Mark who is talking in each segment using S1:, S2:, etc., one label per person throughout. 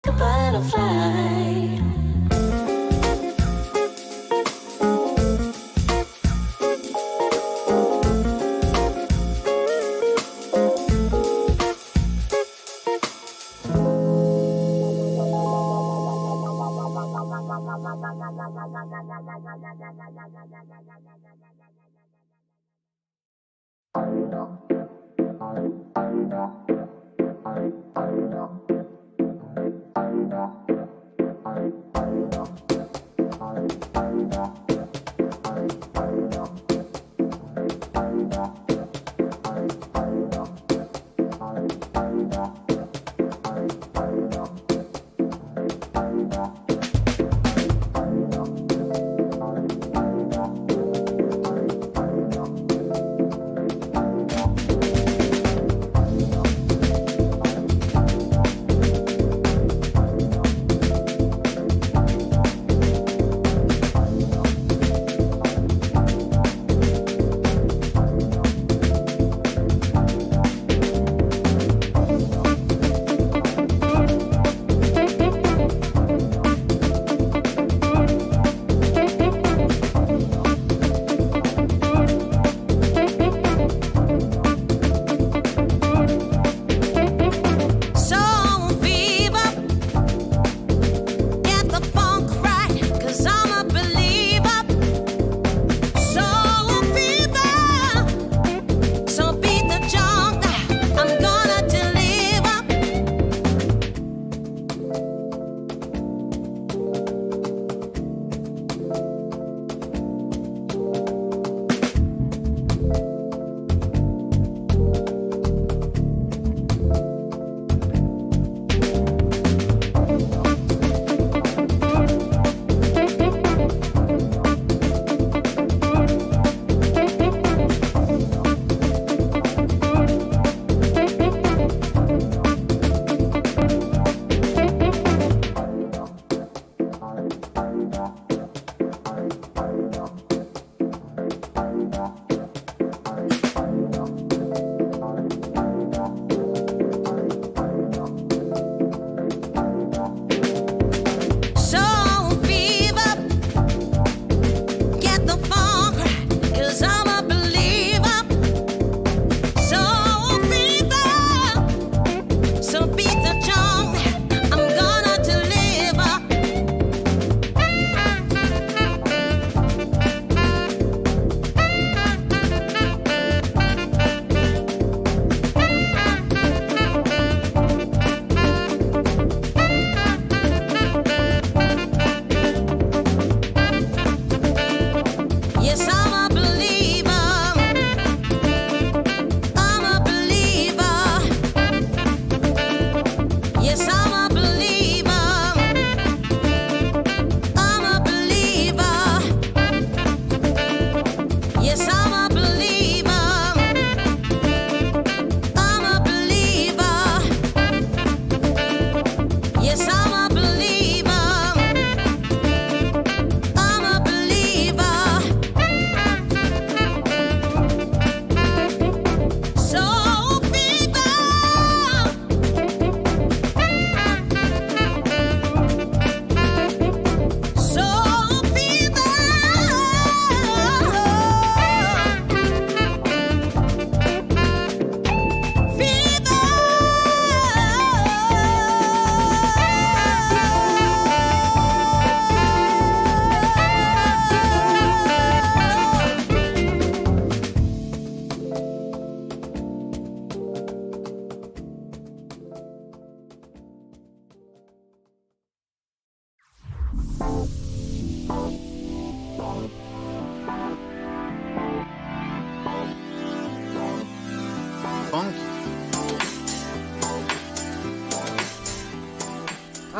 S1: a butterfly.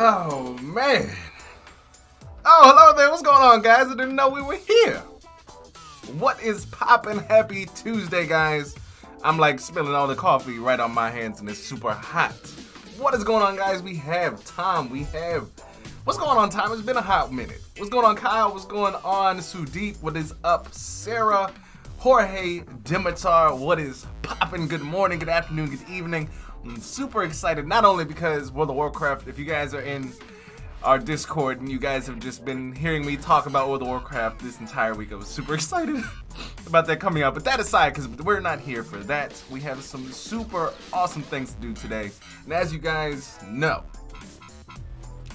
S2: Oh, man. Oh, hello there. What's going on, guys? I didn't know we were here. What is poppin'? Happy Tuesday, guys. I'm like spilling all the coffee right on my hands and it's super hot. What is going on, guys? We have Tom. What's going on, Tom? It's been a hot minute. What's going on, Kyle? What's going on, Sudeep? What is up, Sarah? Jorge, Dimitar, what is poppin'? Good morning, good afternoon, good evening. I'm super excited, not only because World of Warcraft, if you guys are in our Discord and you guys have just been hearing me talk about World of Warcraft this entire week, I was super excited about that coming out. But that aside, because we're not here for that, we have some super awesome things to do today. And as you guys know,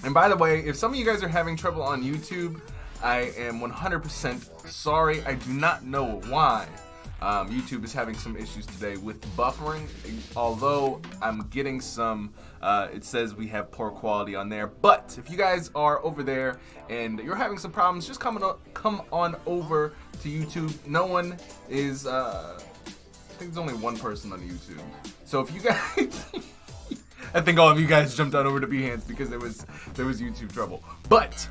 S2: and by the way, if some of you guys are having trouble on YouTube, I am 100% sorry. I do not know why. YouTube is having some issues today with buffering, although I'm getting some, it says we have poor quality on there. But if you guys are over there and you're having some problems, just come on over to YouTube. No one is, I think there's only one person on YouTube. So if you guys, I think all of you guys jumped on over to Behance because there was YouTube trouble. But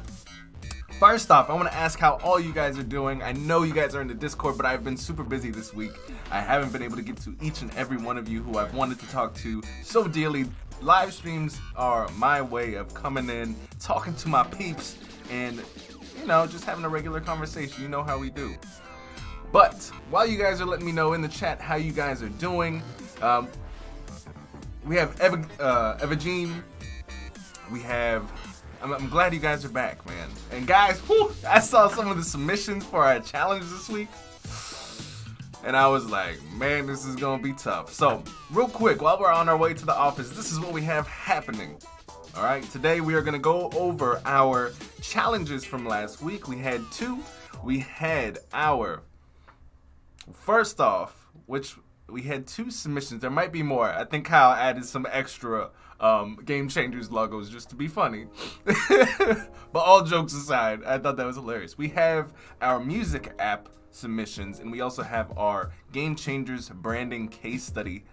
S2: first off, I want to ask how all you guys are doing. I know you guys are in the Discord, but I've been super busy this week. I haven't been able to get to each and every one of you who I've wanted to talk to so dearly. Live streams are my way of coming in, talking to my peeps, and, you know, just having a regular conversation. You know how we do. But while you guys are letting me know in the chat how you guys are doing, we have Eva Jean. We have... I'm glad you guys are back, man. And guys, whew, I saw some of the submissions for our challenge this week, and I was like, man, this is gonna be tough. So, real quick, while we're on our way to the office, this is what we have happening. All right, today we are gonna go over our challenges from last week. We had two. We had our, first off, which we had two submissions. There might be more. I think Kyle added some extra Game Changers logos just to be funny. But all jokes aside, I thought that was hilarious. We have our music app submissions, and we also have our Game Changers branding case study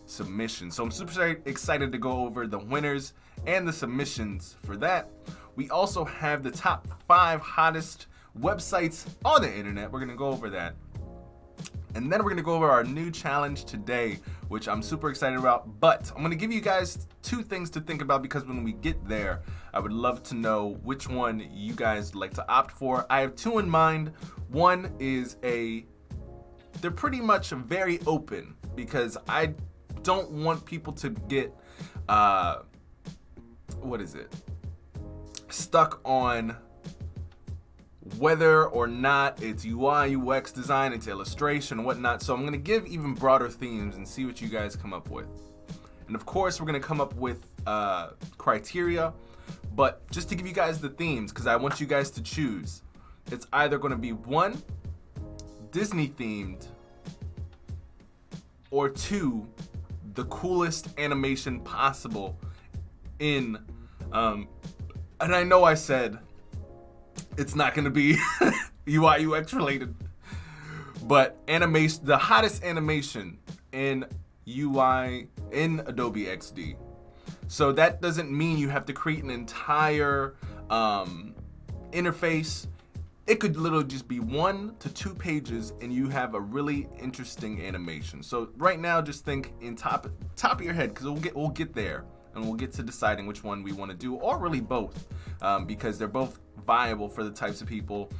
S2: submissions. So I'm super excited to go over the winners and the submissions for that. We also have the top 5 hottest websites on the internet. We're gonna go over that. And then we're going to go over our new challenge today, which I'm super excited about. But I'm going to give you guys 2 things to think about, because when we get there, I would love to know which one you guys like to opt for. I have 2 in mind. One is they're pretty much very open, because I don't want people to get, stuck on whether or not it's UI, UX design, it's illustration, whatnot. So I'm gonna give even broader themes and see what you guys come up with. And of course, we're gonna come up with criteria, but just to give you guys the themes, because I want you guys to choose. It's either gonna be 1, Disney themed, or 2, the coolest animation possible in, and I know I said, it's not going to be UI UX related, but animation, the hottest animation in UI in Adobe XD. So that doesn't mean you have to create an entire interface. It could literally just be 1 to 2 pages and you have a really interesting animation. So right now, just think in top of your head, because we'll get there and we'll get to deciding which one we want to do, or really both, because they're both viable for the types of people,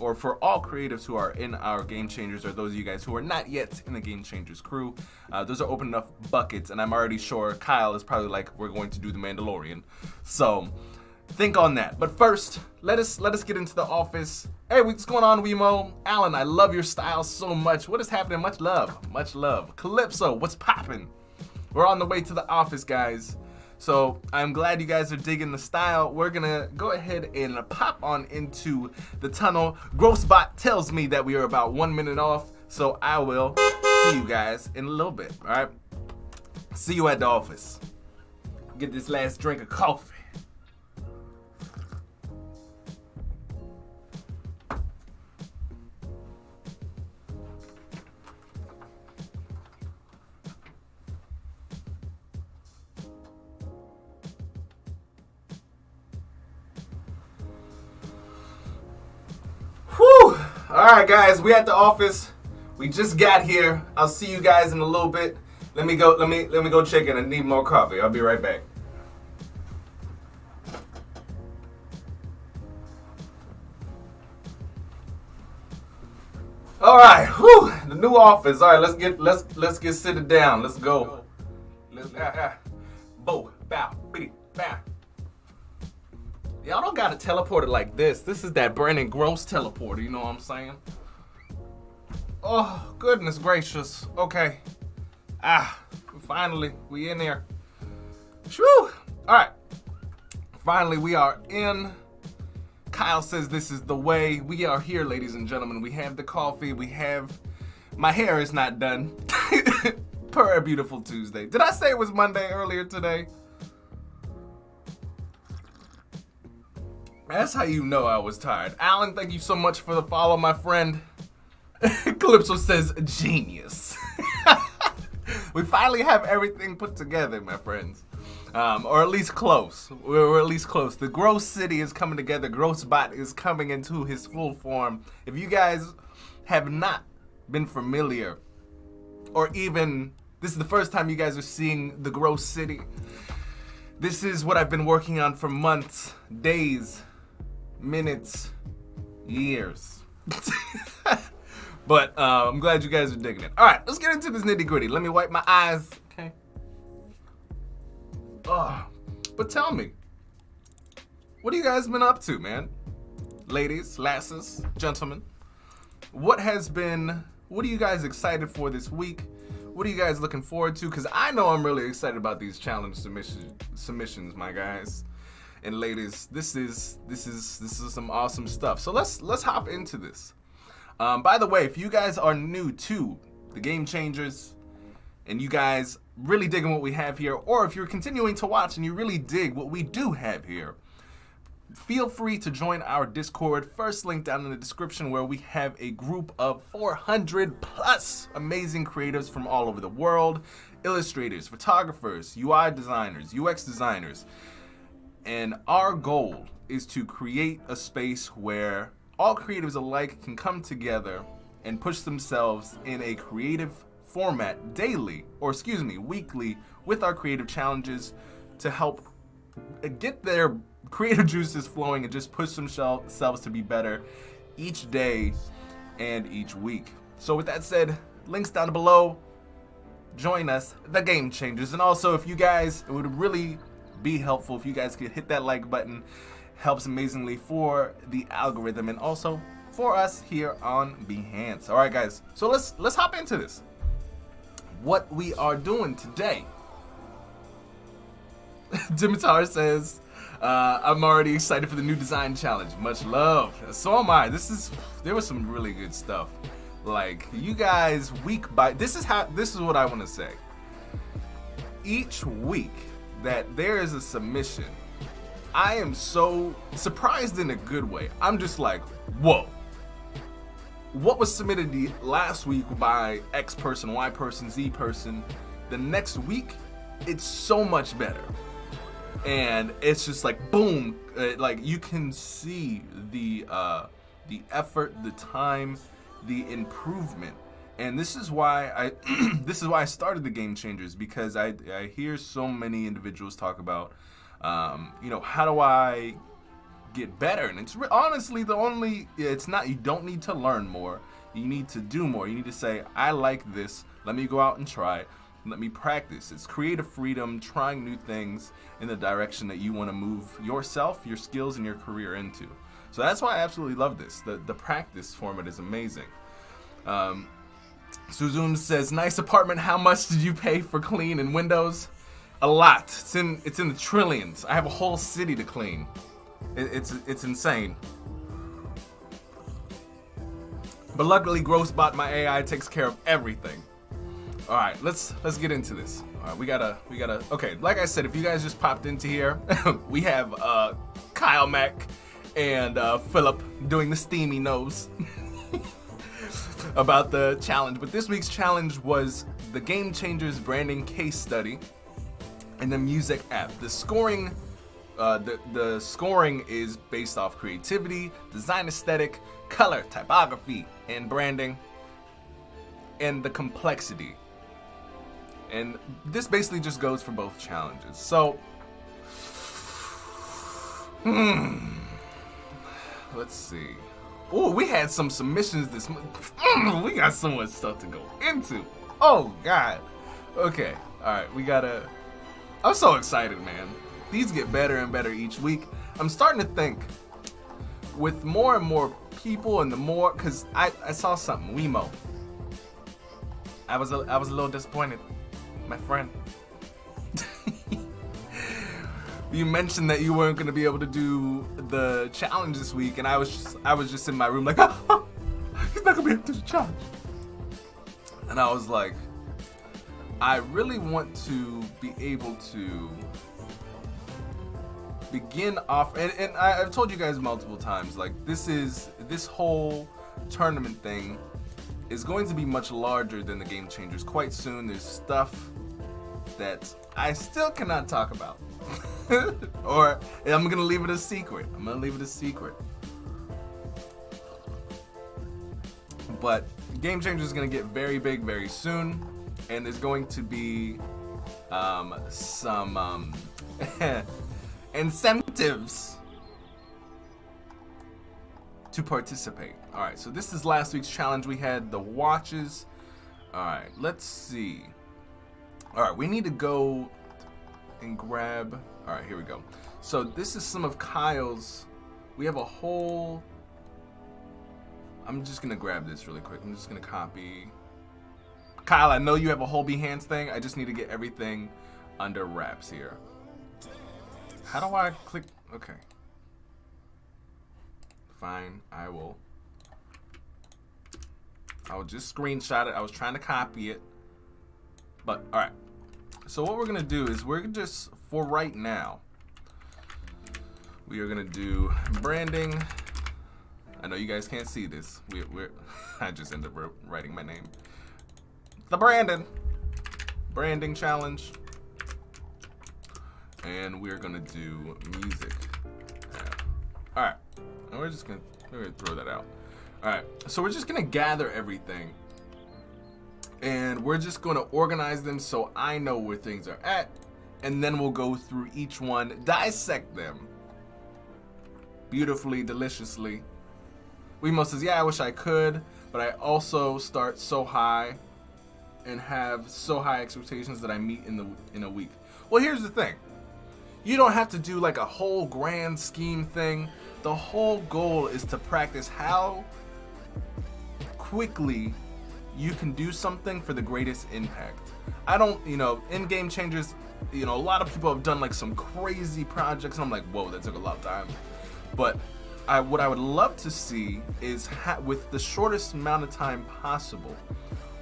S2: or for all creatives who are in our Game Changers, or those of you guys who are not yet in the Game Changers crew. Those are open enough buckets, and I'm already sure Kyle is probably like, we're going to do the Mandalorian. So think on that. But first, let us get into the office. Hey, what's going on, Wemo? Alan, I love your style so much. What is happening? Much love, much love. Calypso, what's poppin'? We're on the way to the office, guys. So I'm glad you guys are digging the style. We're gonna go ahead and pop on into the tunnel. Grossbot tells me that we are about 1 minute off, so I will see you guys in a little bit, all right? See you at the office. Get this last drink of coffee. Whew! Alright guys, we at the office. We just got here. I'll see you guys in a little bit. Let me go check in. I need more coffee. I'll be right back. Alright, whew, the new office. Alright, let's get seated down. Let's go. Bo, bow, bitty, bow. Y'all don't gotta teleport it like this. This is that Brandon Groce teleporter, you know what I'm saying? Oh, goodness gracious. Okay. Finally, we in there. Shoo! Alright. Finally, we are in. Kyle says this is the way. We are here, ladies and gentlemen. We have the coffee. We have... My hair is not done. Per a beautiful Tuesday. Did I say it was Monday earlier today? That's how you know I was tired. Alan, thank you so much for the follow, my friend. Calypso says genius. We finally have everything put together, my friends. Or at least close. We're at least close. The Groce City is coming together. GroceBot is coming into his full form. If you guys have not been familiar, or even this is the first time you guys are seeing the Groce City, this is what I've been working on for months, days, minutes, years. But I'm glad you guys are digging it. All right, let's get into this nitty gritty. Let me wipe my eyes. Okay. But tell me, what have you guys been up to, man? Ladies, lasses, gentlemen. What are you guys excited for this week? What are you guys looking forward to? Because I know I'm really excited about these challenge submissions, my guys and ladies. This is some awesome stuff. So let's hop into this. By the way, if you guys are new to the Game Changers and you guys really digging what we have here, or if you're continuing to watch and you really dig what we do have here, feel free to join our Discord. First link down in the description, where we have a group of 400 plus amazing creators from all over the world, illustrators, photographers, UI designers, UX designers. And our goal is to create a space where all creatives alike can come together and push themselves in a creative format daily, or weekly, with our creative challenges to help get their creative juices flowing and just push themselves to be better each day and each week. So with that said, links down below. Join us, the Game Changers. And also, if you guys, it would really be helpful if you guys could hit that like button. Helps amazingly for the algorithm and also for us here on Behance. All right, guys. So let's hop into this. What we are doing today. Dimitar says, I'm already excited for the new design challenge. Much love. So am I. There was some really good stuff. Like, you guys, this is what I want to say. Each week that there is a submission, I am so surprised in a good way. I'm just like, whoa. What was submitted last week by X person, Y person, Z person, the next week, it's so much better. And it's just like, boom, like you can see the effort, the time, the improvement. And this is why I started the Game Changers, because I hear so many individuals talk about, how do I get better? And it's honestly you don't need to learn more. You need to do more. You need to say, I like this. Let me go out and try it. Let me practice. It's creative freedom, trying new things in the direction that you want to move yourself, your skills, and your career into. So that's why I absolutely love this. The practice format is amazing. Suzum says, nice apartment. How much did you pay for clean and windows? A lot. It's in the trillions. I have a whole city to clean. It's insane. But luckily, GroceBot, my AI, takes care of everything. All right, let's get into this. All right, we gotta. Okay, like I said, if you guys just popped into here, we have Kyle Mack and Philip doing the steamy nose about the challenge. But this week's challenge was the Game Changers branding case study and the music app. The scoring is based off creativity, design aesthetic, color, typography, and branding, and the complexity. And this basically just goes for both challenges. So, let's see. Oh, we had some submissions this month. We got so much stuff to go into. Oh, God. Okay. right, we gotta. I'm so excited, man. These get better and better each week. I'm starting to think with more and more people and the more, cause I saw something, Wemo. I was a little disappointed, my friend. You mentioned that you weren't gonna be able to do the challenge this week, and I was just in my room like, oh, he's not gonna be able to do the challenge. And I was like, I really want to be able to begin off, and I've told you guys multiple times, like this whole tournament thing is going to be much larger than the Game Changers quite soon. There's stuff that I still cannot talk about. Or I'm gonna leave it a secret. But Game Changers is gonna get very big very soon, and there's going to be some incentives to participate. All right, so this is last week's challenge. We had the watches. All right, let's see. All right, we need to go and grab. All right, here we go. So this is some of Kyle's. We have a whole. I'm just gonna grab this really quick. I'm just gonna copy. Kyle, I know you have a whole Behance thing. I just need to get everything under wraps here. How do I click? Okay. Fine, I'll just screenshot it. I was trying to copy it. But, all right. So what we're going to do is we're just, for right now, we are going to do branding. I know you guys can't see this. I just ended up writing my name. The branding challenge. And we're going to do music. All right. And we're going to throw that out. All right. So we're just going to gather everything. And we're just going to organize them so I know where things are at. And then we'll go through each one, dissect them beautifully, deliciously. Wemo says, yeah, I wish I could, but I also start so high and have so high expectations that I meet in a week. Well, here's the thing. You don't have to do like a whole grand scheme thing. The whole goal is to practice how quickly you can do something for the greatest impact. I don't, in Game Changers, a lot of people have done like some crazy projects, and I'm like, whoa, that took a lot of time. But what I would love to see is, with the shortest amount of time possible,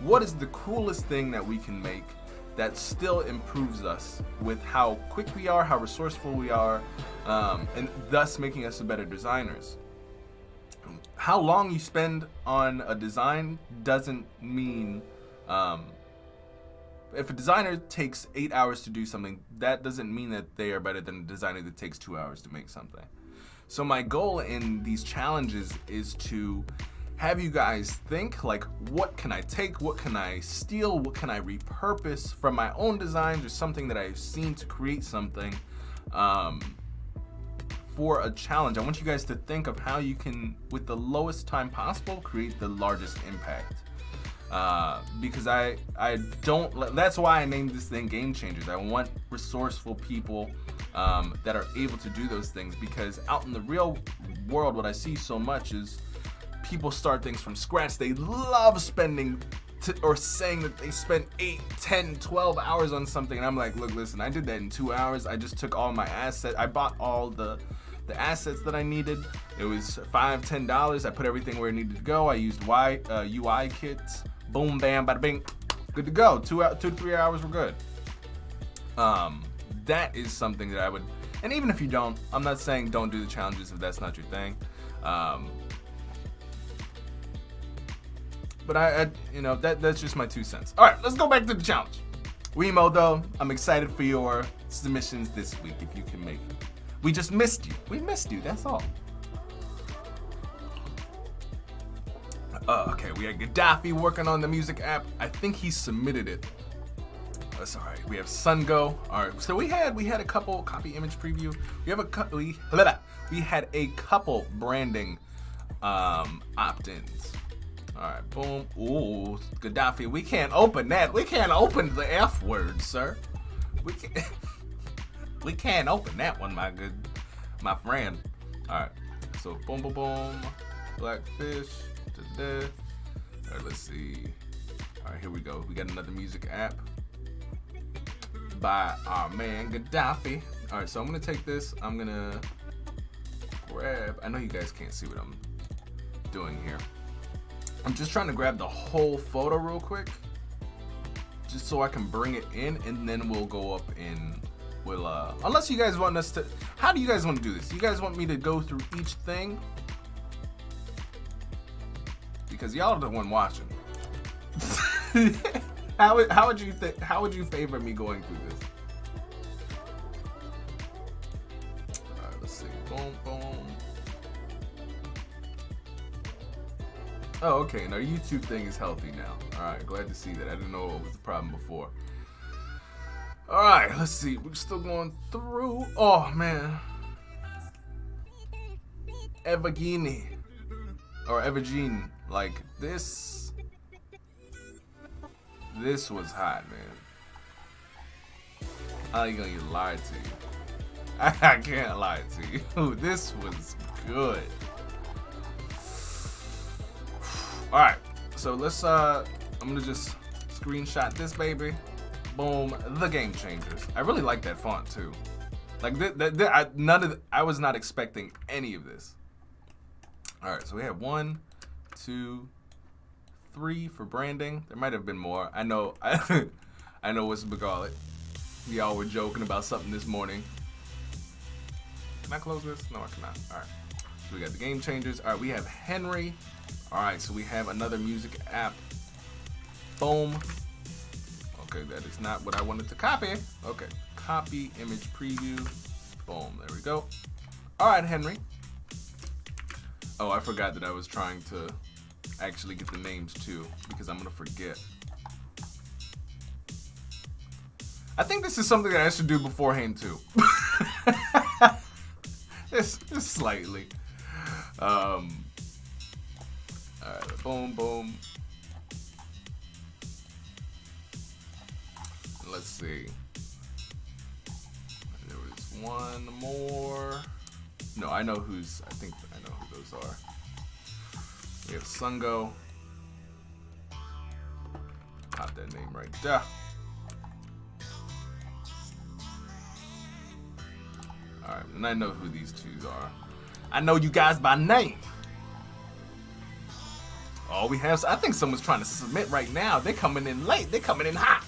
S2: what is the coolest thing that we can make that still improves us with how quick we are, how resourceful we are, and thus making us better designers. How long you spend on a design doesn't mean, if a designer takes 8 hours to do something, that doesn't mean that they are better than a designer that takes 2 hours to make something. So my goal in these challenges is to have you guys think, like, what can I take, what can I steal, what can I repurpose from my own designs or something that I've seen to create something for a challenge. I want you guys to think of how you can, with the lowest time possible, create the largest impact. Because I don't, that's why I named this thing Game Changers. I want resourceful people that are able to do those things, because out in the real world, what I see so much is people start things from scratch. They love spending or saying that they spent 8, 10, 12 hours on something, and I'm like, look, listen, I did that in 2 hours. I just took all my assets. I bought all the assets that I needed. It was $5, $10. I put everything where it needed to go. I used UI kits. Boom, bam, bada bing, good to go. 2 to 3 hours, we're good. That is something that I would, and even if you don't, I'm not saying don't do the challenges if that's not your thing. But that's just my 2 cents. All right, let's go back to the challenge. Wemo, though, I'm excited for your submissions this week if you can make it. We just missed you. We missed you, that's all. Okay, we had Gaddafi working on the music app. I think he submitted it. That's all right. We have Sungo. All right, so we had a couple copy image preview. We had a couple branding opt-ins. All right, boom. Ooh, Gaddafi. We can't open that. We can't open the F word, sir. We can't. We can't open that one, my friend. All right. So boom, boom, boom. Blackfish to death. All right, let's see. All right, here we go. We got another music app by our man Gaddafi. All right, so I'm gonna take this. I'm gonna grab. I know you guys can't see what I'm doing here. I'm just trying to grab the whole photo real quick, just so I can bring it in, and then we'll go up in. We'll unless you guys want us to. How do you guys want to do this? You guys want me to go through each thing? Because y'all are the one watching. How would you think? How would you favor me going through this? All right, let's see. Boom, boom. Oh, okay. And our YouTube thing is healthy now. All right, glad to see that. I didn't know what was the problem before. All right, let's see. We're still going through. Oh man, Evergini or Evergene, like this. This was hot, man. I ain't gonna lie to you. I can't lie to you. This was good. All right, so let's. I'm gonna just screenshot this baby. Boom, the Game Changers. I really like that font too. Like I was not expecting any of this. All right, so we have 1, 2, 3 for branding. There might have been more. I know. I know what's call it. Y'all were joking about something this morning. Can I close this? No, I cannot. All right. So we got the Game Changers. All right, we have Henry. All right, so we have another music app. Boom. Okay, that is not what I wanted to copy. Okay, copy image preview. Boom, there we go. All right, Henry. Oh, I forgot that I was trying to actually get the names too, because I'm gonna forget. I think this is something that I should do beforehand too. Just slightly. All right, boom, boom. Let's see. There was one more. No, I know who's. I think I know who those are. We have Sungo. Pop that name right there. All right, and I know who these two are. I know you guys by name. Oh, we have. I think someone's trying to submit right now. They're coming in late. They're coming in hot.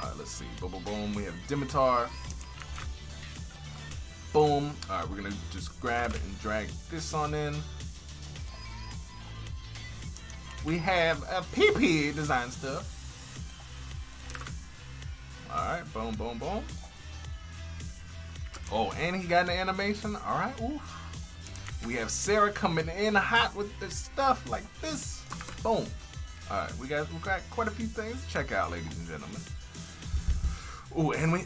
S2: All right, let's see. Boom, boom, boom. We have Dimitar. Boom. All right, we're gonna just grab and drag this on in. We have a PP design stuff. All right, boom, boom, boom. Oh, and he got an animation. All right, ooh. We have Sarah coming in hot with this stuff like this. Boom. All right, we got quite a few things to check out, ladies and gentlemen. Ooh, and we,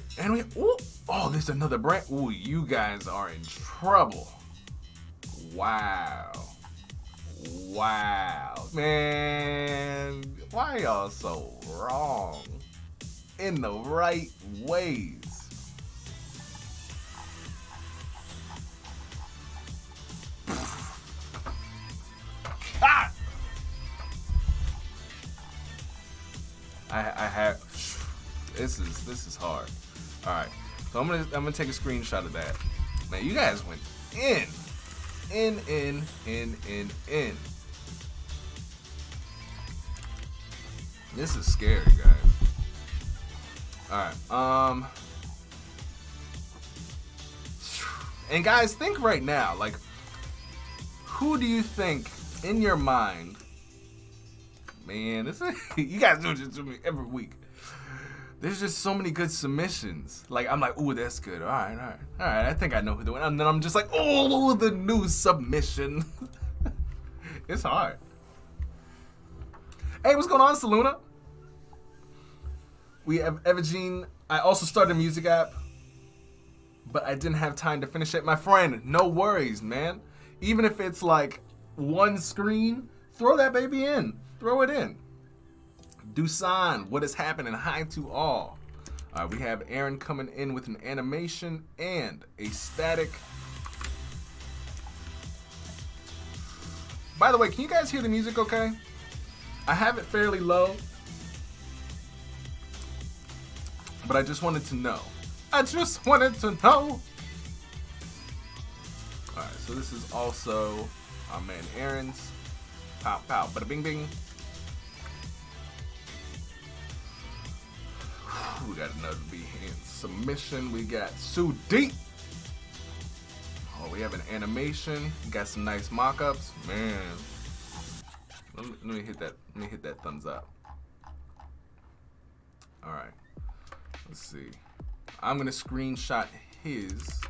S2: ooh, oh, there's another brand. Ooh, you guys are in trouble. Wow. Wow. Man, why y'all so wrong? In the right ways. God. I have. This is hard. All right, so I'm gonna take a screenshot of that. Man, you guys went in. This is scary, guys. All right. And guys, think right now, like, who do you think in your mind? Man, this is, you guys do this to me every week. There's just so many good submissions. Like, I'm like, ooh, that's good. All right. I think I know who the one. And then I'm just like, oh, the new submission. It's hard. Hey, what's going on, Saluna? We have Evergene. I also started a music app, but I didn't have time to finish it. My friend, no worries, man. Even if it's like one screen, throw that baby in. Throw it in. Dusan, what is happening? Hi to all. All right, we have Aaron coming in with an animation and a static. By the way, can you guys hear the music okay? I have it fairly low, but I just wanted to know. I just wanted to know. Alright, so this is also our man Aaron's. Pow, pow, bada bing bing. We got another behance submission. We got Sue Deep. Oh, we have an animation. We got some nice mock-ups. Man. Let me hit that. Let me hit that thumbs up. All right. Let's see. I'm gonna screenshot his,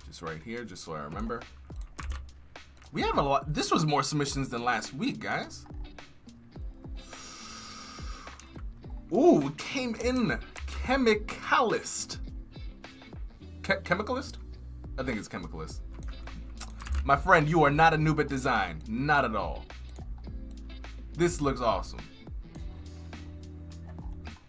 S2: just right here, just so I remember. We have a lot. This was more submissions than last week, guys. Ooh, we came in chemicalist. Chemicalist? I think it's chemicalist. My friend, you are not a noob at design. Not at all. This looks awesome.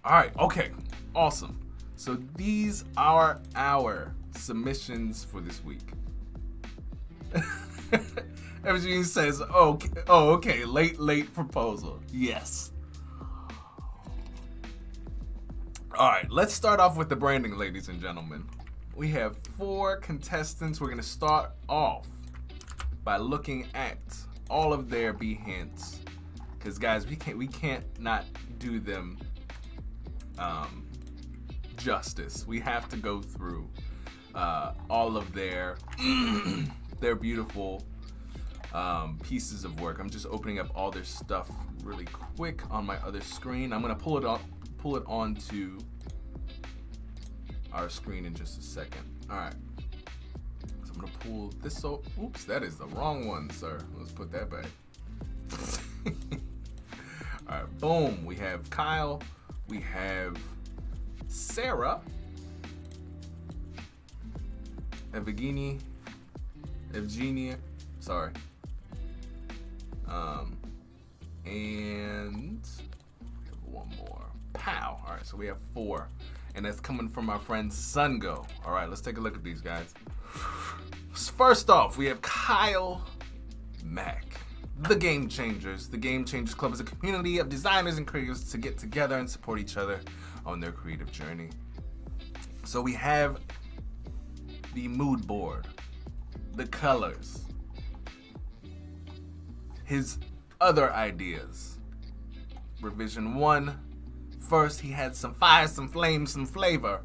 S2: All right, okay, awesome. So these are our submissions for this week. Everything says, okay, oh, okay, late proposal. Yes. All right, let's start off with the branding, ladies and gentlemen. We have 4 contestants. We're gonna start off by looking at all of their behance, because guys, we can't not do them justice. We have to go through all of their their beautiful pieces of work. I'm just opening up all their stuff really quick on my other screen. I'm gonna pull it onto our screen in just a second. All right, so I'm gonna pull this. So, oops, that is the wrong one, sir. Let's put that back. All right, boom. We have Kyle. We have Sarah. Evgenia. Sorry. And we have one more. Pow. All right, so we have 4. And that's coming from our friend Sungo. All right, let's take a look at these guys. First off, we have Kyle Mack. The Game Changers. The Game Changers Club is a community of designers and creators to get together and support each other on their creative journey. So we have the mood board, the colors, his other ideas. Revision 1. First, he had some fire, some flame, some flavor.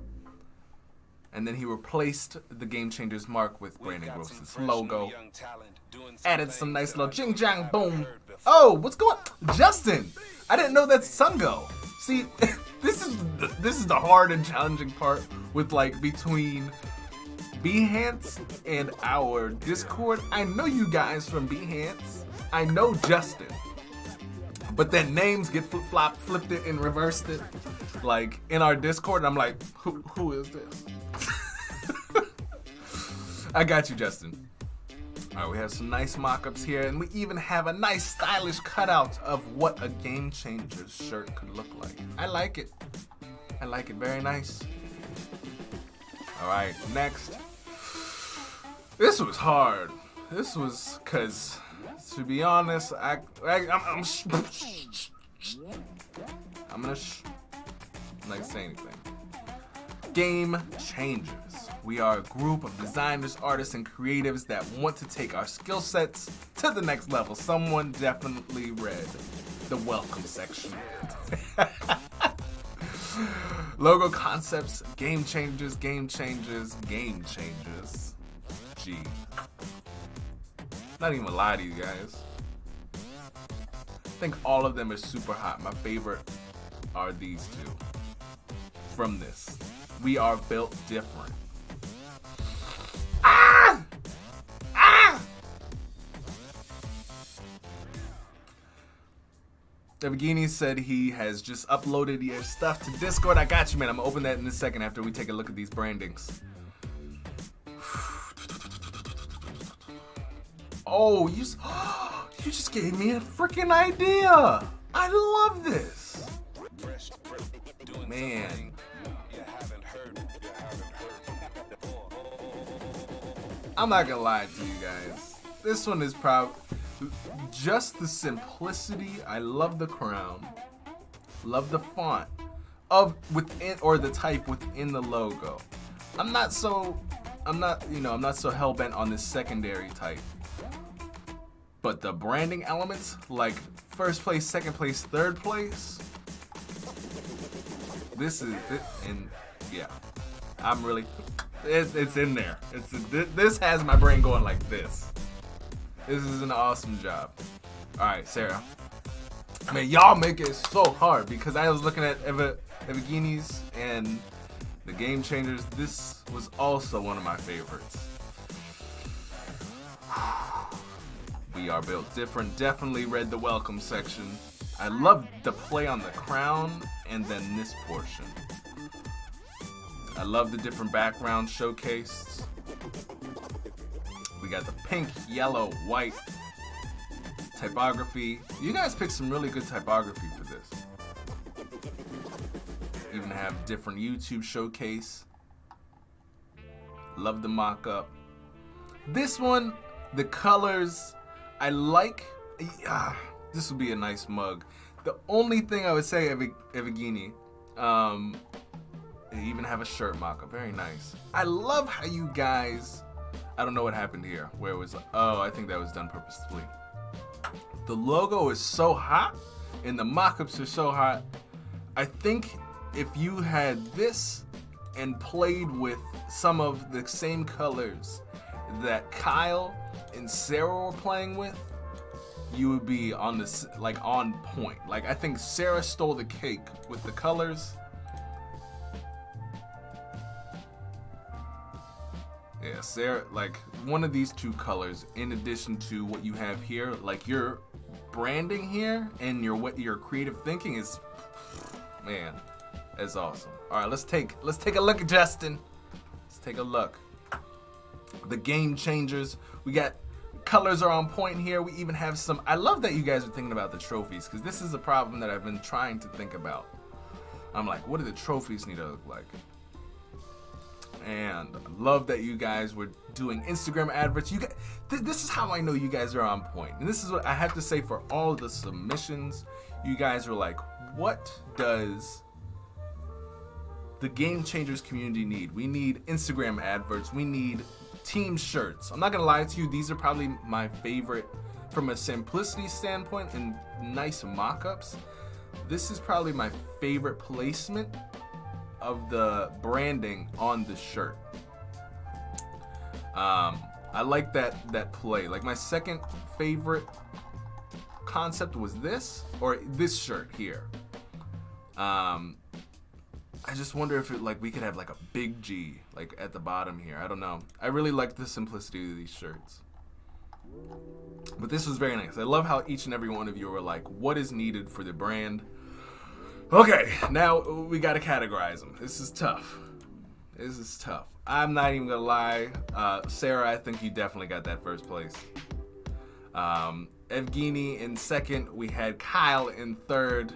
S2: And then he replaced the Game Changers mark with Brandon Groce's logo. Added some nice little jing jang boom. Oh, what's going on? Justin! I didn't know that's Sungo. See, this is the hard and challenging part with like between Behance and our Discord. I know you guys from Behance. I know Justin. But then names get flipped it and reversed it. Like in our Discord, and I'm like, who is this? I got you, Justin. All right, we have some nice mock-ups here, and we even have a nice stylish cutout of what a Game Changers shirt could look like. I like it. I like it, very nice. All right, next. This was hard. This was, cause to be honest, I'm not gonna say anything. Game Changers. We are a group of designers, artists, and creatives that want to take our skill sets to the next level. Someone definitely read the welcome section. Logo concepts, game changers, game changers, game changers. Gee. Not even gonna lie to you guys. I think all of them are super hot. My favorite are these 2. From this. We are built different. Evgeny said he has just uploaded your stuff to Discord. I got you, man. I'm gonna open that in a second after we take a look at these brandings. Oh, you just gave me a freaking idea. I love this. Man. I'm not gonna lie to you guys. This one is probably just the simplicity. I love the crown. Love the font of within or the type within the logo. I'm not so hell bent on this secondary type. But the branding elements, like first place, second place, third place, this is it, and yeah, I'm really, it's in there. This has my brain going like this. This is an awesome job. All right, Sarah. Man, y'all make it so hard because I was looking at Evagini's and the Game Changers. This was also one of my favorites. We are built different. Definitely read the welcome section. I love the play on the crown and then this portion. I love the different backgrounds showcased. We got the pink, yellow, white typography. You guys picked some really good typography for this. Even have different YouTube showcase. Love the mock-up. This one, the colors, I like. This would be a nice mug. The only thing I would say, Evagini, they even have a shirt mock-up. Very nice. I love how you guys, I don't know what happened here, where it was, oh, I think that was done purposefully. The logo is so hot, and the mock-ups are so hot. I think if you had this and played with some of the same colors that Kyle and Sarah were playing with, you would be on this, like, on point. Like, I think Sarah stole the cake with the colors. Yeah, Sarah, like, one of these two colors, in addition to what you have here, like your branding here and your creative thinking is, man, that's awesome. All right, let's take a look, Justin. Let's take a look. The Game Changers. We got colors are on point here. We even have some. I love that you guys are thinking about the trophies because this is a problem that I've been trying to think about. I'm like, what do the trophies need to look like? And I love that you guys were doing Instagram adverts. You guys, this is how I know you guys are on point. And this is what I have to say for all of the submissions. You guys were like, what does the Game Changers community need? We need Instagram adverts. We need team shirts. I'm not gonna lie to you, these are probably my favorite from a simplicity standpoint and nice mock-ups. This is probably my favorite placement of the branding on the shirt. I like that play. Like, my second favorite concept was this shirt here. I just wonder if we could have like a big G like at the bottom here. I don't know. I really like the simplicity of these shirts. But this was very nice. I love how each and every one of you were like, what is needed for the brand? Okay, now we gotta categorize them. This is tough. This is tough. I'm not even gonna lie. Sarah, I think you definitely got that first place. Evgeny in second. We had Kyle in third.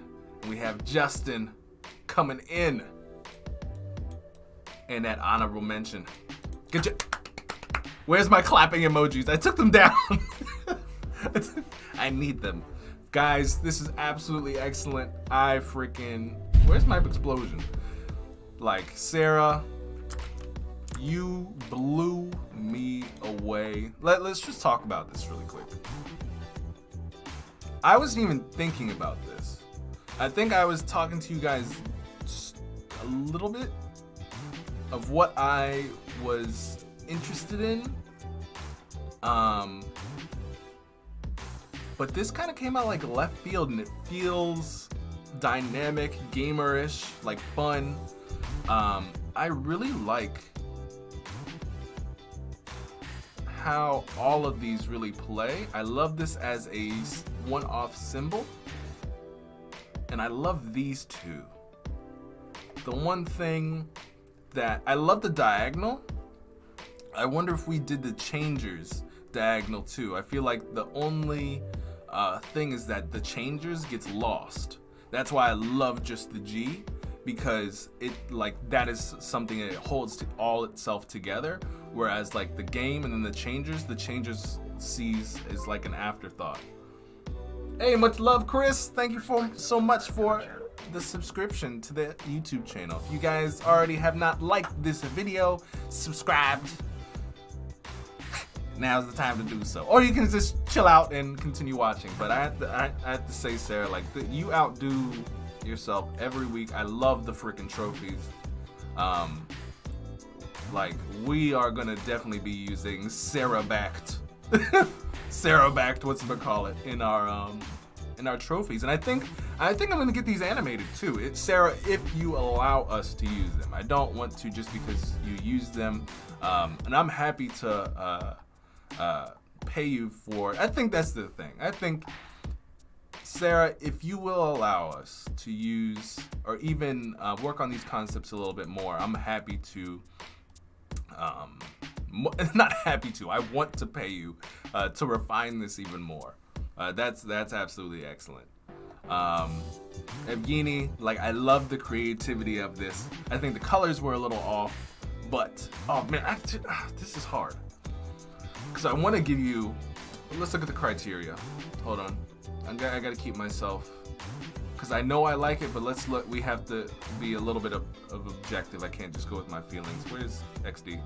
S2: We have Justin coming in. And that honorable mention. Good job. Where's my clapping emojis? I took them down. I need them. Guys, this is absolutely excellent. Where's my explosion? Like, Sarah, you blew me away. Let's just talk about this really quick. I wasn't even thinking about this. I think I was talking to you guys a little bit of what I was interested in. But this kind of came out like left field, and it feels dynamic, gamerish, like fun. I really like how all of these really play. I love this as a one-off symbol, and I love these two. The one thing that I love, the diagonal. I wonder if we did the changers, diagonal too. I feel like the only thing is that the changers gets lost. That's why I love just the G, because it like that is something that it holds all itself together. Whereas like the game and then the changers sees is like an afterthought. Hey, much love, Chris. Thank you so much for the subscription to the YouTube channel. If you guys already have not liked this video, subscribed, now's the time to do so. Or you can just chill out and continue watching. But I have to say, Sarah, like you outdo yourself every week. I love the freaking trophies. Like we are gonna definitely be using Sarah-backed, whatchamacallit, in our trophies. And I think I'm gonna get these animated too. It's Sarah, if you allow us to use them. I don't want to just because you use them. And I'm happy to pay you for it. I think that's the thing. I think, Sarah, if you will allow us to use or even work on these concepts a little bit more, I'm happy to, not happy to, I want to pay you to refine this even more. That's absolutely excellent. Evgeny, like I love the creativity of this. I think the colors were a little off, but oh man, this is hard. Because I want to give you, let's look at the criteria. Hold on. I got to keep myself, because I know I like it, but let's look. We have to be a little bit of objective. I can't just go with my feelings. Where's XD?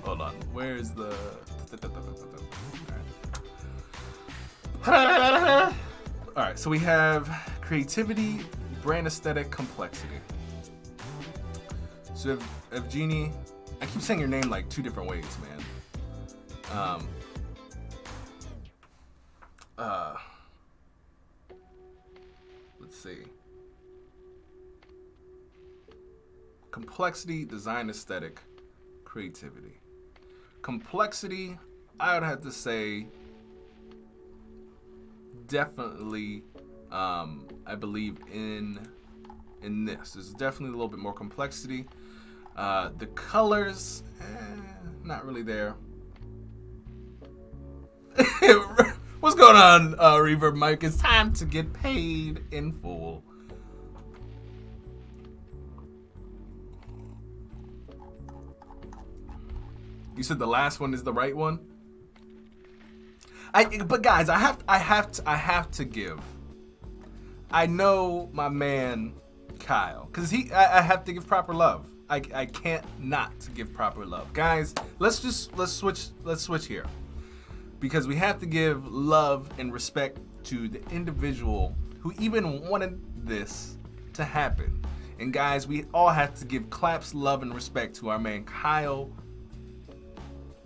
S2: Hold on. Where's the... Alright, so we have creativity, brand aesthetic, complexity. So Evgeny, I keep saying your name like 2 different ways, man. Let's see. Complexity, design, aesthetic, creativity. Complexity, I would have to say, definitely, I believe in this. There's definitely a little bit more complexity. The colors, not really there. What's going on, Reverb Mike? It's time to get paid in full. You said the last one is the right one? But guys, I have to give. I know my man Kyle, because I have to give proper love. I can't not give proper love. Guys, let's switch here. Because we have to give love and respect to the individual who even wanted this to happen. And guys, we all have to give claps, love, and respect to our man Kyle,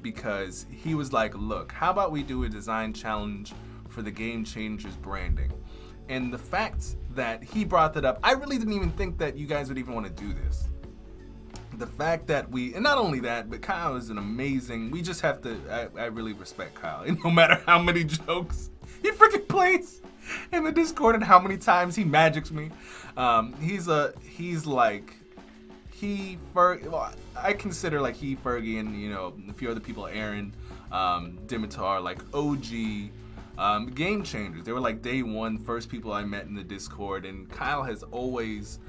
S2: because he was like, look, how about we do a design challenge for the Game Changers branding? And the fact that he brought that up, I really didn't even think that you guys would even want to do this. The fact that and not only that, but Kyle is an amazing, we just have to, I really respect Kyle. And no matter how many jokes he freaking plays in the Discord and how many times he magics me, I consider like Fergie, and you know, a few other people, Aaron, Dimitar, like OG Game Changers. They were like day one, first people I met in the Discord, and Kyle has always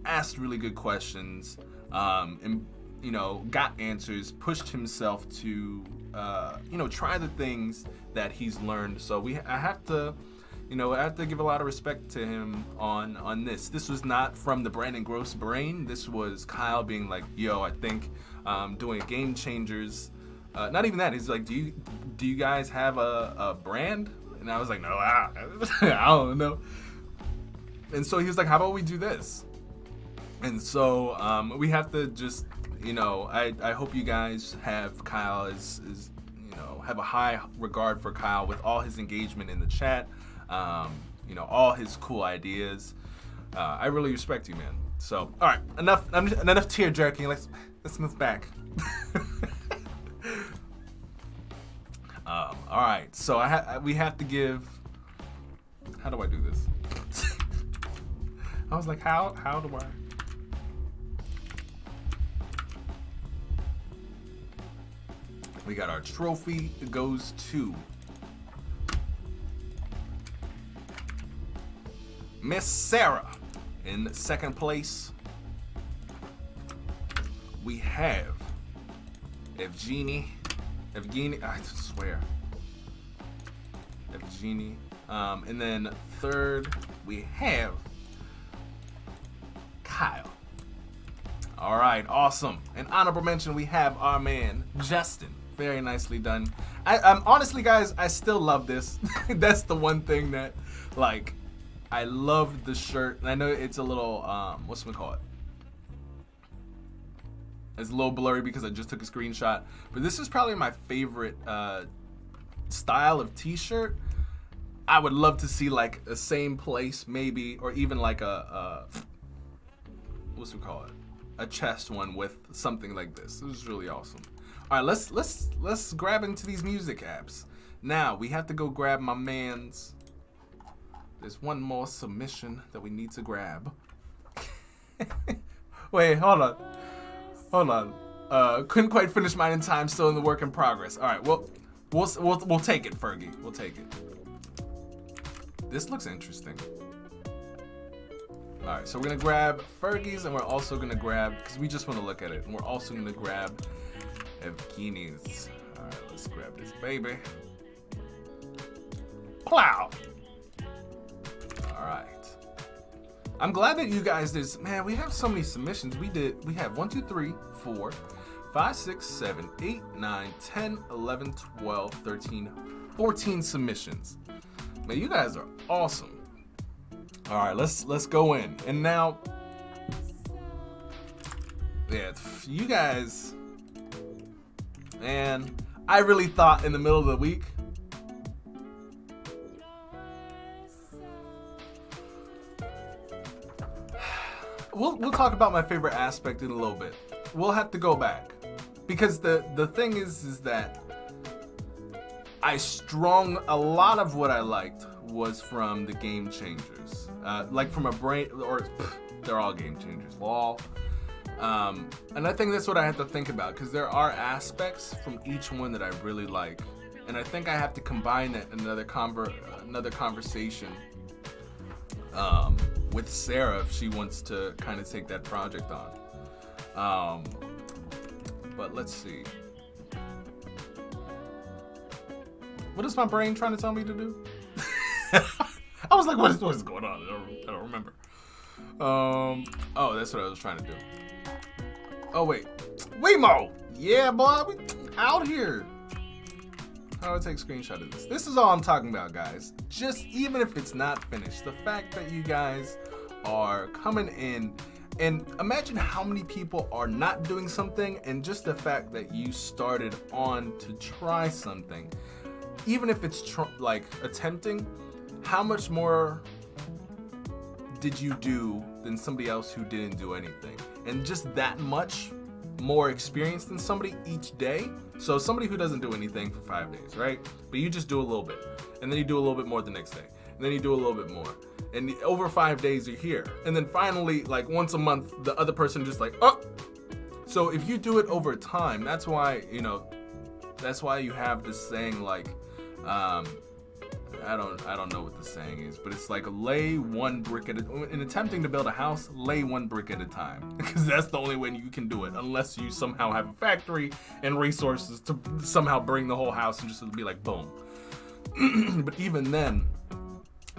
S2: asked really good questions, and you know, got answers, pushed himself to you know, try the things that he's learned. So I have to give a lot of respect to him on this. This was not from the Brandon Groce brain. This was Kyle being like, yo, I think doing Game Changers, not even that, he's like, do you guys have a brand? And I was like, no, I don't know. And so he was like, how about we do this? And so we have to just, you know, I hope you guys have Kyle as you know, have a high regard for Kyle with all his engagement in the chat, you know, all his cool ideas. I really respect you, man. So, all right, enough tear jerking. Let's move back. All right, so we have to give. How do I do this? I was like, how do I? We got our trophy. It goes to Miss Sarah in second place. We have Evgeny, I swear. Evgeny. And then third, we have Kyle. All right, awesome. An honorable mention, we have our man, Justin. Very nicely done. I'm honestly, guys, I still love this. That's the one thing that, like, I love the shirt. And I know it's a little, what's we call it? It's a little blurry because I just took a screenshot. But this is probably my favorite style of t-shirt. I would love to see like the same place maybe, or even like a what's we call it? A chest one with something like this. This is really awesome. All right, let's grab into these music apps. Now we have to go grab my man's. There's one more submission that we need to grab. Wait, hold on. Couldn't quite finish mine in time. Still in the work in progress. All right, well, we'll take it, Fergie. We'll take it. This looks interesting. All right, so we're gonna grab Fergie's, and we're also gonna grab, because we just want to look at it, and we're also gonna grab Evgeny's. All right, let's grab this baby. Plow. All right. I'm glad that you guys did. Man, we have so many submissions. We have 1, 2, 3, 4, 5, 6, 7, 8, 9, 10, 11, 12, 13, 14 submissions. Man, you guys are awesome. All right, let's go in. And now, yeah, you guys, man, I really thought in the middle of the week, we'll talk about my favorite aspect in a little bit. We'll have to go back because the thing is that I strung a lot of what I liked was from the game changers, like from a brain, or they're all game changers, lol. And I think that's what I have to think about, because there are aspects from each one that I really like, and I think I have to combine that in another conversation with Sarah if she wants to kind of take that project on. But let's see. What is my brain trying to tell me to do? I was like, what is going on? I don't remember. Oh, that's what I was trying to do. Oh, wait. Wemo! Yeah, boy, we out here. How do I take a screenshot of this? This is all I'm talking about, guys. Just even if it's not finished, the fact that you guys are coming in, and imagine how many people are not doing something, and just the fact that you started on to try something, even if it's like attempting, how much more did you do than somebody else who didn't do anything? And just that much more experience than somebody each day. So somebody who doesn't do anything for 5 days, right? But you just do a little bit, and then you do a little bit more the next day, and then you do a little bit more, and over 5 days you're here, and then finally, like once a month, the other person just like, oh. So if you do it over time, that's why you have this saying like, I don't know what the saying is, but it's like lay one brick at a, in attempting to build a house, lay one brick at a time, because that's the only way you can do it, unless you somehow have a factory and resources to somehow bring the whole house and just be like boom. But even then,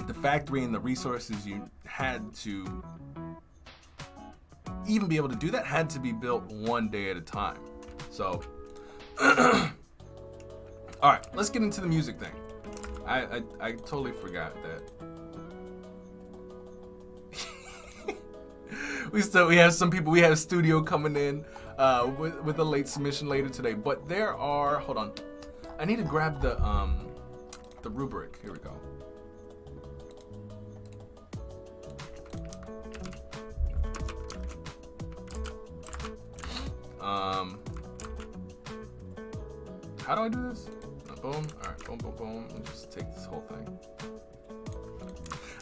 S2: the factory and the resources you had to even be able to do that had to be built one day at a time. So all right, let's get into the music thing. I totally forgot that. we have some people. We have studio coming in with a late submission later today. But there are, hold on, I need to grab the rubric. Here we go. How do I do this? Boom. All right. Boom, boom, boom. Let's just take this whole thing.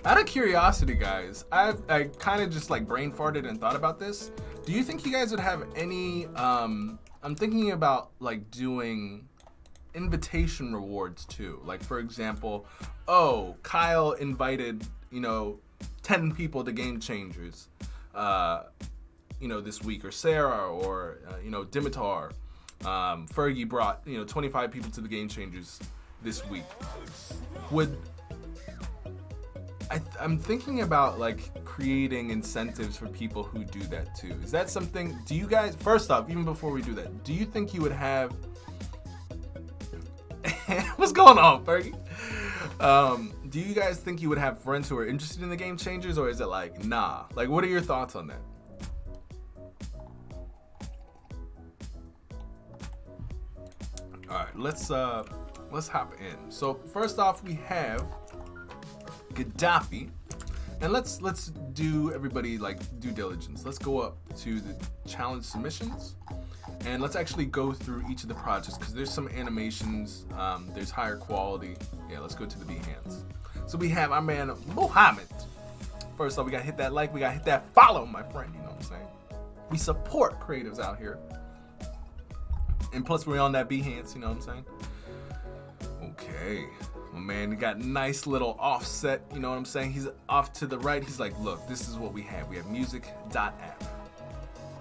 S2: Out of curiosity, guys, I kind of just like brain farted and thought about this. Do you think you guys would have any? I'm thinking about like doing invitation rewards too. Like for example, oh, Kyle invited 10 people to Game Changers, this week, or Sarah, or Dimitar. Fergie brought 25 people to the Game Changers this week. I'm thinking about like creating incentives for people who do that too. Is that something? Do you guys? First off, even before we do that, do you think you would have? What's going on, Fergie? Do you guys think you would have friends who are interested in the Game Changers, or is it like nah? Like, what are your thoughts on that? All right, let's hop in. So first off, we have Gaddafi, and let's do everybody like due diligence. Let's go up to the challenge submissions, and let's actually go through each of the projects because there's some animations, there's higher quality. Yeah, let's go to the Behance. So we have our man Mohammed. First off, we gotta hit that like, we gotta hit that follow, my friend. You know what I'm saying? We support creatives out here, and plus we're on that Behance. You know what I'm saying? Okay. Oh man, we got nice little offset, you know what I'm saying? He's off to the right. He's like, look, this is what we have. We have music.app.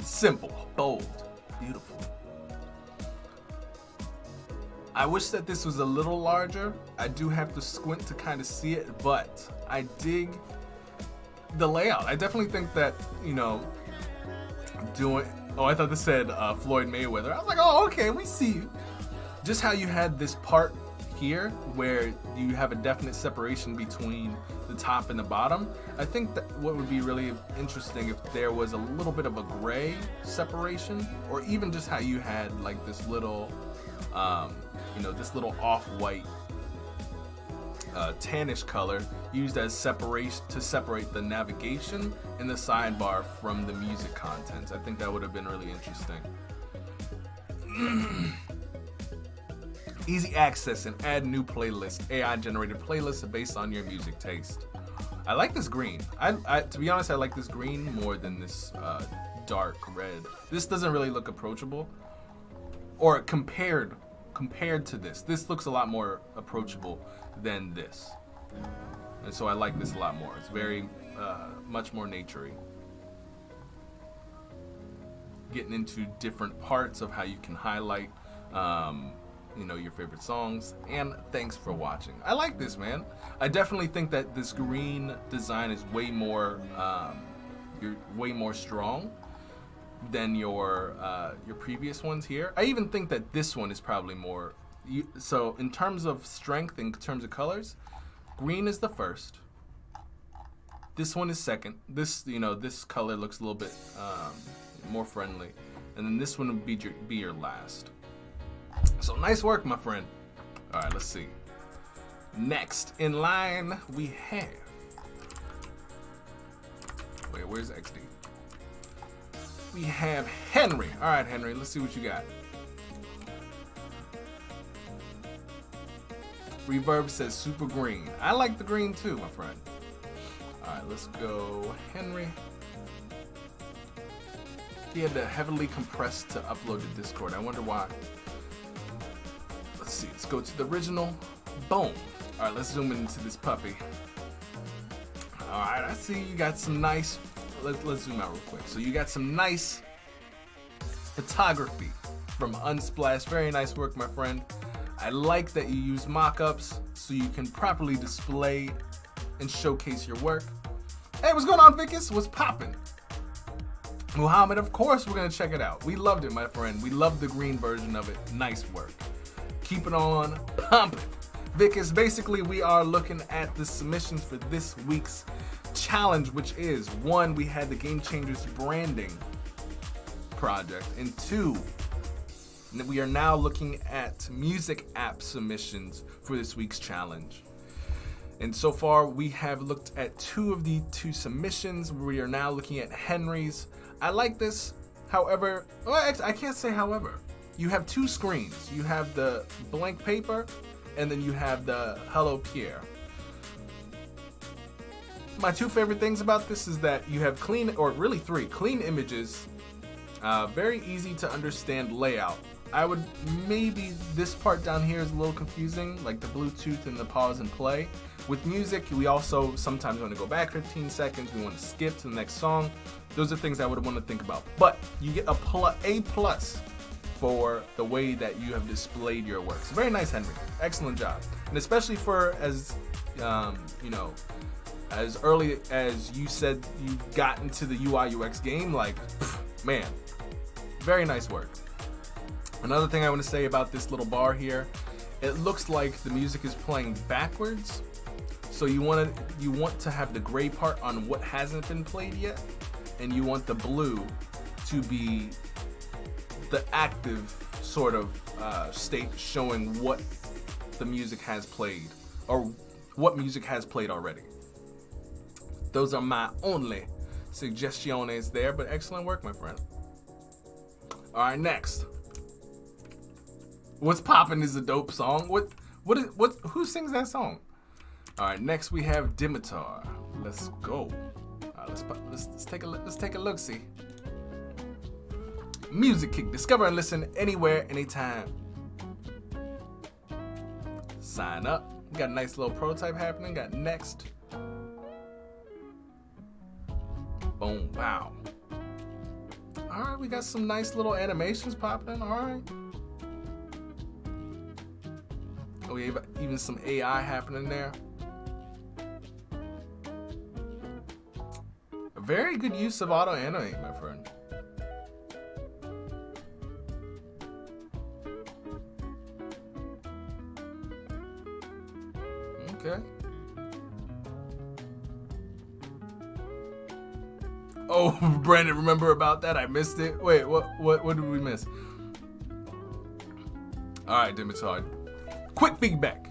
S2: Simple, bold, beautiful. I wish that this was a little larger. I do have to squint to kind of see it, but I dig the layout. I definitely think that, oh, I thought this said Floyd Mayweather. I was like, oh, okay, we see you. Just how you had this part here where you have a definite separation between the top and the bottom. I think that what would be really interesting if there was a little bit of a gray separation, or even just how you had like this little this little off-white tannish color used as separation to separate the navigation and the sidebar from the music content. I think that would have been really interesting. Easy access and add new playlist. AI generated playlists based on your music taste. I like this green. I to be honest, I like this green more than this dark red. This doesn't really look approachable, or compared to this. This looks a lot more approachable than this, and so I like this a lot more. It's very much more naturey. Getting into different parts of how you can highlight your favorite songs. And thanks for watching. I like this, man. I definitely think that this green design is way more strong than your previous ones here. I even think that this one is probably more so in terms of strength, in terms of colors, green is the first, this one is second. This this color looks a little bit more friendly, and then this one would be your last. So nice work, my friend. All right, let's see. Next in line, we have. Wait, where's XD? We have Henry. All right, Henry, let's see what you got. Reverb says super green. I like the green too, my friend. All right, let's go, Henry. He had to heavily compress to upload to Discord. I wonder why. Let's see, let's go to the original. Boom. All right, let's zoom into this puppy. All right, I see you got some nice, let's zoom out real quick. So you got some nice photography from Unsplash. Very nice work, my friend. I like that you use mock-ups so you can properly display and showcase your work. Hey, what's going on, Vicus? What's poppin'? Muhammad, of course we're gonna check it out. We loved it, my friend. We loved the green version of it. Nice work. Keep it on pumping. Vicus, basically we are looking at the submissions for this week's challenge, which is 1, we had the Game Changers branding project, and 2, we are now looking at music app submissions for this week's challenge. And so far we have looked at 2 of the 2 submissions. We are now looking at Henry's. I like this, however, well, I can't say however. You have 2 screens. You have the blank paper, and then you have the Hello Pierre. My 2 favorite things about this is that you have clean, or really 3, clean images Very easy to understand layout. I would maybe this part down here is a little confusing, like the Bluetooth and the pause and play. With music, we also sometimes want to go back 15 seconds. We want to skip to the next song. Those are things I would want to think about. But you get A plus for the way that you have displayed your work. So very nice, Henry. Excellent job. And especially for as as early as you said you've gotten to the UI UX game, like, man, very nice work. Another thing I want to say about this little bar here, it looks like the music is playing backwards. So you want to have the gray part on what hasn't been played yet, and you want the blue to be the active sort of state showing what the music has played or what music has played already. Those are my only suggestions there, but excellent work, my friend. All right, next. What's Poppin' is a dope song. Who sings that song? All right, next we have Dimitar. Let's go. All right, let's take a look. See. Music Kick. Discover and listen anywhere, anytime. Sign up. We got a nice little prototype happening. Got next. Boom. Wow. All right, we got some nice little animations popping. All right. Oh, we have even some AI happening there. A very good use of auto animate, my friend. Okay. Oh, Brandon, remember about that? I missed it. Wait, what did we miss? All right, Dimitar. Quick feedback.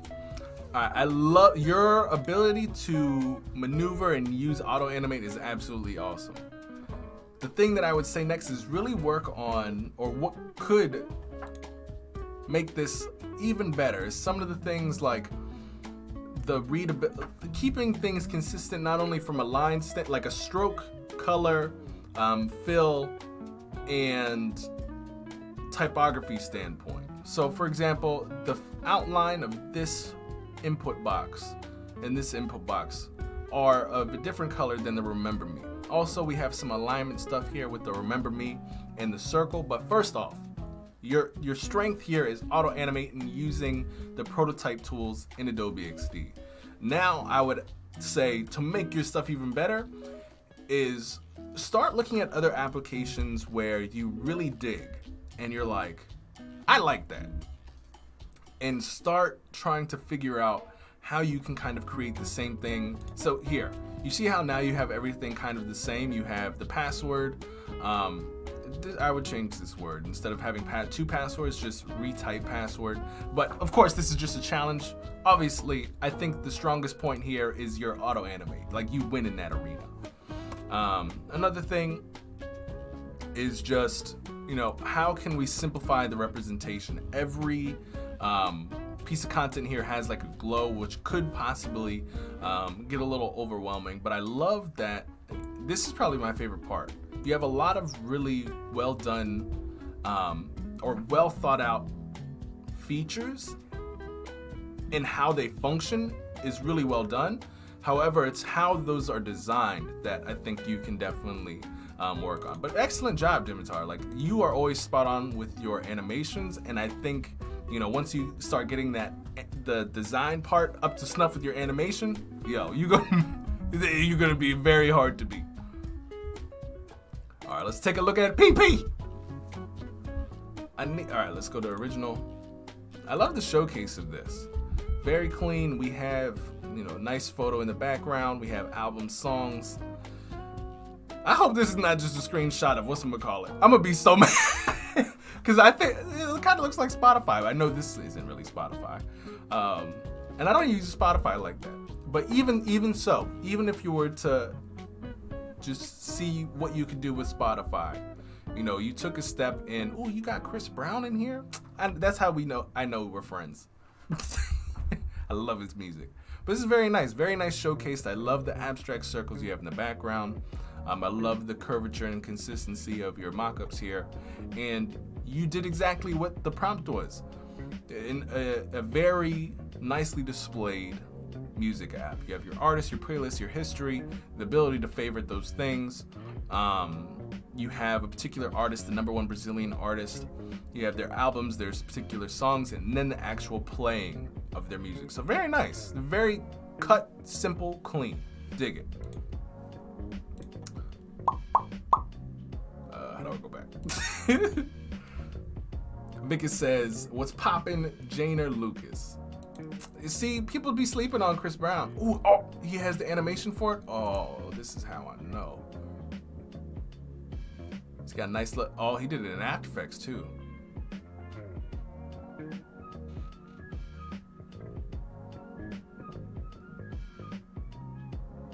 S2: All right, I love your ability to maneuver and use auto animate is absolutely awesome. The thing that I would say next is really work on, or what could make this even better, is some of the things like the readability, keeping things consistent not only from a line like a stroke, color, fill, and typography standpoint. So for example, the outline of this input box and this input box are of a different color than the Remember Me. Also, we have some alignment stuff here with the Remember Me and the circle. But first off, your strength here is auto animate and using the prototype tools in Adobe XD. Now, I would say to make your stuff even better is start looking at other applications where you really dig and you're like, I like that. And start trying to figure out how you can kind of create the same thing. So here, you see how now you have everything kind of the same. You have the password. I would change this word. Instead of having two passwords, just retype password. But of course, this is just a challenge. Obviously, I think the strongest point here is your auto animate. Like, you win in that arena. Another thing is just, how can we simplify the representation? Every piece of content here has like a glow, which could possibly get a little overwhelming, but I love that. This is probably my favorite part. You have a lot of really well done or well thought out features, and how they function is really well done. However, it's how those are designed that I think you can definitely work on. But excellent job, Dimitar. Like, you are always spot on with your animations, and I think once you start getting the design part up to snuff with your animation, you're gonna be very hard to beat. All right, let's take a look at PP. All right, let's go to original. I love the showcase of this. Very clean. We have nice photo in the background. We have album songs. I hope this is not just a screenshot of whatchamacallit. I'm gonna be so mad. Because I think it kind of looks like Spotify. I know this isn't really Spotify. And I don't use Spotify like that. But even so, even if you were to just see what you could do with Spotify, you took a step in, oh, you got Chris Brown in here? And that's how I know we're friends. I love his music. But this is very nice showcased. I love the abstract circles you have in the background. I love the curvature and consistency of your mock-ups here. And you did exactly what the prompt was. In a very nicely displayed music app. You have your artist, your playlist, your history, the ability to favorite those things. You have a particular artist, the #1 Brazilian artist. You have their albums, there's particular songs, and then the actual playing of their music. So very nice, very cut, simple, clean. Dig it. How do I go back? Vicky says, what's poppin', Jane or Lucas? You see, people be sleeping on Chris Brown. Ooh, oh, he has the animation for it? Oh, this is how I know. He's got a nice look. Oh, he did it in After Effects too.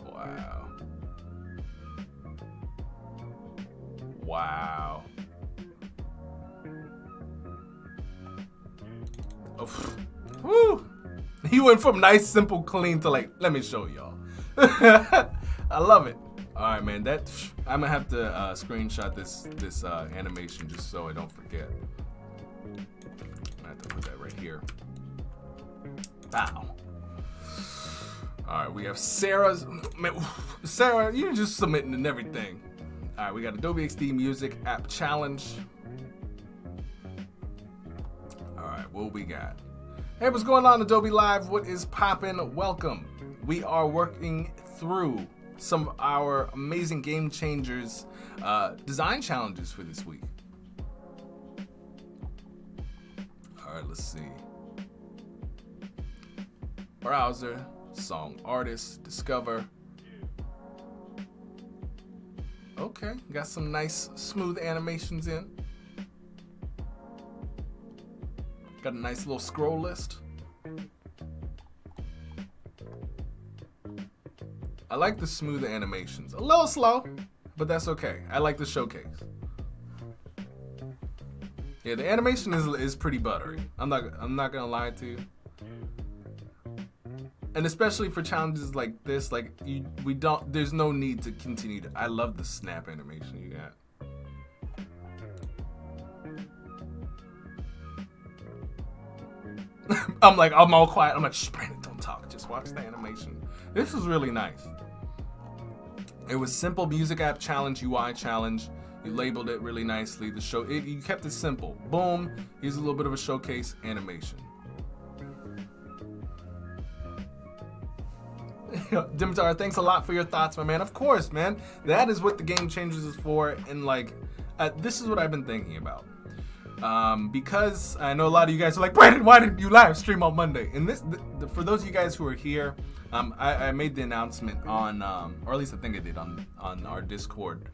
S2: Wow. Wow. Oh, woo! He went from nice, simple, clean to like, let me show y'all. I love it. All right, man. That I'm gonna have to screenshot this animation just so I don't forget. I have to put that right here. Wow. All right, we have Sarah's. Man, Sarah, you're just submitting and everything. All right, we got Adobe XD Music App Challenge. All right, what we got? Hey, what's going on, Adobe Live? What is poppin'? Welcome. We are working through some of our amazing game changers design challenges for this week. All right, let's see. Browser, song artist, discover. Okay, got some nice smooth animations in. Got a nice little scroll list. I like the smooth animations. A little slow, but that's okay. I like the showcase. Yeah, the animation is pretty buttery. I'm not gonna lie to you. And especially for challenges like this, like there's no need to continue to. I love the snap animation you got. I'm all quiet. I'm like, shh, Brandon, don't talk. Just watch the animation. This is really nice. It was simple music app challenge, UI challenge. You labeled it really nicely. You kept it simple. Boom. Here's a little bit of a showcase animation. Dimitar, thanks a lot for your thoughts, my man. Of course, man. That is what the Game Changers is for. And like, this is what I've been thinking about. Because I know a lot of you guys are like, Brandon, why didn't you live stream on Monday? And for those of you guys who are here, I made the announcement on, or at least I think I did on our Discord.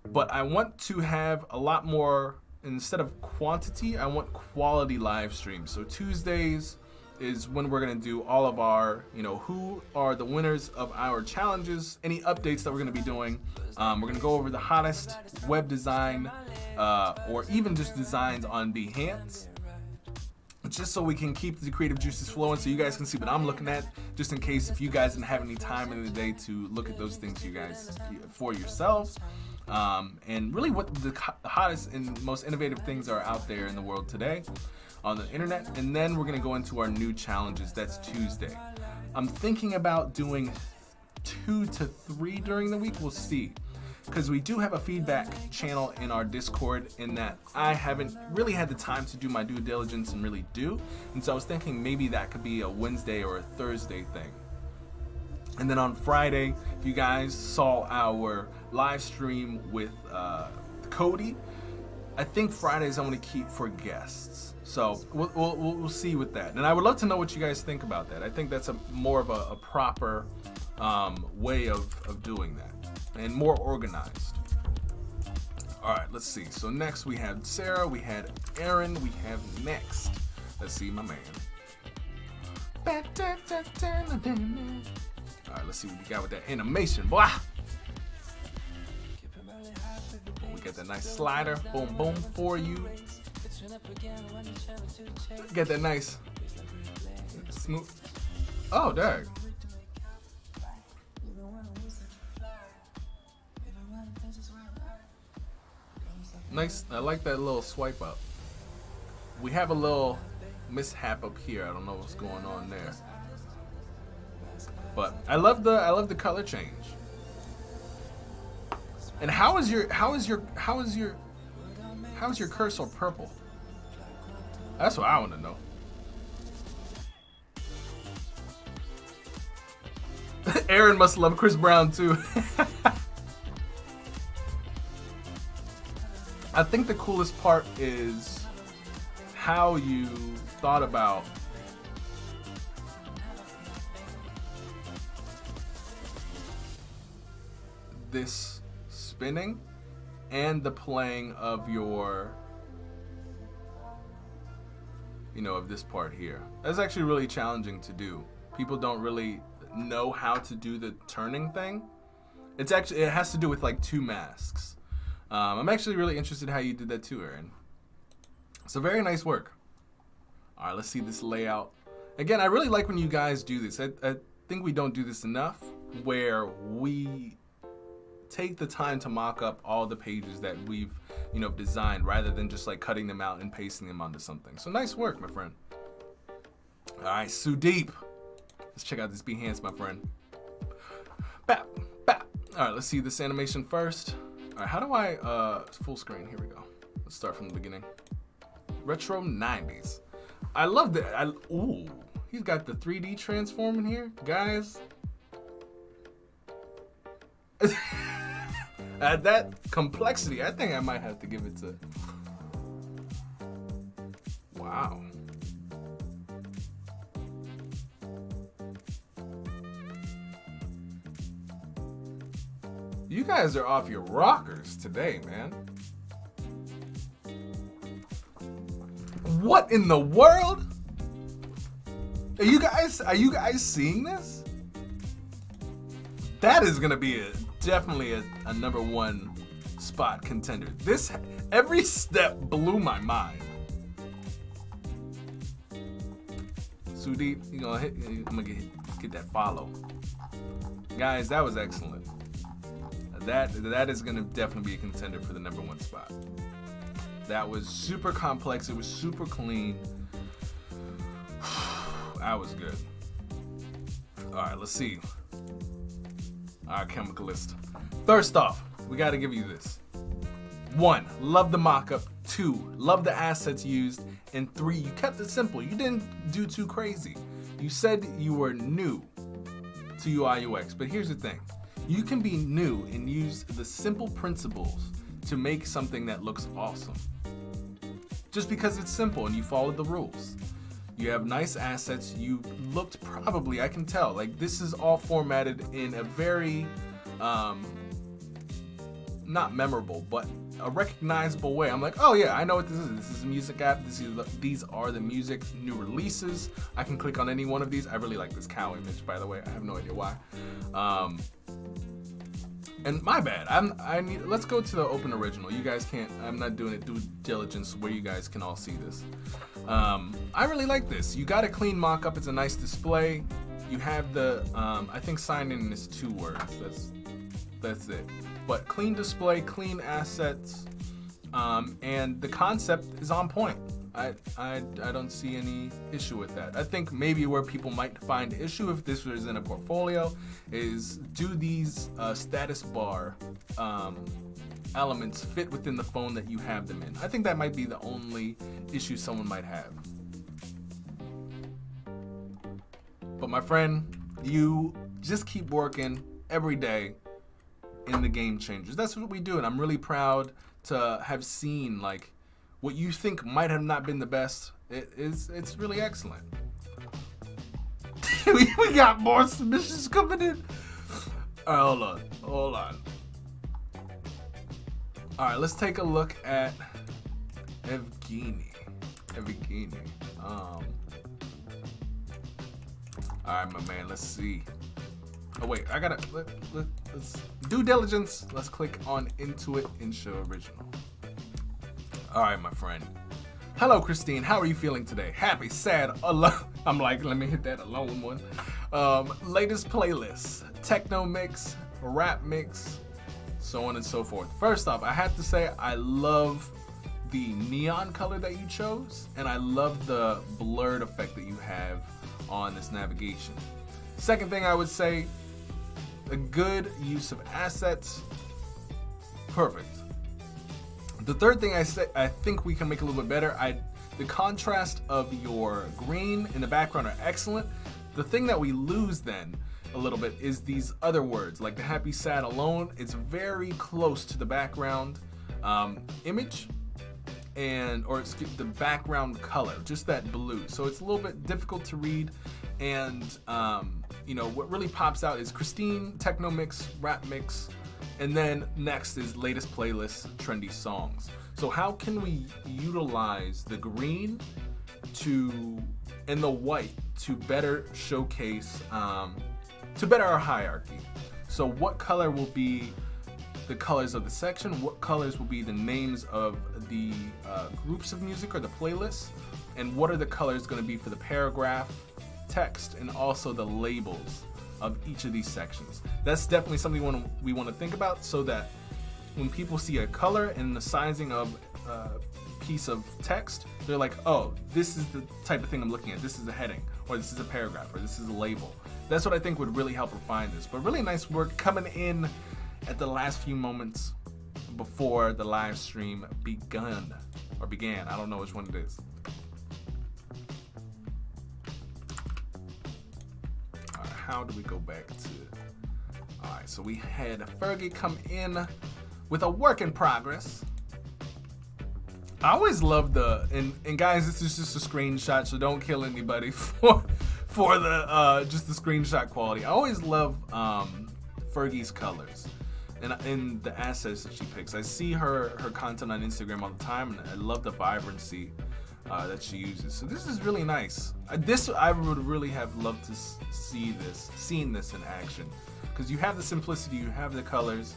S2: But I want to have a lot more, instead of quantity, I want quality live streams. So Tuesdays is when we're going to do all of our, who are the winners of our challenges, any updates that we're going to be doing. We're going to go over the hottest web design or even just designs on Behance, just so we can keep the creative juices flowing so you guys can see what I'm looking at, just in case if you guys didn't have any time in the day to look at those things you guys for yourselves. And really what the hottest and most innovative things are out there in the world today on the internet. And then we're going to go into our new challenges. That's Tuesday. I'm thinking about doing 2 to 3 during the week. We'll see. Because we do have a feedback channel in our Discord in that I haven't really had the time to do my due diligence and really do. And so I was thinking maybe that could be a Wednesday or a Thursday thing. And then on Friday, if you guys saw our live stream with Cody, I think Fridays I'm going to keep for guests. So we'll see with that. And I would love to know what you guys think about that. I think that's more of a proper way of doing that. And more organized. All right, let's see. So next we have Sarah, we had Aaron, we have next. Let's see, my man. All right, let's see what we got with that animation, boy. We got that nice slider, boom, boom, for you. Get that nice smooth. Oh, dang. Nice. I like that little swipe up. We have a little mishap up here. I don't know what's going on there. But I love the color change. And how is your cursor purple? That's what I want to know. Aaron must love Chris Brown too. I think the coolest part is how you thought about this spinning and the playing of your, of this part here. That's actually really challenging to do. People don't really know how to do the turning thing. It has to do with like 2 masks. I'm actually really interested how you did that too, Aaron. So very nice work. All right, let's see this layout. Again, I really like when you guys do this. I think we don't do this enough, where we take the time to mock up all the pages that we've, designed, rather than just like cutting them out and pasting them onto something. So nice work, my friend. All right, Sudeep. Let's check out this Behance, my friend. Bap, bap. All right, let's see this animation first. All right, how do I full screen? Here we go. Let's start from the beginning. Retro 90s. I love that. Ooh, he's got the 3D transform in here, guys. At that complexity, I think I might have to give it to. Wow. You guys are off your rockers today, man. What in the world? Are you guys seeing this? That is gonna be definitely a #1 spot contender. This, every step blew my mind. Sudeep, I'm gonna get that follow. Guys, that was excellent. That is gonna definitely be a contender for the #1 spot. That was super complex. It was super clean. That was good. All right, let's see. All right, chemicalist. First off, we got to give you this. 1, love the mock-up. 2, love the assets used. And 3, you kept it simple. You didn't do too crazy. You said you were new to UI UX, but here's the thing. You can be new and use the simple principles to make something that looks awesome. Just because it's simple and you followed the rules. You have nice assets. You looked probably, I can tell, like this is all formatted in a very, not memorable, but a recognizable way. I'm like, oh yeah, I know what this is. This is a music app. These are the music new releases. I can click on any one of these. I really like this cow image, by the way. I have no idea why. And my bad. Let's go to the open original. You guys can't. I'm not doing it due diligence where you guys can all see this. I really like this. You got a clean mock-up. It's a nice display. You have the. I think sign in is 2 words. That's it. But clean display, clean assets, and the concept is on point. I don't see any issue with that. I think maybe where people might find issue if this was in a portfolio is, do these status bar elements fit within the phone that you have them in? I think that might be the only issue someone might have. But my friend, you just keep working every day in the game changers. That's what we do, and I'm really proud to have seen like what you think might have not been the best. It's really excellent. we got more submissions coming in. All right, hold on. All right, let's take a look at Evgeny. All right, my man. Let's see. Oh wait, I gotta let's due diligence. Let's click on Intuit and show original. All right, my friend. Hello, Christine. How are you feeling today? Happy, sad, alone. I'm like, let me hit that alone one. Latest playlist: techno mix, rap mix, so on and so forth. First off, I have to say I love the neon color that you chose, and I love the blurred effect that you have on this navigation. Second thing I would say, a good use of assets. Perfect. The third thing I think we can make a little bit better. The contrast of your green in the background are excellent. The thing that we lose then a little bit is these other words, like the happy, sad, alone. It's very close to the background image, or the background color, just that blue. So it's a little bit difficult to read. And what really pops out is Christine, techno mix, rap mix, and then next is latest playlist, trendy songs. So how can we utilize the green and the white to better showcase, to better our hierarchy? So what color will be the colors of the section? What colors will be the names of the groups of music or the playlists? And what are the colors going to be for the paragraph, text, and also the labels of each of these sections? That's definitely something we want to think about, so that when people see a color and the sizing of a piece of text, they're like, oh, this is the type of thing I'm looking at. This is a heading, or this is a paragraph, or this is a label. That's what I think would really help refine this. But really nice work coming in at the last few moments before the live stream began. I don't know which one it is. All right, how do we go back to? All right, so we had Fergie come in with a work in progress. I always love and guys, this is just a screenshot, so don't kill anybody for the just the screenshot quality. I always love Fergie's colors and the assets that she picks. I see her content on Instagram all the time, and I love the vibrancy that she uses. So this is really nice. I would really have loved to seen this in action, because you have the simplicity, you have the colors.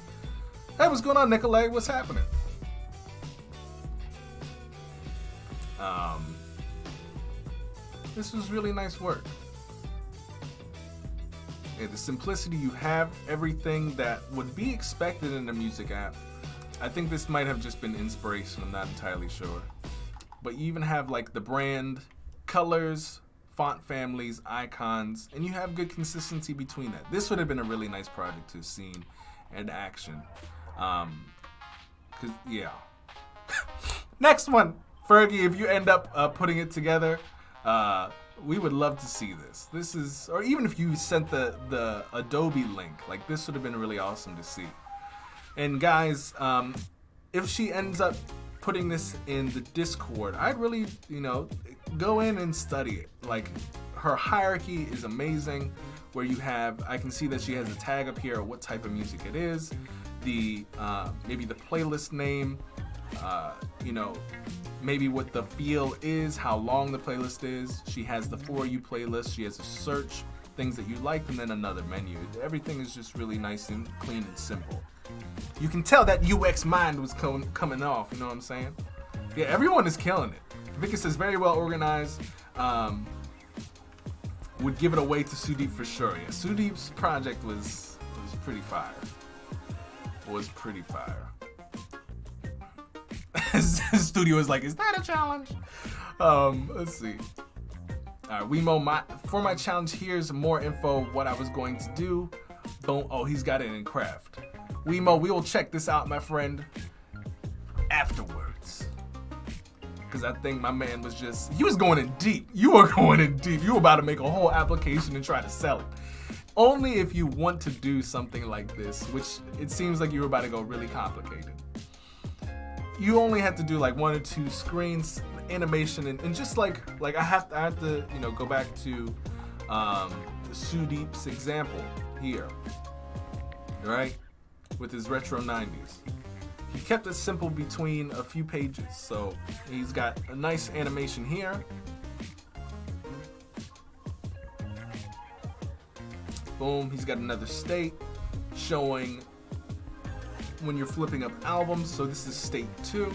S2: Hey, what's going on, Nicolay? What's happening? This was really nice work. Yeah, the simplicity, you have everything that would be expected in a music app. I think this might have just been inspiration, I'm not entirely sure. But you even have like the brand, colors, font families, icons, and you have good consistency between that. This would have been a really nice project to have seen in action. Yeah. Next one, Fergie, if you end up putting it together, we would love to see this. This is, or even if you sent the Adobe link, like this would have been really awesome to see. And guys, if she ends up putting this in the Discord, I'd really, go in and study it. Like, her hierarchy is amazing, where you have, I can see that she has a tag up here of what type of music it is, the maybe the playlist name, maybe what the feel is, how long the playlist is. She has the For You playlist, she has a search, things that you like, and then another menu. Everything is just really nice and clean and simple. You can tell that UX mind was coming off, you know what I'm saying? Yeah, everyone is killing it. Vicky says very well organized. Would give it away to Sudeep for sure. Yeah, Sudeep's project was pretty fire. Studio is like, is that a challenge? Let's see. All right, Wemo, for my challenge, here's more info, what I was going to do. Boom. Oh, he's got it in craft. Wemo, we will check this out, my friend, afterwards. Because I think my man he was going in deep. You were going in deep. You were about to make a whole application and try to sell it. Only if you want to do something like this, which it seems like you were about to go really complicated. You only have to do like 1 or 2 screens, animation, and just like I have to go back to Sudeep's example here, right? With his retro 90s. He kept it simple between a few pages. So he's got a nice animation here. Boom, he's got another state showing when you're flipping up albums. So this is state 2.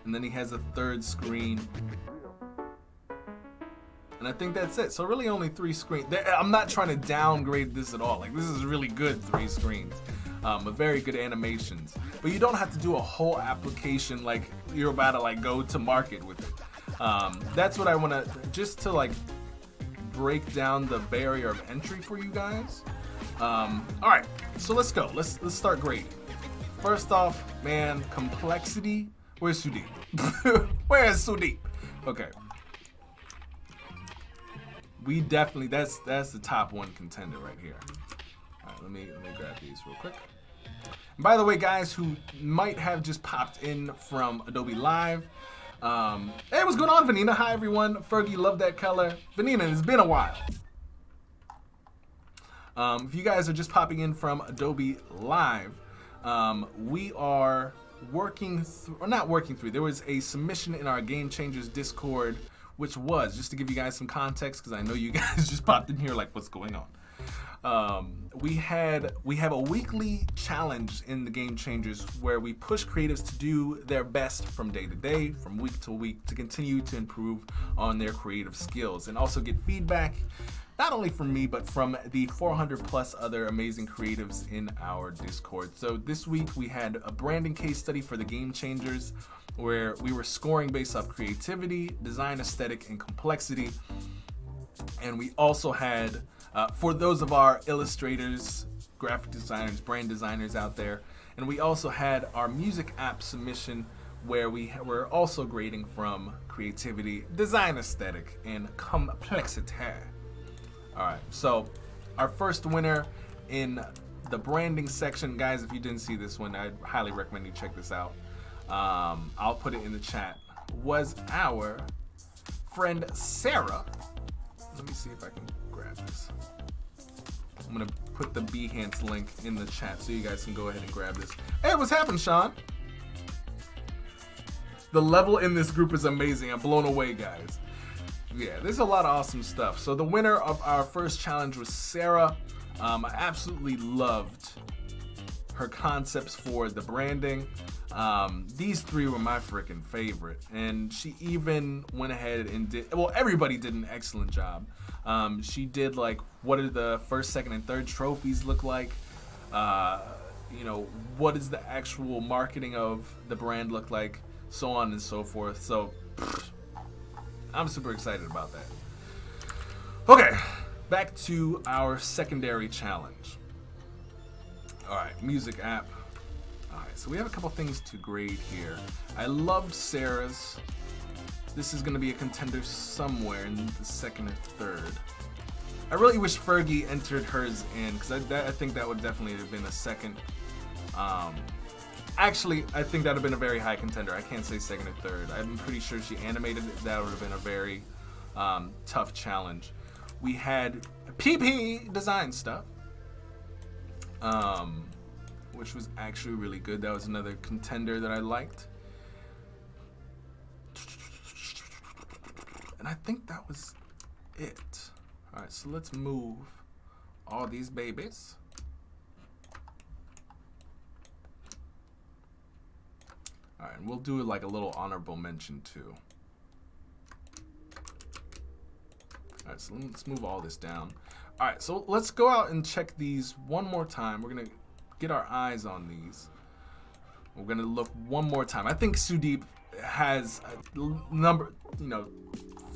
S2: And then he has a third screen And I think that's it. So really only 3 screens. I'm not trying to downgrade this at all. Like, this is really good 3 screens. With very good animations. But you don't have to do a whole application like you're about to like go to market with it. That's what I want to, just to like break down the barrier of entry for you guys. All right, so let's go. Let's start grading. First off, man, complexity. Where's Sudeep? Where's Sudeep? Okay. We definitely, that's the top 1 contender right here. All right, let me grab these real quick. And by the way, guys who might have just popped in from Adobe Live, hey, what's going on, Vanina? Hi, everyone. Fergie, love that color. Vanina, it's been a while. If you guys are just popping in from Adobe Live, we are working through, or not working through, there was a submission in our Game Changers Discord, which was, just to give you guys some context, because I know you guys just popped in here like, what's going on? We have a weekly challenge in the Game Changers where we push creatives to do their best from day to day, from week to week, to continue to improve on their creative skills and also get feedback, not only from me, but from the 400 plus other amazing creatives in our Discord. So this week we had a branding case study for the Game Changers where we were scoring based off creativity, design aesthetic, and complexity. And we also had, for those of our illustrators, graphic designers, brand designers out there, and we also had our music app submission where we were also grading from creativity, design aesthetic, and complexity. All right, so our first winner in the branding section, guys, if you didn't see this one, I highly recommend you check this out. I'll put it in the chat, was our friend Sarah. Let me see if I can grab this. I'm gonna put the Behance link in the chat so you guys can go ahead and grab this. Hey, what's happening, Sean? The level in this group is amazing. I'm blown away, guys. Yeah, there's a lot of awesome stuff. So the winner of our first challenge was Sarah. I absolutely loved her concepts for the branding. These 3 were my freaking favorite, and she even went ahead and did, well, everybody did an excellent job. She did like, what do the first, second, and third trophies look like? You know, what does the actual marketing of the brand look like? So on and so forth. So I'm super excited about that. Okay, back to our secondary challenge. All right, music app. All right, so we have a couple things to grade here. I loved Sarah's. This is gonna be a contender somewhere in the second or third. I really wish Fergie entered hers in, because I think that would definitely have been a second. Actually, I think that would have been a very high contender. I can't say second or third. I'm pretty sure she animated it. That would have been a very tough challenge. We had PP design stuff, which was actually really good. That was another contender that I liked. And I think that was it. All right, so let's move all these babies. All right, and we'll do like a little honorable mention too. All right, so let's move all this down. All right, so let's go out and check these one more time. We're gonna get our eyes on these. We're gonna look one more time. I think Sudeep has a number, you know,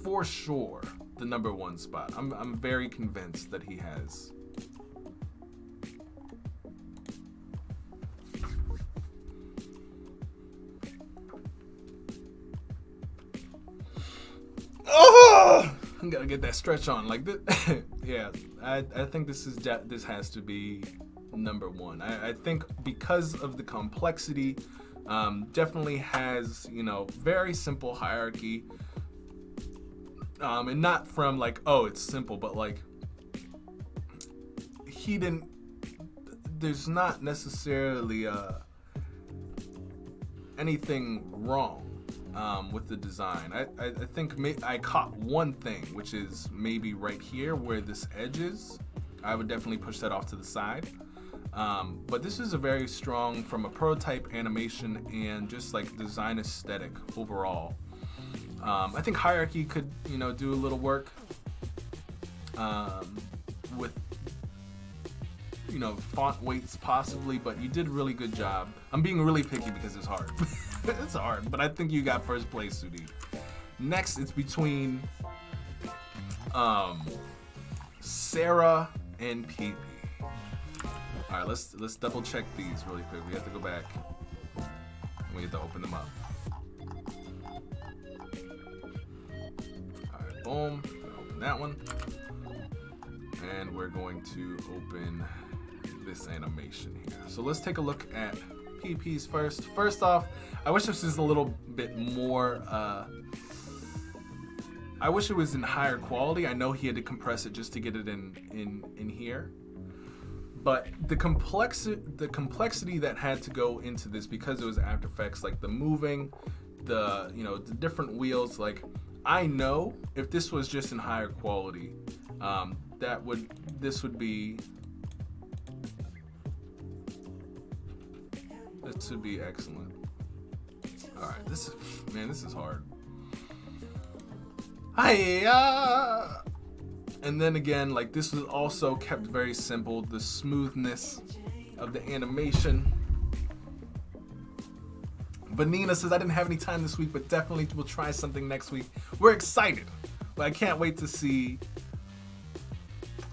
S2: for sure the #1 spot. I'm very convinced that he has. Oh, I gotta get that stretch on like this. Yeah, I think this has to be #1. I think because of the complexity, definitely has, you know, very simple hierarchy, and not from like, oh, it's simple, but like he didn't. There's not necessarily anything wrong with the design. I think I caught one thing, which is maybe right here where this edge is. I would definitely push that off to the side. But this is a very strong, from a prototype animation and just like design aesthetic overall. I think hierarchy could, you know, do a little work. with, you know, font weights possibly, but you did a really good job. I'm being really picky because it's hard. It's hard, but I think you got first place, Sudi. Next, it's between Sarah and PP. All right, let's double check these really quick. We have to go back. We have to open them up. All right, boom. Open that one, and we're going to open this animation here. So let's take a look at PP's first. First off, I wish this was a little bit more. I wish it was in higher quality. I know he had to compress it just to get it in here. But the complexity that had to go into this, because it was After Effects, like the moving, the different wheels. Like, I know if this was just in higher quality, this would be excellent. All right, this is hard. Hiya! And then again, like, this was also kept very simple. The smoothness of the animation. Vanina says, I didn't have any time this week, but definitely will try something next week. We're excited, but I can't wait to see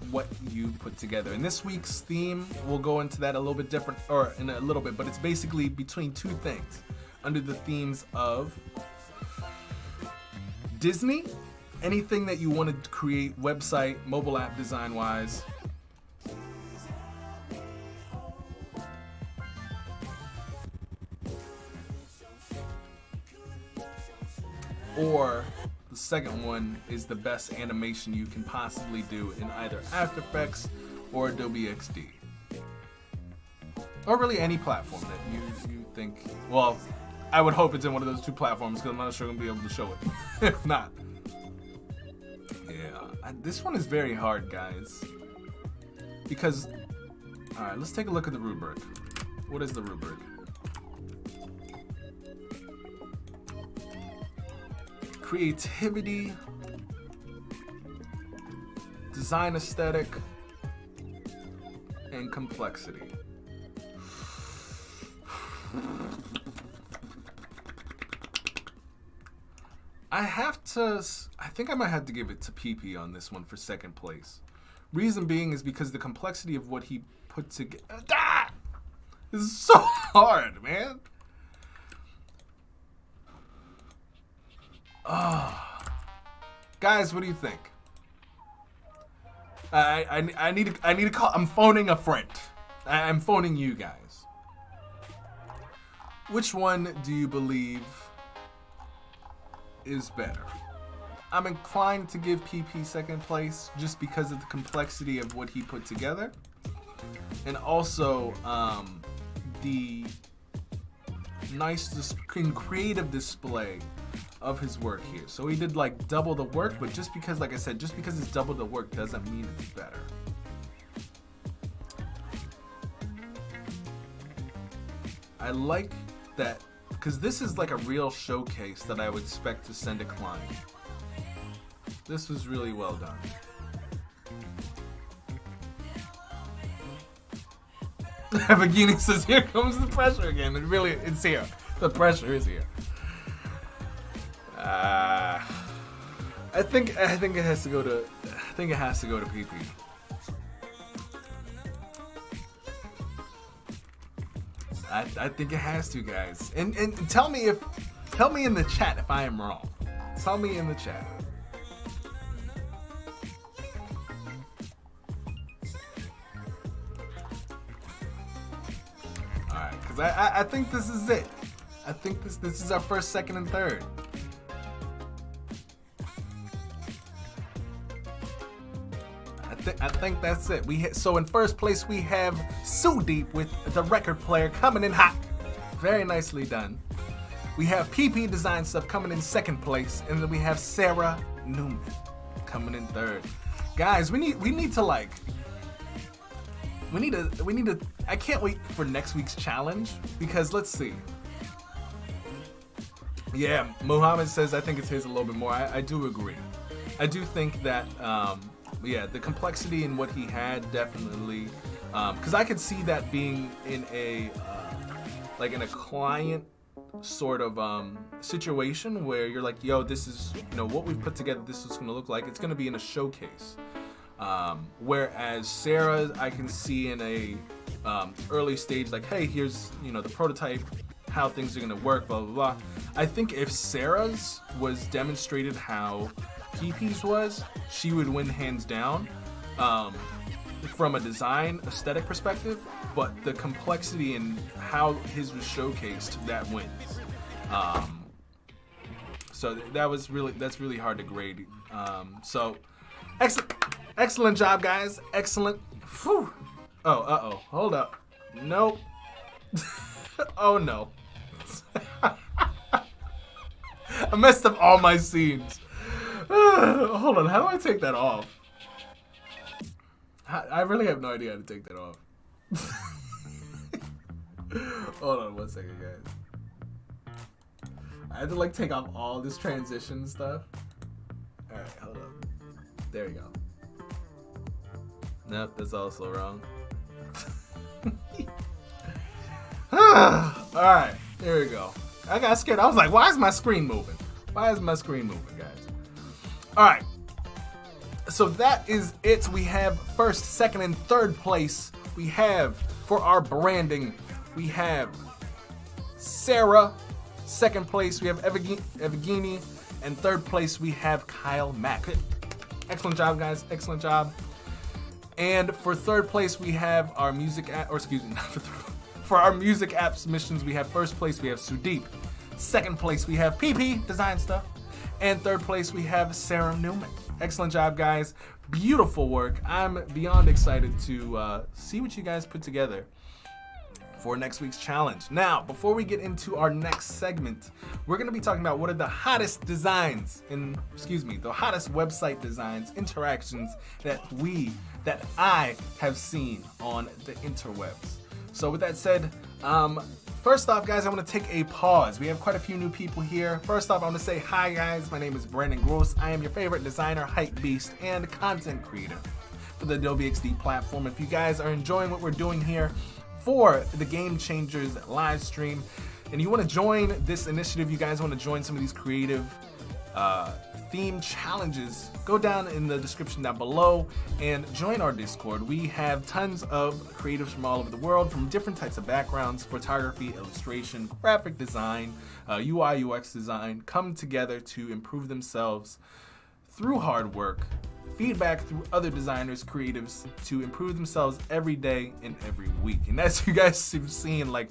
S2: what you put together. And this week's theme, we'll go into that a little bit different, or in a little bit, but it's basically between two things. Under the themes of Disney, anything that you want to create, website, mobile app design wise. Or the second one is the best animation you can possibly do in either After Effects or Adobe XD. Or really any platform that you think, well, I would hope it's in one of those two platforms, because I'm not sure I'm going to be able to show it. If not. Yeah, this one is very hard, guys. Because, alright, let's take a look at the rubric. What is the rubric? Creativity, design aesthetic, and complexity. I think I might have to give it to PP on this one for second place. Reason being is because the complexity of what he put together. This is so hard, man. Guys, what do you think? I need to call. I'm phoning a friend. I'm phoning you guys. Which one do you believe is better? I'm inclined to give PP second place just because of the complexity of what he put together, and also the nice creative display of his work here. So he did like double the work, but just because, like I said, just because it's double the work doesn't mean it's better. I like that because this is like a real showcase that I would expect to send a client. This was really well done. Vagini says, here comes the pressure again. It's here. The pressure is here. I think it has to go to PP. I think it has to, guys. And tell me in the chat if I am wrong. Tell me in the chat. Alright, because I think this is it. I think this is our first, second, and third. I think that's it. So in first place we have Sudeep with the record player coming in hot. Very nicely done. We have PP Design Stuff coming in second place, and then we have Sarah Newman coming in third. Guys, we need to I can't wait for next week's challenge, because let's see. Yeah, Muhammad says I think it's his a little bit more. I do agree. I do think that yeah, the complexity in what he had definitely, because I could see that being in a like in a client sort of situation where you're like, yo, this is, you know, what we've put together, this is going to look like. It's going to be in a showcase. Whereas Sarah, I can see in a early stage, like, hey, here's, you know, the prototype, how things are going to work, blah, blah, blah. I think if Sarah's was demonstrated how PP's was, she would win hands down from a design aesthetic perspective, but the complexity in how his was showcased, that wins. So that's really hard to grade. So excellent job, guys. Excellent. Whew. Oh, hold up. Nope. Oh no. I messed up all my scenes. Hold on, how do I take that off? I really have no idea how to take that off. Hold on 1 second, guys. I had to like take off all this transition stuff. Alright, hold up. There you go. Nope, that's also wrong. Alright, there we go. I got scared. I was like, why is my screen moving? Why is my screen moving, guys? Alright. So that is it. We have first, second, and third place. We have, for our branding, we have Sarah. Second place, we have Evgeny. And third place, we have Kyle Mack. Excellent job, guys. Excellent job. And for third place, we have our music app, or excuse me, not for third. For our music app submissions, we have first place, we have Sudeep. Second place, we have PP, design stuff. And third place, we have Sarah Newman. Excellent job, guys. Beautiful work. I'm beyond excited to see what you guys put together for next week's challenge. Now, before we get into our next segment, we're going to be talking about what are the hottest designs the hottest website designs, interactions that I have seen on the interwebs. So with that said, first off, guys, I want to take a pause. We have quite a few new people here. First off, I want to say hi, guys. My name is Brandon Groce. I am your favorite designer, hype beast, and content creator for the Adobe XD platform. If you guys are enjoying what we're doing here for the Game Changers live stream, and you want to join this initiative, you guys want to join some of these creative theme challenges, go down in the description down below and join our Discord. We have tons of creatives from all over the world, from different types of backgrounds, photography, illustration, graphic design, UI, UX design, come together to improve themselves through hard work, feedback through other designers, creatives, to improve themselves every day and every week. And as you guys have seen, like,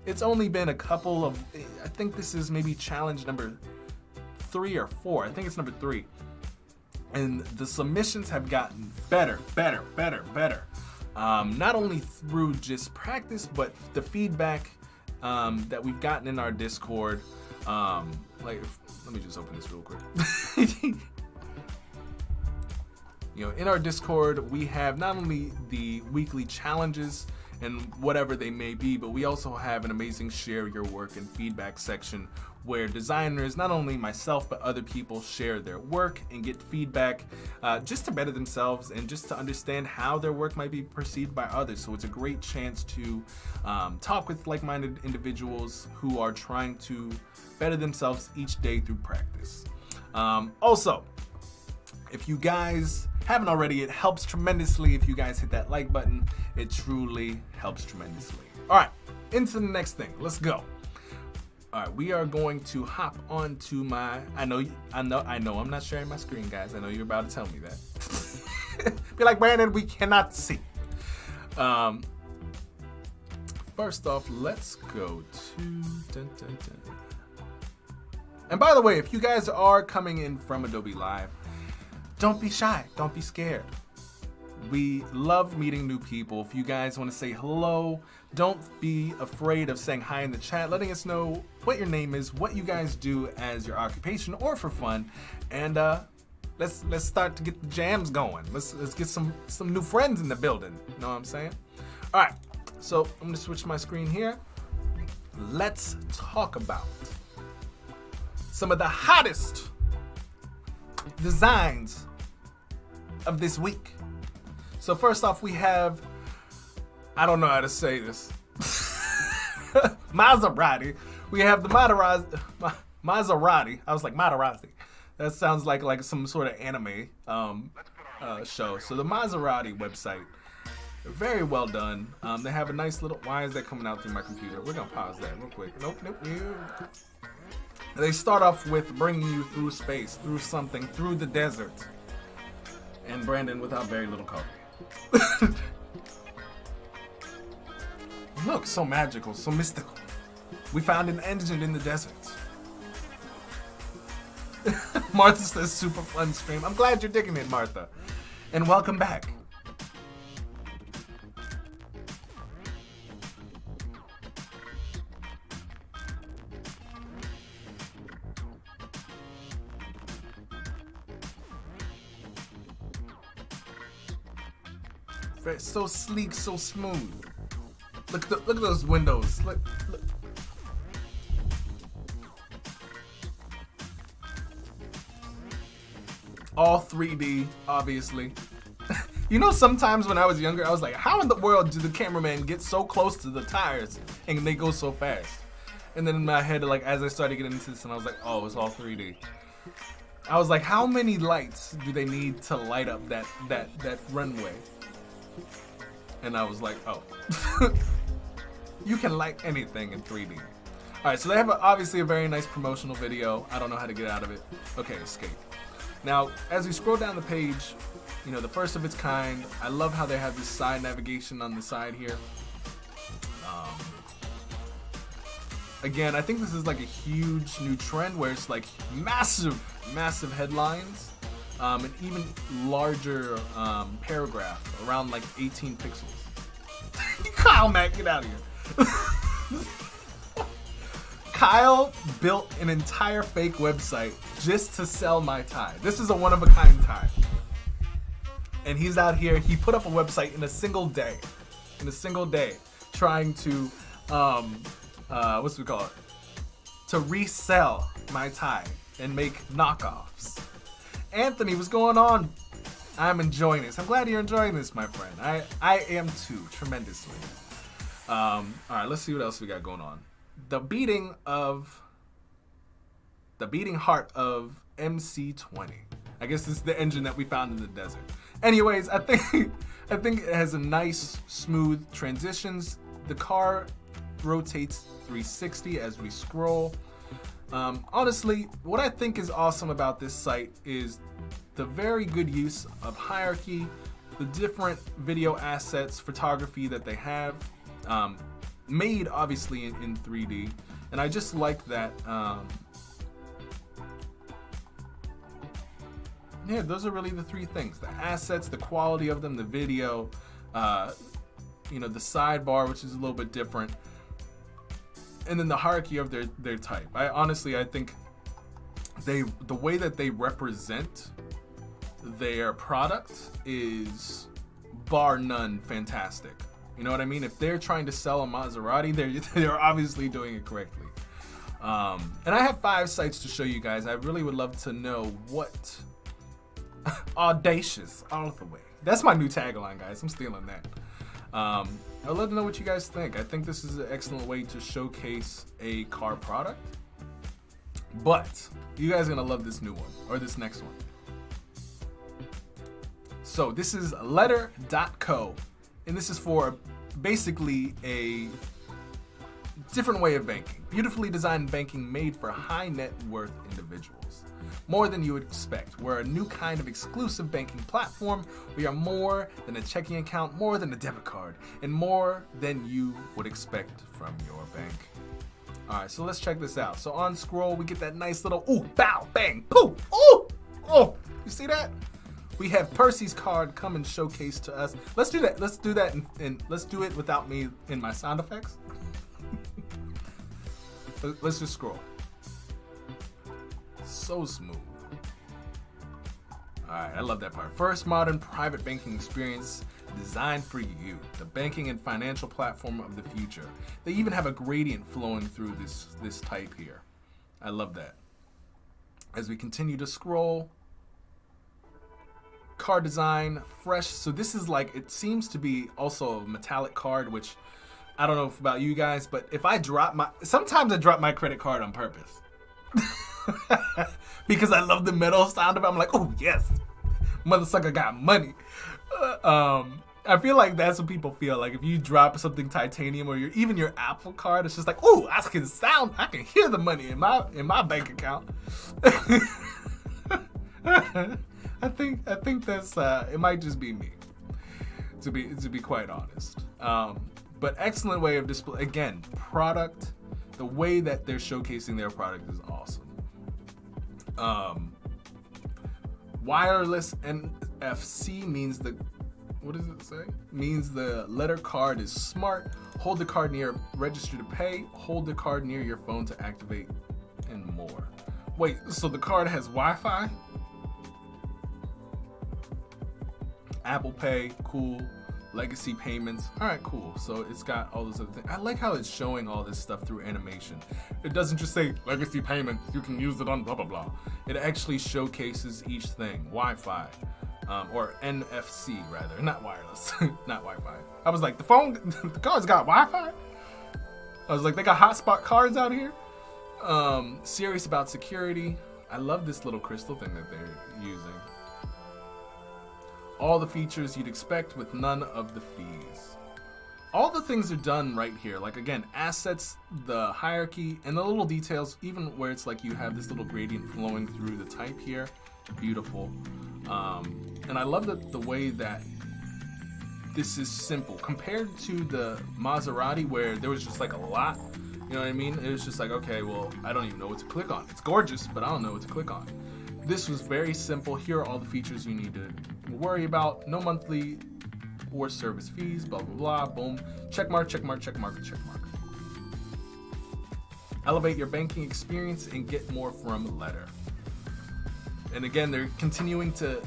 S2: it's only been a couple of, I think this is maybe challenge number 3 or 4. I think it's number 3. And the submissions have gotten better. Not only through just practice, but the feedback that we've gotten in our Discord. Let me just open this real quick. You know, in our Discord, we have not only the weekly challenges and whatever they may be, but we also have an amazing share your work and feedback section where designers, not only myself, but other people share their work and get feedback just to better themselves and just to understand how their work might be perceived by others. So it's a great chance to talk with like-minded individuals who are trying to better themselves each day through practice. Also, if you guys haven't already, it helps tremendously if you guys hit that like button. It truly helps tremendously. All right, into the next thing. Let's go. All right, we are going to hop onto my. I know. I'm not sharing my screen, guys. I know you're about to tell me that. Be like, Brandon, we cannot see. First off, let's go to. And by the way, if you guys are coming in from Adobe Live, don't be shy. Don't be scared. We love meeting new people. If you guys want to say hello, don't be afraid of saying hi in the chat, letting us know what your name is, what you guys do as your occupation or for fun, and let's start to get the jams going. Let's get some new friends in the building. You know what I'm saying? All right. So I'm gonna switch my screen here. Let's talk about some of the hottest designs of this week. So first off, we have, I don't know how to say this, Maserati. We have the Maserati. I was like Maserati. That sounds like some sort of anime show. So the Maserati website, very well done. They have a nice little. Why is that coming out through my computer? We're gonna pause that real quick. Nope. They start off with bringing you through space, through something, through the desert, and Brandon without very little coffee. Look, so magical, so mystical. We found an engine in the desert. Martha says super fun stream. I'm glad you're digging it, Martha. And welcome back. So sleek, so smooth. Look at those windows. Look. All 3D, obviously. You know, sometimes when I was younger, I was like, how in the world did the cameraman get so close to the tires and they go so fast? And then in my head, like, as I started getting into this, and I was like, oh, it's all 3D. I was like, how many lights do they need to light up that runway? And I was like, oh. You can light anything in 3D. Alright, so they have obviously a very nice promotional video. I don't know how to get out of it. Okay, escape. Now, as we scroll down the page, you know, the first of its kind. I love how they have this side navigation on the side here. Again, I think this is like a huge new trend where it's like massive headlines. An even larger paragraph, around like 18 pixels. Kyle, Matt, get out of here. Kyle built an entire fake website just to sell my tie. This is a one-of-a-kind tie. And he's out here, he put up a website in a single day. Trying to, what's we call it? To resell my tie and make knockoffs. Anthony, what's going on? I'm enjoying this. I'm glad you're enjoying this, my friend. I am too, tremendously. All right, let's see what else we got going on. The beating heart of MC20. I guess this is the engine that we found in the desert. Anyways, I think it has a nice, smooth transitions. The car rotates 360 as we scroll. Honestly, what I think is awesome about this site is the very good use of hierarchy, the different video assets, photography that they have, made obviously in 3D, and I just like that. Yeah, those are really the three things: the assets, the quality of them, the video, you know, the sidebar, which is a little bit different, and then the hierarchy of their type. I think the way that they represent their product is bar none fantastic. You know what I mean? If they're trying to sell a Maserati, they're obviously doing it correctly. And I have 5 sites to show you guys. I really would love to know what audacious all the way. That's my new tagline, guys. I'm stealing that. I'd love to know what you guys think. I think this is an excellent way to showcase a car product. But you guys are gonna love this new one, or this next one. So this is letter.co, and this is for basically a different way of banking. Beautifully designed banking made for high net worth individuals. More than you would expect. We're a new kind of exclusive banking platform. We are more than a checking account, more than a debit card, and more than you would expect from your bank. All right, so let's check this out. So on scroll, we get that nice little ooh, bow, bang, pooh, ooh, oh, you see that? We have Percy's card come and showcase to us. Let's do that. Let's do that, and let's do it without me in my sound effects. Let's just scroll. So smooth. All right, I love that part. First modern private banking experience designed for you. The banking and financial platform of the future. They even have a gradient flowing through this type here. I love that. As we continue to scroll, card design, fresh. So this is like, it seems to be also a metallic card, which I don't know if about you guys, but if I sometimes I drop my credit card on purpose. Because I love the metal sound of it. I'm like, oh yes, mother sucker got money. I feel like that's what people feel like if you drop something titanium or even your Apple card. It's just like, oh, I can hear the money in my bank account. I think that's it might just be me, to be quite honest. But excellent way of display. Again, product. The way that they're showcasing their product is awesome. Wireless NFC means what does it say? Means the letter card is smart. Hold the card near register to pay. Hold the card near your phone to activate, and more. Wait, so the card has Wi-Fi? Apple Pay, cool. Legacy payments, all right, cool. So it's got all those other things. I like how it's showing all this stuff through animation. It doesn't just say legacy payments, you can use it on blah blah blah. It actually showcases each thing. Wi-Fi, or NFC rather, not wireless, not Wi-Fi. I was like, the card's got Wi-Fi? I was like, they got hotspot cards out here? Serious about security. I love this little crystal thing that they're using. All the features you'd expect with none of the fees. All the things are done right here. Like, again, assets, the hierarchy, and the little details, even where it's like you have this little gradient flowing through the type here. Beautiful. And I love the way that this is simple compared to the Maserati, where there was just like a lot. You know what I mean? It was just like, okay, well, I don't even know what to click on. It's gorgeous, but I don't know what to click on. This was very simple. Here are all the features you need to worry about. No monthly or service fees, blah, blah, blah, boom. Check mark, check mark, check mark, check mark. Elevate your banking experience and get more from letter. And again, they're continuing to,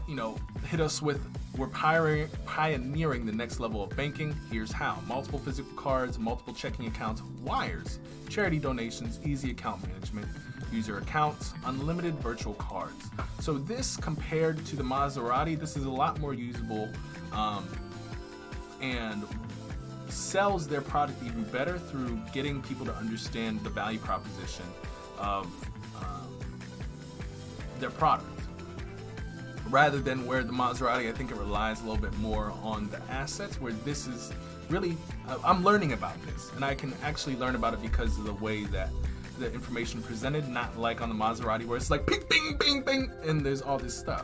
S2: hit us with, we're pioneering the next level of banking. Here's how. Multiple physical cards, multiple checking accounts, wires, charity donations, easy account management, user accounts, unlimited virtual cards. So this, compared to the Maserati, this is a lot more usable, and sells their product even better through getting people to understand the value proposition of their product. Rather than where the Maserati, I think it relies a little bit more on the assets, where this is really, I'm learning about this, and I can actually learn about it because of the way that the information presented, not like on the Maserati where it's like ping, ping, ping, ping, and there's all this stuff.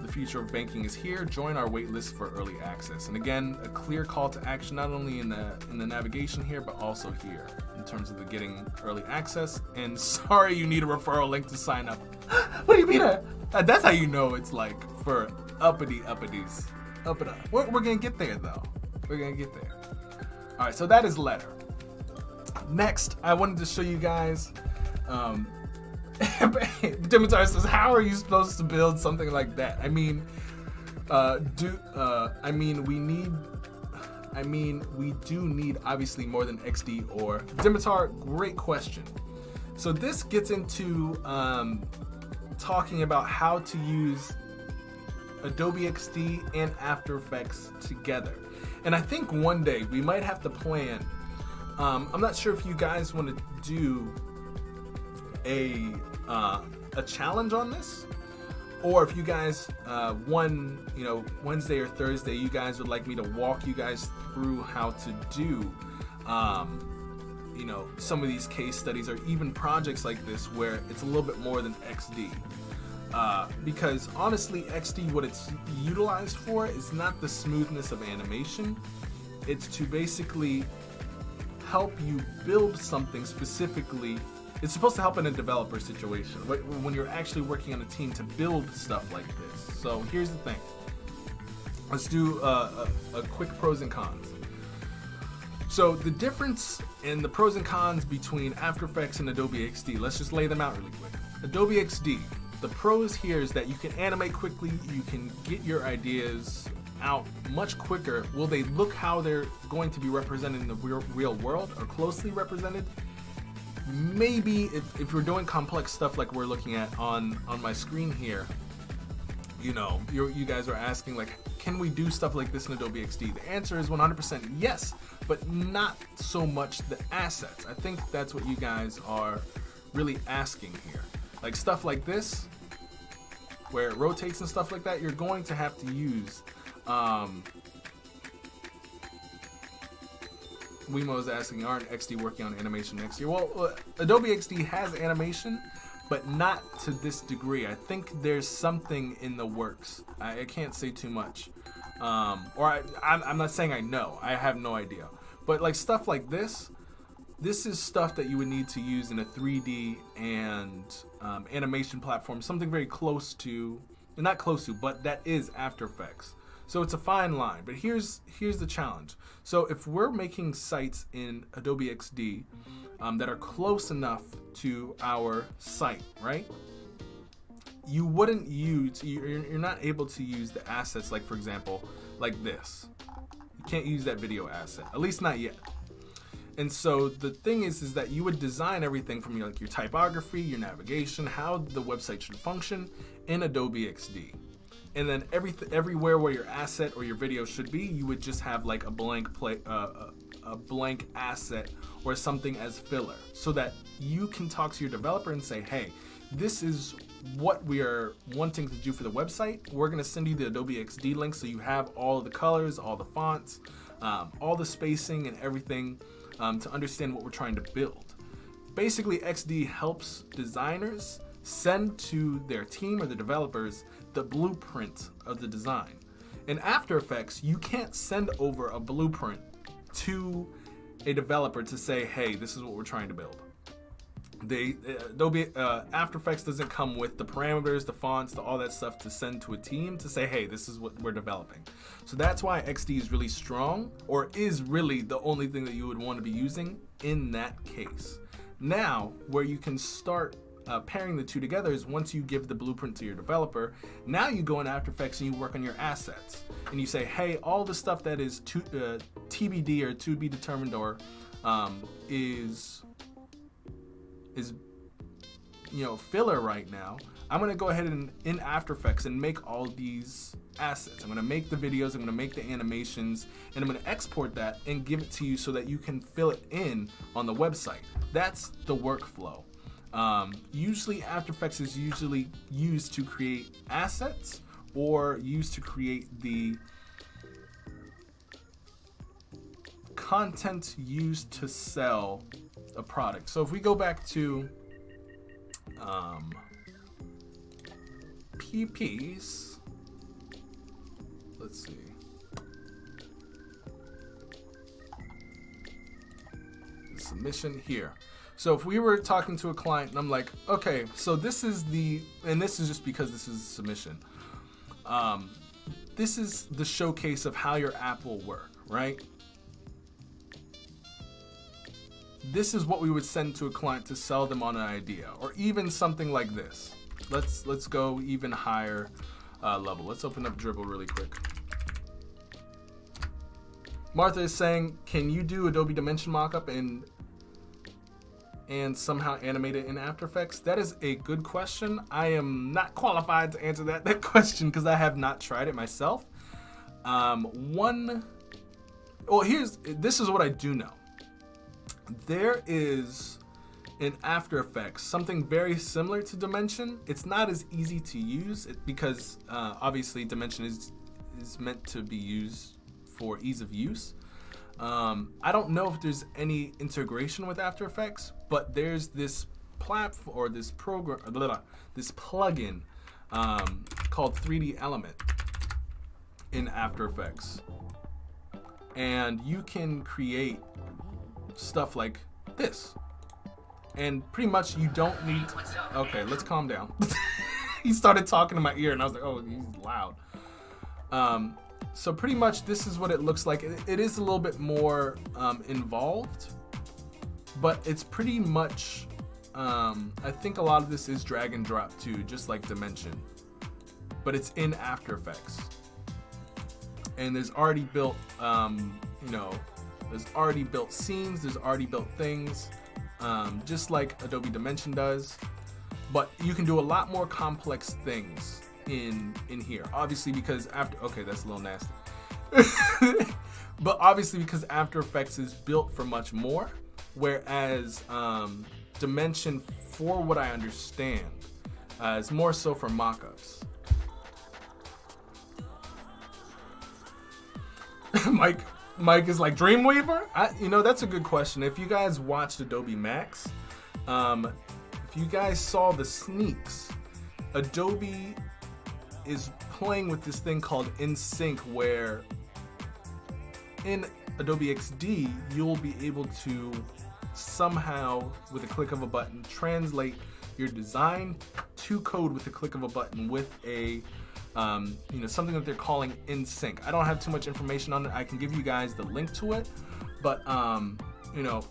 S2: The future of banking is here. Join our wait list for early access. And again, a clear call to action, not only in the navigation here, but also here in terms of the getting early access. And sorry, you need a referral link to sign up. What do you mean? That's how you know it's like for uppities. Up and up. We're gonna get there though. We're gonna get there. All right, so that is letter. Next, I wanted to show you guys. Dimitar says, "How are you supposed to build something like that?" I mean, we do need obviously more than XD or Dimitar. Great question. So this gets into talking about how to use Adobe XD and After Effects together. And I think one day we might have to plan. I'm not sure if you guys want to do a challenge on this, or if you guys Wednesday or Thursday, you guys would like me to walk you guys through how to do some of these case studies or even projects like this where it's a little bit more than XD. Because honestly, XD, what it's utilized for is not the smoothness of animation. It's to basically help you build something specifically. It's supposed to help in a developer situation when you're actually working on a team to build stuff like this. So here's the thing. Let's do a quick pros and cons. So the difference in the pros and cons between After Effects and Adobe XD, let's just lay them out really quick. Adobe XD, the pros here is that you can animate quickly, you can get your ideas out much quicker. Will they look how they're going to be represented in the real world or closely represented? maybe if we're doing complex stuff like we're looking at on my screen here, you know, you guys are asking like, can we do stuff like this in Adobe XD? The answer is 100% yes, but not so much the assets. I think that's what you guys are really asking here. Like stuff like this, where it rotates and stuff like that, you're going to have to use Wemo is asking, aren't XD working on animation next year? Well, Adobe XD has animation, but not to this degree. I think there's something in the works. I can't say too much. I'm not saying I know. I have no idea. But like stuff like this is stuff that you would need to use in a 3D and animation platform. Something very close to, not close to, but that is After Effects. So it's a fine line, but here's the challenge. So if we're making sites in Adobe XD that are close enough to our site, right? You wouldn't use, you're not able to use the assets like, for example, like this. You can't use that video asset, at least not yet. And so the thing is that you would design everything from your typography, your navigation, how the website should function in Adobe XD. And then everywhere where your asset or your video should be, you would just have like a blank blank asset or something as filler, so that you can talk to your developer and say, hey, this is what we are wanting to do for the website. We're going to send you the Adobe XD link so you have all of the colors, all the fonts, all the spacing and everything to understand what we're trying to build. Basically, XD helps designers send to their team or the developers the blueprint of the design. In After Effects, you can't send over a blueprint to a developer to say, hey, this is what we're trying to build. Adobe After Effects doesn't come with the parameters, the fonts, all that stuff to send to a team to say, hey, this is what we're developing. So that's why XD is really strong, or is really the only thing that you would want to be using in that case. Now, where you can start pairing the two together is once you give the blueprint to your developer. Now you go in After Effects and you work on your assets, and you say, hey, all the stuff that is TBD or to be determined or is filler right now. I'm gonna go ahead and in After Effects and make all these assets. I'm gonna make the videos, I'm gonna make the animations, and I'm gonna export that and give it to you so that you can fill it in on the website. That's the workflow. Usually After Effects is usually used to create assets or used to create the content used to sell a product. So if we go back to PPs, let's see. The submission here. So if we were talking to a client and I'm like, okay, so this is and this is just because this is a submission. This is the showcase of how your app will work, right? This is what we would send to a client to sell them on an idea, or even something like this. Let's go even higher level. Let's open up Dribble really quick. Martha is saying, can you do Adobe Dimension mockup and somehow animate it in After Effects? That is a good question. I am not qualified to answer that question because I have not tried it myself. This is what I do know. There is in After Effects something very similar to Dimension. It's not as easy to use because obviously Dimension is meant to be used for ease of use. I don't know if there's any integration with After Effects, but there's this platform or this program, this plugin called 3D Element in After Effects, and you can create stuff like this, and pretty much you don't need. Okay, let's calm down. He started talking in my ear, and I was like, oh, he's loud. So pretty much this is what it looks like. It is a little bit more involved, but it's pretty much, I think a lot of this is drag and drop too, just like Dimension, but it's in After Effects. And there's already built, there's already built scenes, there's already built things. just like Adobe Dimension does, but you can do a lot more complex things in here. Obviously, because okay, that's a little nasty. But obviously, because After Effects is built for much more, whereas Dimension, for what I understand, is more so for mockups. Mike is like Dreamweaver. You know, that's a good question. If you guys watched Adobe Max, if you guys saw the sneaks, Adobe is playing with this thing called InSync, where in Adobe XD you'll be able to somehow, with a click of a button, translate your design to code with the click of a button with a you know, something that they're calling InSync. I don't have too much information on it. I can give you guys the link to it, but you know,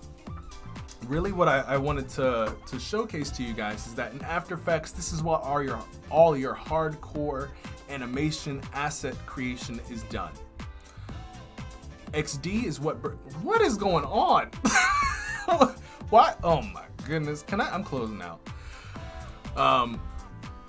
S2: really what I wanted to showcase to you guys is that in After Effects, this is what all your hardcore animation asset creation is done. XD is what is going on? What? Oh my goodness. I'm closing out.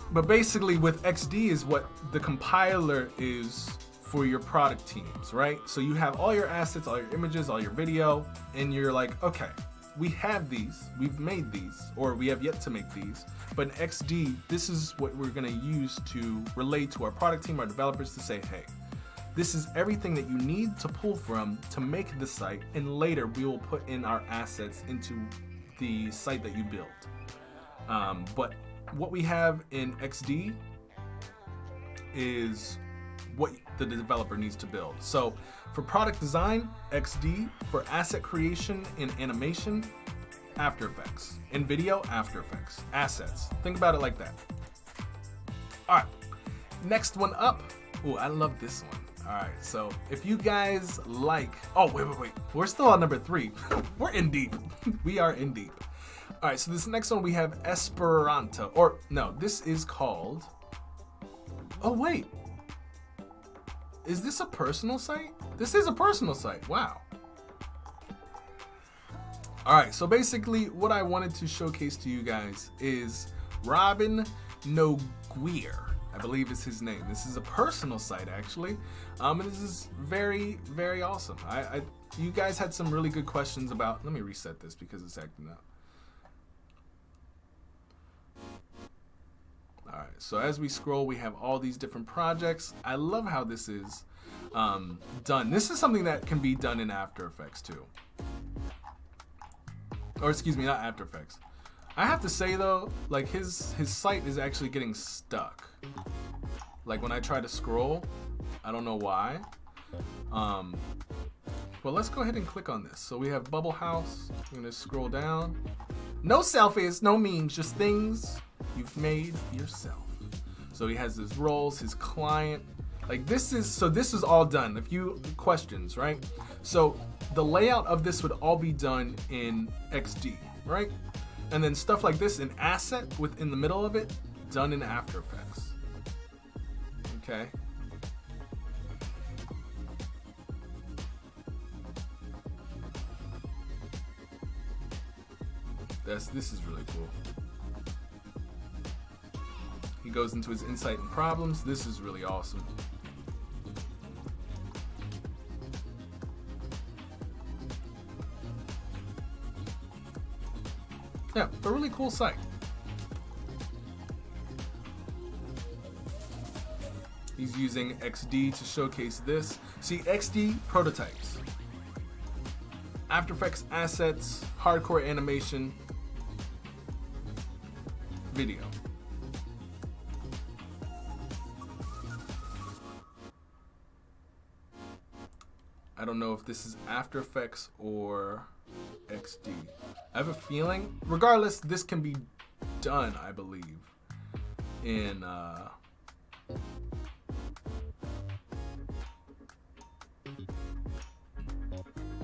S2: But basically with XD is what the compiler is for your product teams, right? So you have all your assets, all your images, all your video, and you're like, okay, we have these, we've made these, or we have yet to make these, but in XD, this is what we're gonna use to relate to our product team, our developers, to say, hey, this is everything that you need to pull from to make the site, and later we will put in our assets into the site that you built. But what we have in XD is what the developer needs to build. So for product design, XD. For asset creation in animation, After Effects. In video, After Effects. Assets. Think about it like that. All right, next one up. Oh, I love this one. All right, so if you guys like, oh, wait. We're still on number 3. We're in deep. We are in deep. All right, so this next one we have Esperanto, or no, this is called, oh wait, is this a personal site? This is a personal site, wow. All right, so basically what I wanted to showcase to you guys is Robin Nogueir, I believe is his name. This is a personal site actually, and this is very, very awesome. You guys had some really good questions about, let me reset this because it's acting up. All right, so as we scroll, we have all these different projects. I love how this is done. This is something that can be done in After Effects too. Or excuse me, not After Effects. I have to say though, like his site is actually getting stuck. Like when I try to scroll, I don't know why. But let's go ahead and click on this. So we have Bubble House. I'm gonna scroll down. No selfies, no memes, just things you've made yourself. So he has his roles, his client. Like this is all done. A few questions, right? So the layout of this would all be done in XD, right? And then stuff like this, an asset within the middle of it, done in After Effects. Okay. This is really cool. He goes into his insight and problems. This is really awesome. Yeah, a really cool site. He's using XD to showcase this. See, XD prototypes, After Effects assets, hardcore animation, video. I don't know if this is After Effects or XD. I have a feeling, regardless, this can be done, I believe, in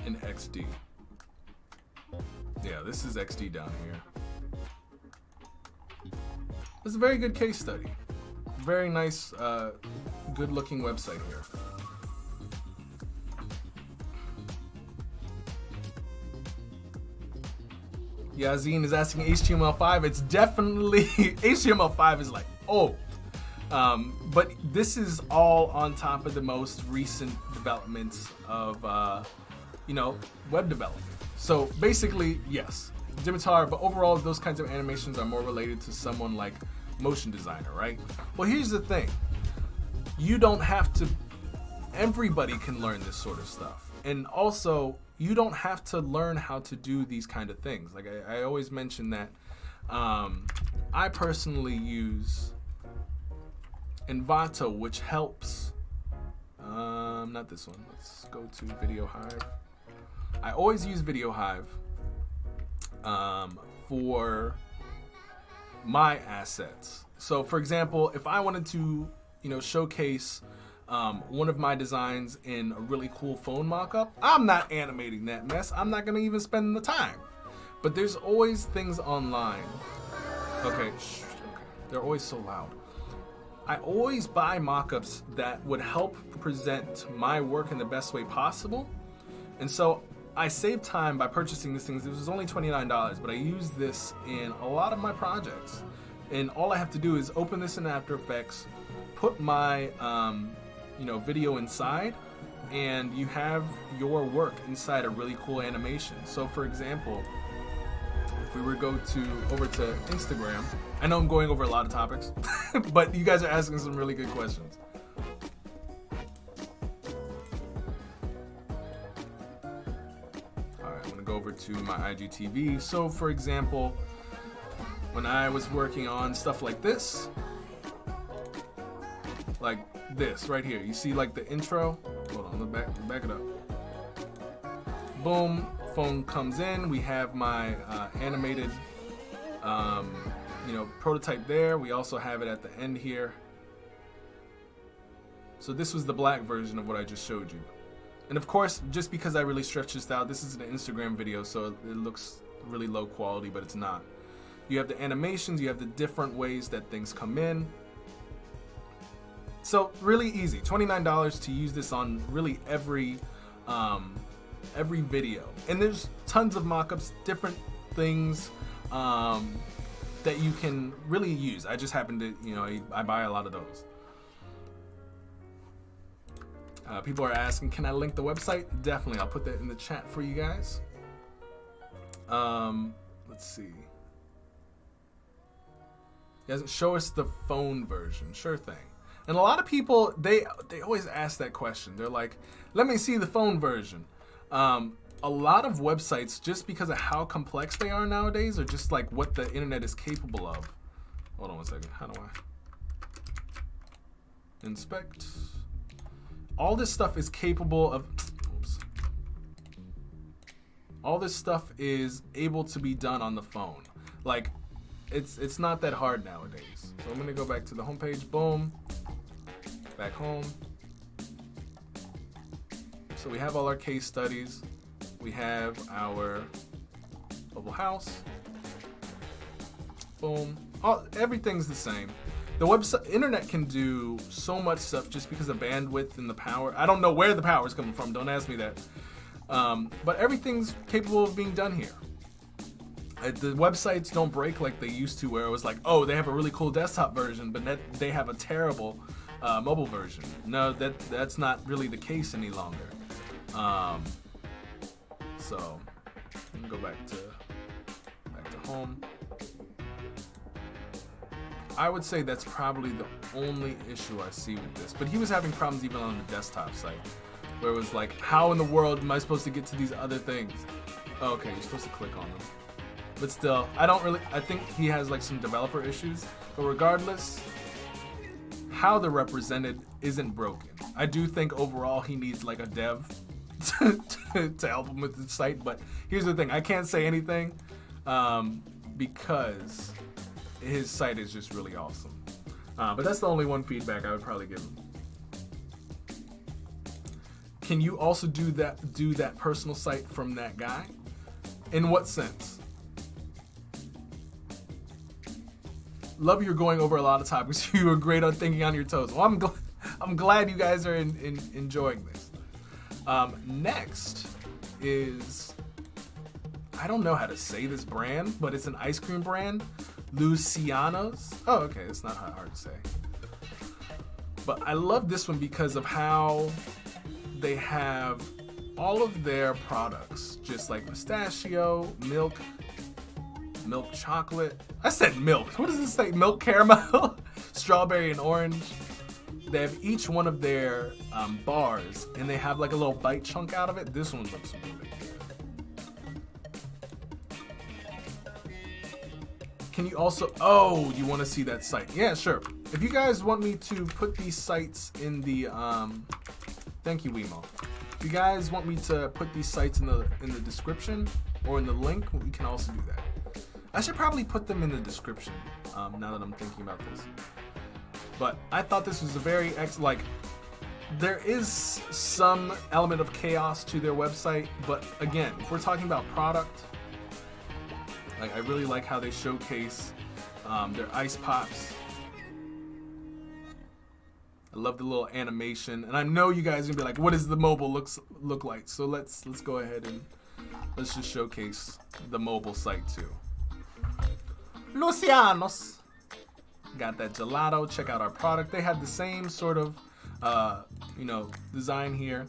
S2: XD. Yeah, this is XD down here. It's a very good case study. Very nice, good looking website here. Yazine is asking HTML5. It's definitely HTML5 is like but this is all on top of the most recent developments of web development. So basically, yes, Dimitar, but overall those kinds of animations are more related to someone like motion designer, right? Well, here's the thing. You don't have to, everybody can learn this sort of stuff. And also, you don't have to learn how to do these kind of things. Like I always mention that I personally use Envato, which helps, not this one, let's go to Video Hive. I always use Video Hive for my assets. So for example, if I wanted to, showcase one of my designs in a really cool phone mock-up, I'm not animating that mess. I'm not gonna even spend the time. But there's always things online. Okay, they're always so loud. I always buy mock-ups that would help present my work in the best way possible. And so I saved time by purchasing these things. It was only $29, but I use this in a lot of my projects. And all I have to do is open this in After Effects, put my video inside, and you have your work inside a really cool animation. So for example, if we were to go over to Instagram, I know I'm going over a lot of topics, but you guys are asking some really good questions. All right, I'm gonna go over to my IGTV. So for example, when I was working on stuff like this right here, you see like the intro. Hold on, back it up. Boom, phone comes in. We have my animated, prototype there. We also have it at the end here. So this was the black version of what I just showed you. And of course, just because I really stretched this out, this is an Instagram video, so it looks really low quality, but it's not. You have the animations, you have the different ways that things come in. So really easy, $29 to use this on really every video. And there's tons of mockups, different things that you can really use. I just happen to, I buy a lot of those. People are asking, can I link the website? Definitely, I'll put that in the chat for you guys. Let's see. He doesn't show us the phone version. Sure thing. And a lot of people, they always ask that question. They're like, let me see the phone version. A lot of websites, just because of how complex they are nowadays, are just like what the internet is capable of. Hold on one second. How do I inspect? All this stuff is capable of, oops. All this stuff is able to be done on the phone. Like, it's not that hard nowadays. So I'm gonna go back to the home page, boom, back home. So we have all our case studies. We have our mobile house, boom. Everything's the same. The website, internet can do so much stuff just because of bandwidth and the power. I don't know where the power is coming from. Don't ask me that. But everything's capable of being done here. The websites don't break like they used to, where it was like, oh, they have a really cool desktop version, but they have a terrible mobile version. No, that's not really the case any longer. So let me go back to home. I would say that's probably the only issue I see with this. But he was having problems even on the desktop site, where it was like, how in the world am I supposed to get to these other things? Oh, okay, you're supposed to click on them. But still, I think he has like some developer issues. But regardless, how they're represented isn't broken. I do think overall he needs like a dev to help him with the site. But here's the thing, I can't say anything because his site is just really awesome. But that's the only one feedback I would probably give him. Can you also do that personal site from that guy? In what sense? Love you're going over a lot of topics. You were great on thinking on your toes. Well, I'm glad you guys are enjoying this. Next is I don't know how to say this brand, but it's an ice cream brand. Luciano's. Oh, okay, it's not hard to say. But I love this one because of how they have all of their products, just like pistachio, milk chocolate. I said milk. What does this say? Milk caramel, strawberry, and orange. They have each one of their bars, and they have like a little bite chunk out of it. This one looks really good. Can you also, oh, you want to see that site? Yeah, sure. If you guys want me to put these sites in the, thank you, Wemo. If you guys want me to put these sites in the description or in the link, we can also do that. I should probably put them in the description now that I'm thinking about this. But I thought this was a very like, there is some element of chaos to their website, but again, if we're talking about product, like I really like how they showcase their ice pops. I love the little animation, and I know you guys are gonna be like, what does the mobile look like? So let's go ahead and let's just showcase the mobile site too. Luciano's got that gelato. Check out our product. They have the same sort of design here.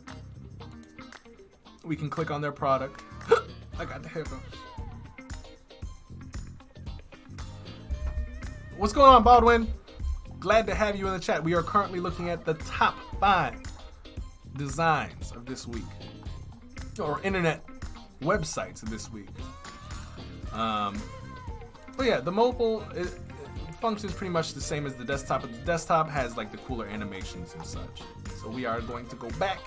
S2: We can click on their product. I got the headphones. What's going on, Baldwin? Glad to have you in the chat. We are currently looking at the top 5 designs of this week, or internet websites of this week. But yeah, the mobile it functions pretty much the same as the desktop, but the desktop has like the cooler animations and such. So we are going to go back.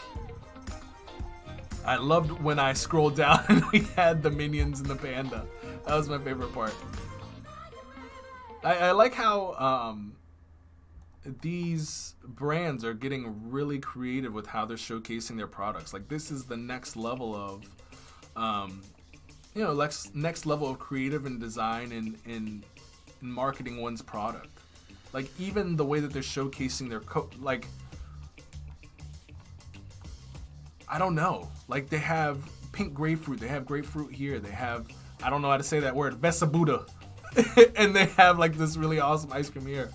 S2: I loved when I scrolled down and we had the minions and the panda. That was my favorite part. I like how these brands are getting really creative with how they're showcasing their products. Like, this is the next level of next level of creative and design in marketing one's product. Like, even the way that they're showcasing their like, I don't know, like they have pink grapefruit, they have grapefruit here, they have, I don't know how to say that word, Vesabuda. And they have like this really awesome ice cream here.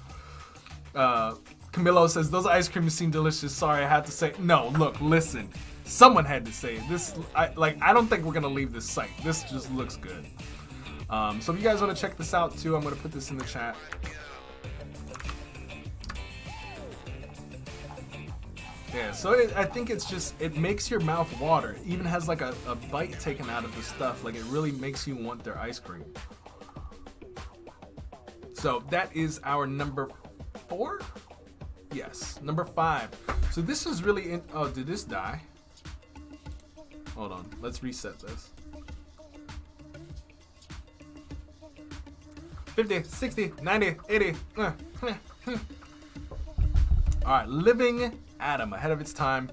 S2: Camilo says, those ice creams seem delicious. Sorry, I had to say. No, look, listen. Someone had to say it. This, I don't think we're gonna leave this site. This just looks good. So if you guys want to check this out too, I'm gonna put this in the chat. Yeah, so I think it's just, it makes your mouth water. It even has like a bite taken out of the stuff. Like, it really makes you want their ice cream. So that is our number 4? Yes, number 5. So this was really oh, did this die? Hold on, let's reset this. 50, 60, 90, 80. All right, Living Atom, ahead of its time.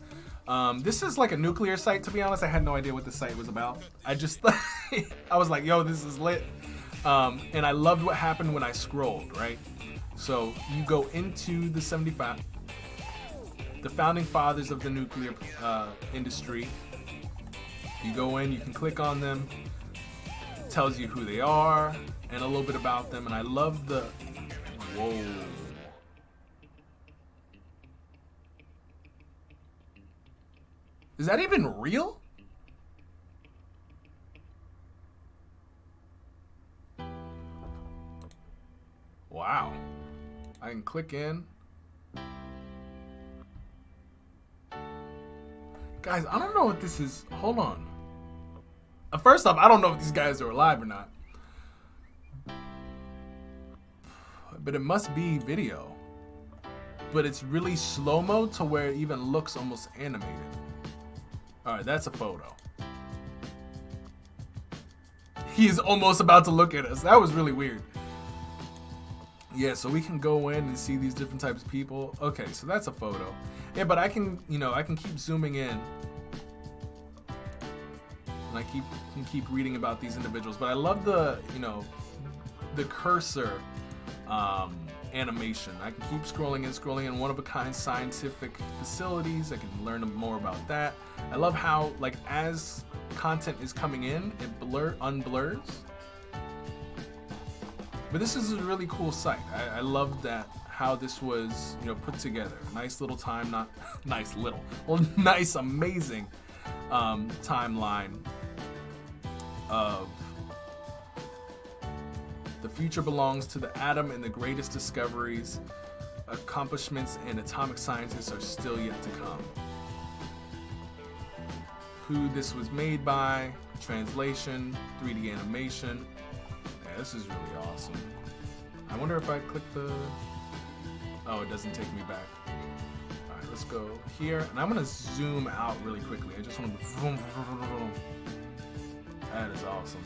S2: This is like a nuclear site, to be honest. I had no idea what the site was about. I just, I was like, yo, this is lit. And I loved what happened when I scrolled, right? So you go into the 75, the founding fathers of the nuclear industry. You go in, you can click on them, it tells you who they are and a little bit about them. And I love the, whoa. Is that even real? Wow. I can click in. Guys, I don't know what this is. Hold on. First off, I don't know if these guys are alive or not. But it must be video. But it's really slow-mo to where it even looks almost animated. Alright, that's a photo. He's almost about to look at us. That was really weird. Yeah, so we can go in and see these different types of people. Okay, so that's a photo. Yeah, but I can, I can keep zooming in. And I can keep reading about these individuals. But I love the, the cursor animation. I can keep scrolling in one-of-a-kind scientific facilities. I can learn more about that. I love how, like, as content is coming in, it unblurs. But this is a really cool site. I love that how this was, you know, put together. Nice little time, not nice little, well, nice, amazing timeline of the future belongs to the atom, and the greatest discoveries, accomplishments, and atomic scientists are still yet to come. Who this was made by, translation, 3D animation. Yeah, this is really awesome. I wonder if I click the... Oh, it doesn't take me back. Alright, let's go here. And I'm going to zoom out really quickly. I just want to... Vroom, vroom, vroom. That is awesome.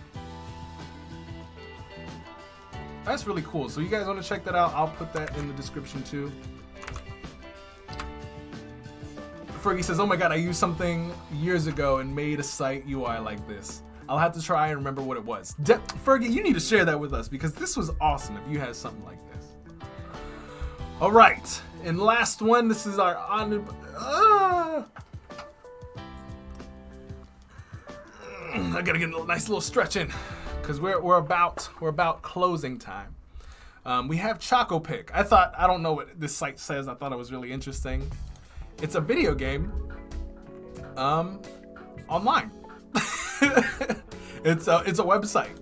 S2: That's really cool. So you guys want to check that out? I'll put that in the description too. Fergie says, oh my god, I used something years ago and made a site UI like this. I'll have to try and remember what it was. Fergie, you need to share that with us because this was awesome if you had something like this. All right, and last one, this is our I gotta get a nice little stretch in because we're about closing time. We have Choco Pick. I don't know what this site says. I thought it was really interesting. It's a video game online. It's a website,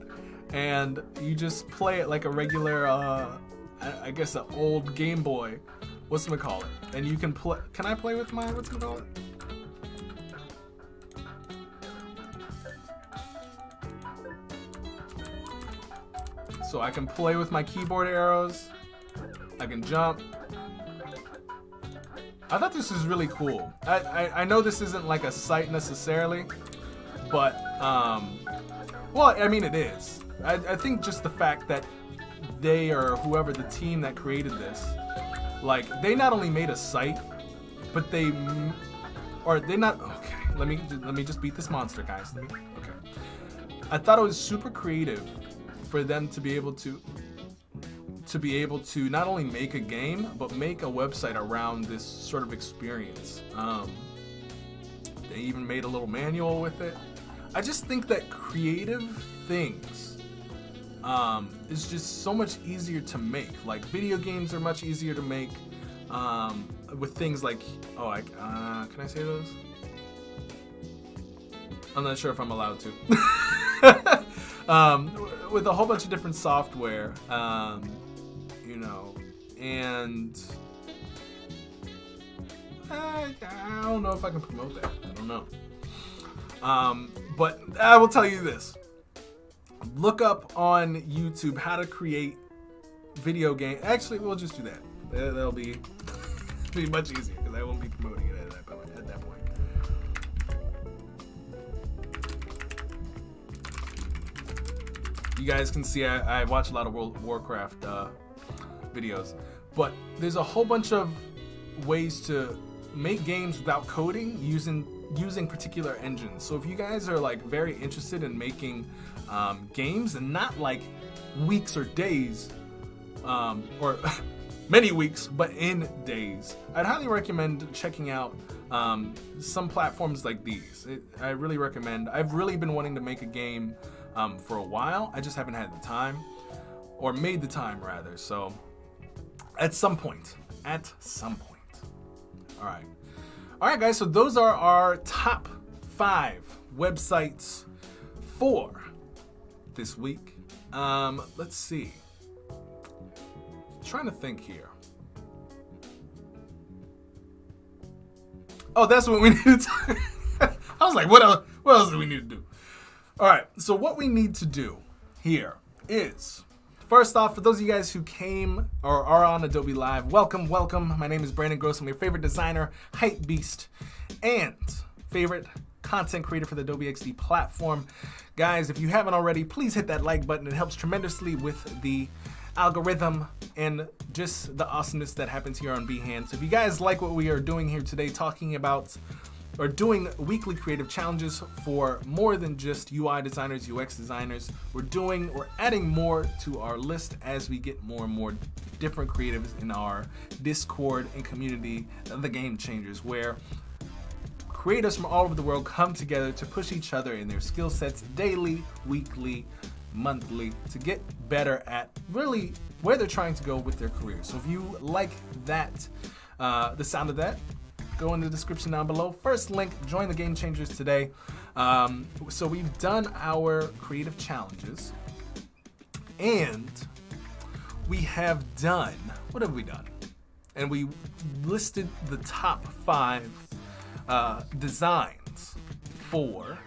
S2: and you just play it like a regular I guess an old Game Boy, whatchamacallit, and you can play. Can I play with my whatchamacallit? So I can play with my keyboard arrows. I can jump. I thought this was really cool. I know this isn't like a site necessarily, but well, I mean it is. I think just the fact that they or whoever the team that created this, like they not only made a site, but they not okay. Let me just beat this monster, guys. Okay. I thought it was super creative for them to be able to not only make a game, but make a website around this sort of experience. They even made a little manual with it. I just think that creative things is just so much easier to make. Like video games are much easier to make with things like, can I say those? I'm not sure if I'm allowed to. With a whole bunch of different software, you know, and I don't know if I can promote that. I don't know. But I will tell you this. Look up on YouTube how to create video game. Actually, we'll just do that. That'll be much easier because I won't be promoting it at that point. You guys can see I watch a lot of World of Warcraft videos, but there's a whole bunch of ways to make games without coding using particular engines. So if you guys are like very interested in making games and not like weeks or days or many weeks, but in days, I'd highly recommend checking out some platforms like these. I really recommend. I've really been wanting to make a game for a while. I just haven't had the time, or made the time rather. So at some point. All right, guys. So those are our top 5 websites for this week. Let's see. Trying to think here. Oh, that's what we need to do. I was like, what else do we need to do? All right, so what we need to do here is, first off, for those of you guys who came or are on Adobe Live, welcome. My name is Brandon Groce. I'm your favorite designer, hype beast, and favorite content creator for the Adobe XD platform. Guys, if you haven't already, please hit that like button. It helps tremendously with the algorithm and just the awesomeness that happens here on Behance. So if you guys like what we are doing here today, talking about or doing weekly creative challenges for more than just UI designers, UX designers, we're adding more to our list as we get more and more different creatives in our Discord and community, the Game Changers, where creators from all over the world come together to push each other in their skill sets daily, weekly, monthly, to get better at really where they're trying to go with their career. So if you like that, the sound of that, go in the description down below. First link, join the Game Changers today. So we've done our creative challenges, and we have done, what have we done? And we listed the top 5 designs for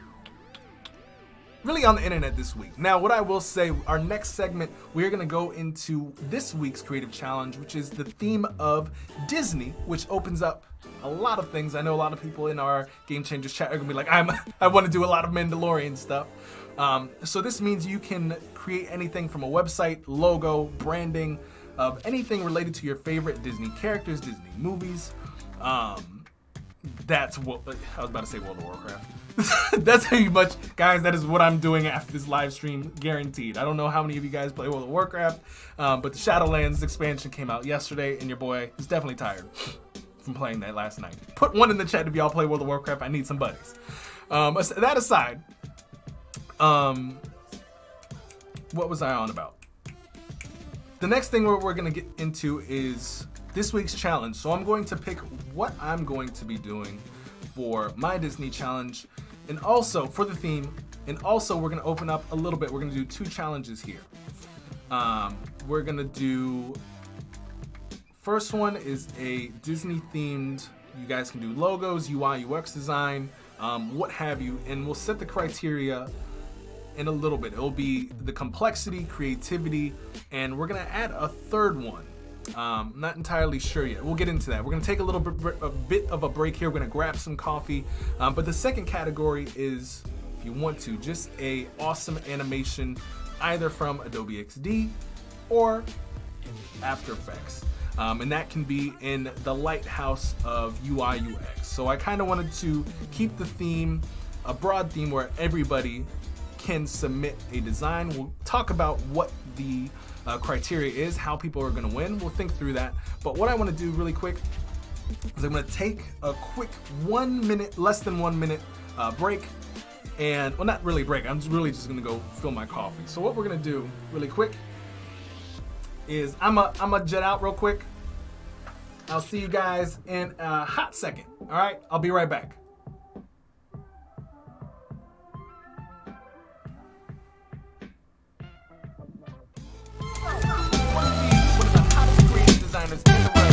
S2: really on the internet this week. Now, what I will say, our next segment, we're gonna go into this week's creative challenge, which is the theme of Disney, which opens up a lot of things. I know a lot of people in our Game Changers chat are gonna be like, I wanna do a lot of Mandalorian stuff. So this means you can create anything from a website, logo, branding, of anything related to your favorite Disney characters, Disney movies. That's what, I was about to say World of Warcraft. That's how much, guys, that is what I'm doing after this live stream, guaranteed. I don't know how many of you guys play World of Warcraft, but the Shadowlands expansion came out yesterday, and your boy is definitely tired from playing that last night. Put one in the chat if y'all play World of Warcraft. I need some buddies. That aside, what was I on about? The next thing we're going to get into is this week's challenge. So I'm going to pick what I'm going to be doing for my Disney challenge, and also for the theme, and also we're going to open up a little bit. We're going to do 2 challenges here. We're going to do, first one is a Disney themed, you guys can do logos, UI, UX design, what have you, and we'll set the criteria in a little bit. It'll be the complexity, creativity, and we're gonna add a third one. Not entirely sure yet. We'll get into that. We're gonna take a bit of a break here. We're gonna grab some coffee. But the second category is, if you want to, just a awesome animation, either from Adobe XD or After Effects. And that can be in the lighthouse of UI UX. So I kind of wanted to keep the theme, a broad theme where everybody can submit a design. We'll talk about what the criteria is, how people are going to win. We'll think through that. But what I want to do really quick is I'm going to take a quick 1 minute, less than 1 minute break. And, well, not really break. I'm really just going to go fill my coffee. So what we're going to do really quick is I'm a jet out real quick. I'll see you guys in a hot second. All right, I'll be right back. Designers in the world.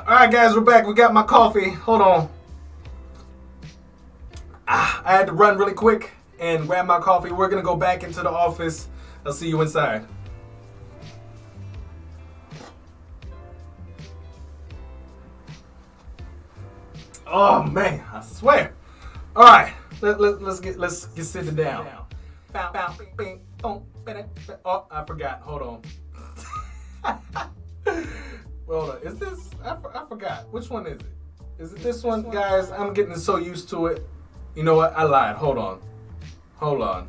S2: Alright guys, we're back. We got my coffee. Hold on. I had to run really quick and grab my coffee. We're going to go back into the office. I'll see you inside. Oh man, I swear. Alright, let's get sitting down. Oh, I forgot. Hold on. Hold on. Is this? I forgot. Which one is it? Is it this one? Guys, I'm getting so used to it. You know what? I lied. Hold on. Hold on.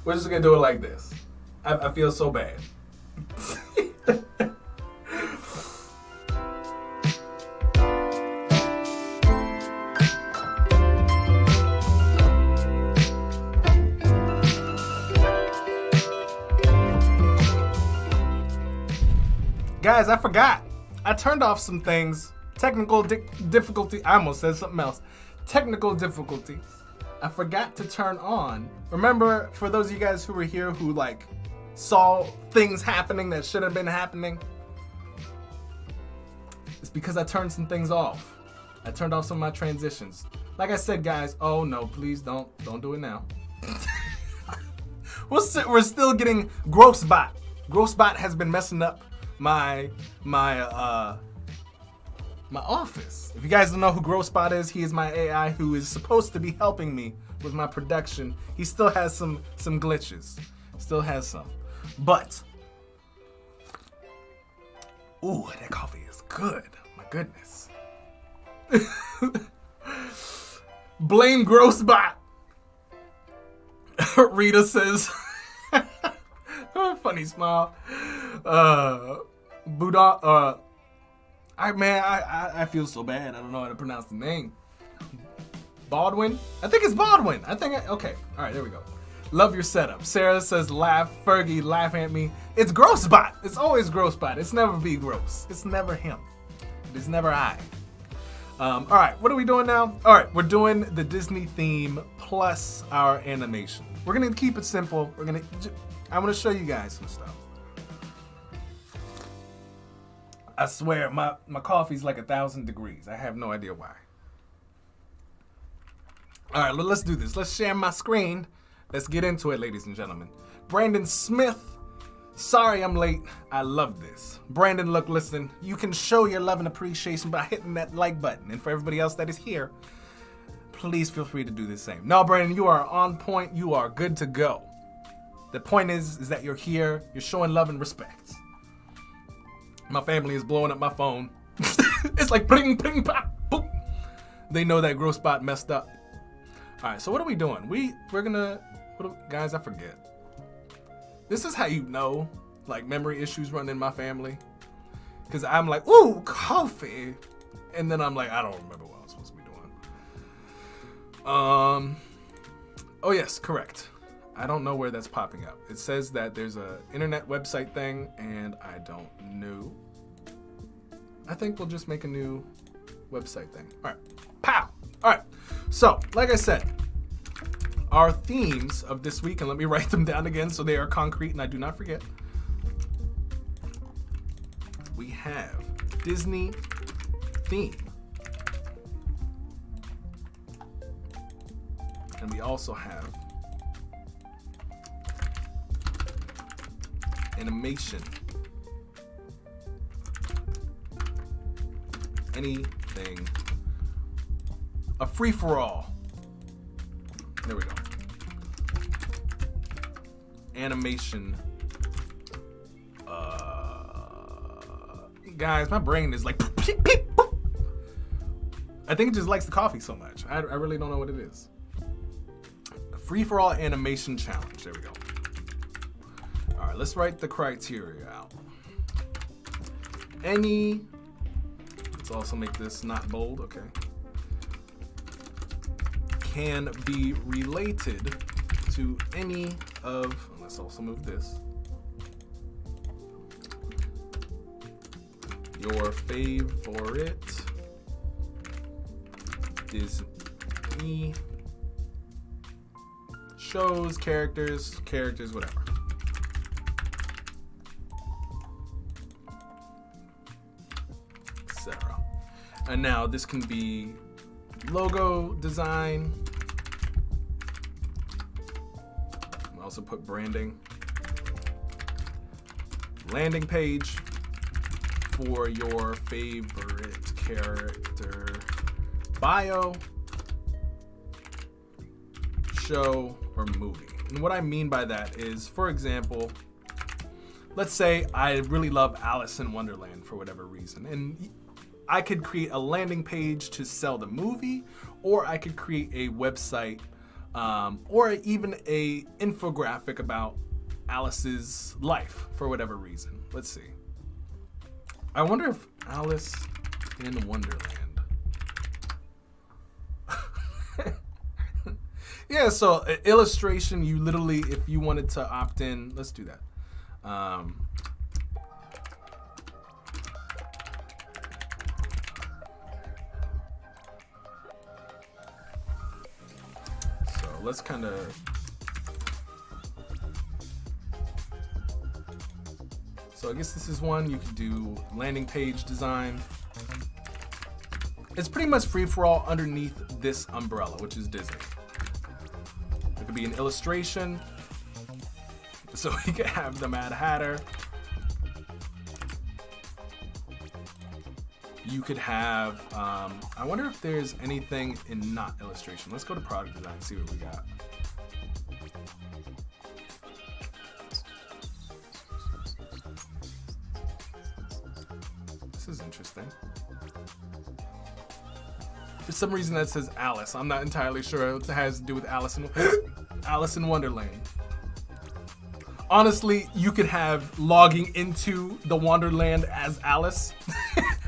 S2: We're just going to do it like this. I feel so bad. Guys, I forgot. I turned off some things. Technical difficulty. I almost said something else. Technical difficulties. I forgot to turn on. Remember, for those of you guys who were here who like saw things happening that should have been happening, it's because I turned some things off. I turned off some of my transitions. Like I said, guys, oh no, please don't do it now. We're still getting Grocebot. Grocebot has been messing up my office. If you guys don't know who Grocebot is, he is my AI who is supposed to be helping me with my production. He still has some glitches. Still has some. But ooh, that coffee is good. My goodness. Blame Grocebot. Rita says, funny smile. Buddha, I feel so bad. I don't know how to pronounce the name. Baldwin? I think it's Baldwin. Okay. All right, there we go. Love your setup. Sarah says, laugh. Fergie, laugh at me. It's Grocebot. It's always Grocebot. It's never be gross. It's never him. It's never I. All right, what are we doing now? All right, we're doing the Disney theme plus our animation. We're gonna keep it simple. I'm gonna show you guys some stuff. I swear, my coffee's like 1,000 degrees. I have no idea why. All right, let's do this. Let's share my screen. Let's get into it, ladies and gentlemen. Brandon Smith. Sorry I'm late. I love this. Brandon, look, listen. You can show your love and appreciation by hitting that like button. And for everybody else that is here, please feel free to do the same. No, Brandon, you are on point. You are good to go. The point is that you're here. You're showing love and respect. My family is blowing up my phone. It's like ping, ping, pop, boop. They know that Grocebot messed up. All right, so what are we doing? We're gonna, guys, I forget. This is how you know, like, memory issues run in my family. Because I'm like, ooh, coffee. And then I'm like, I don't remember what I was supposed to be doing. Oh yes, correct. I don't know where that's popping up. It says that there's a internet website thing, and I don't know. I think we'll just make a new website thing. All right, pow. All right, so like I said, our themes of this week, and let me write them down again so they are concrete and I do not forget. We have Disney theme. And we also have animation. Anything. A free-for-all. There we go. Animation. Guys, my brain is like, I think it just likes the coffee so much. I really don't know what it is. A free-for-all animation challenge. There we go. All right, let's write the criteria out. Let's also make this not bold, okay. Can be related to any of, let's also move this, your favorite Disney shows, characters, whatever. Etc. And now this can be logo design. I'll also put branding. Landing page for your favorite character, bio, show, or movie. And what I mean by that is, for example, let's say I really love Alice in Wonderland for whatever reason, and I could create a landing page to sell the movie, or I could create a website, or even a infographic about Alice's life for whatever reason. Let's see. I wonder if Alice in Wonderland. Yeah, so illustration, you literally, if you wanted to opt in, let's do that. let's kind of. So I guess this is one. You could do landing page design. It's pretty much free for all underneath this umbrella, which is Disney. It could be an illustration. So we could have the Mad Hatter. You could have, I wonder if there's anything in not illustration. Let's go to product design and see what we got. This is interesting. For some reason that says Alice. I'm not entirely sure what it has to do with Alice in Wonderland. Honestly, you could have logging into the Wonderland as Alice.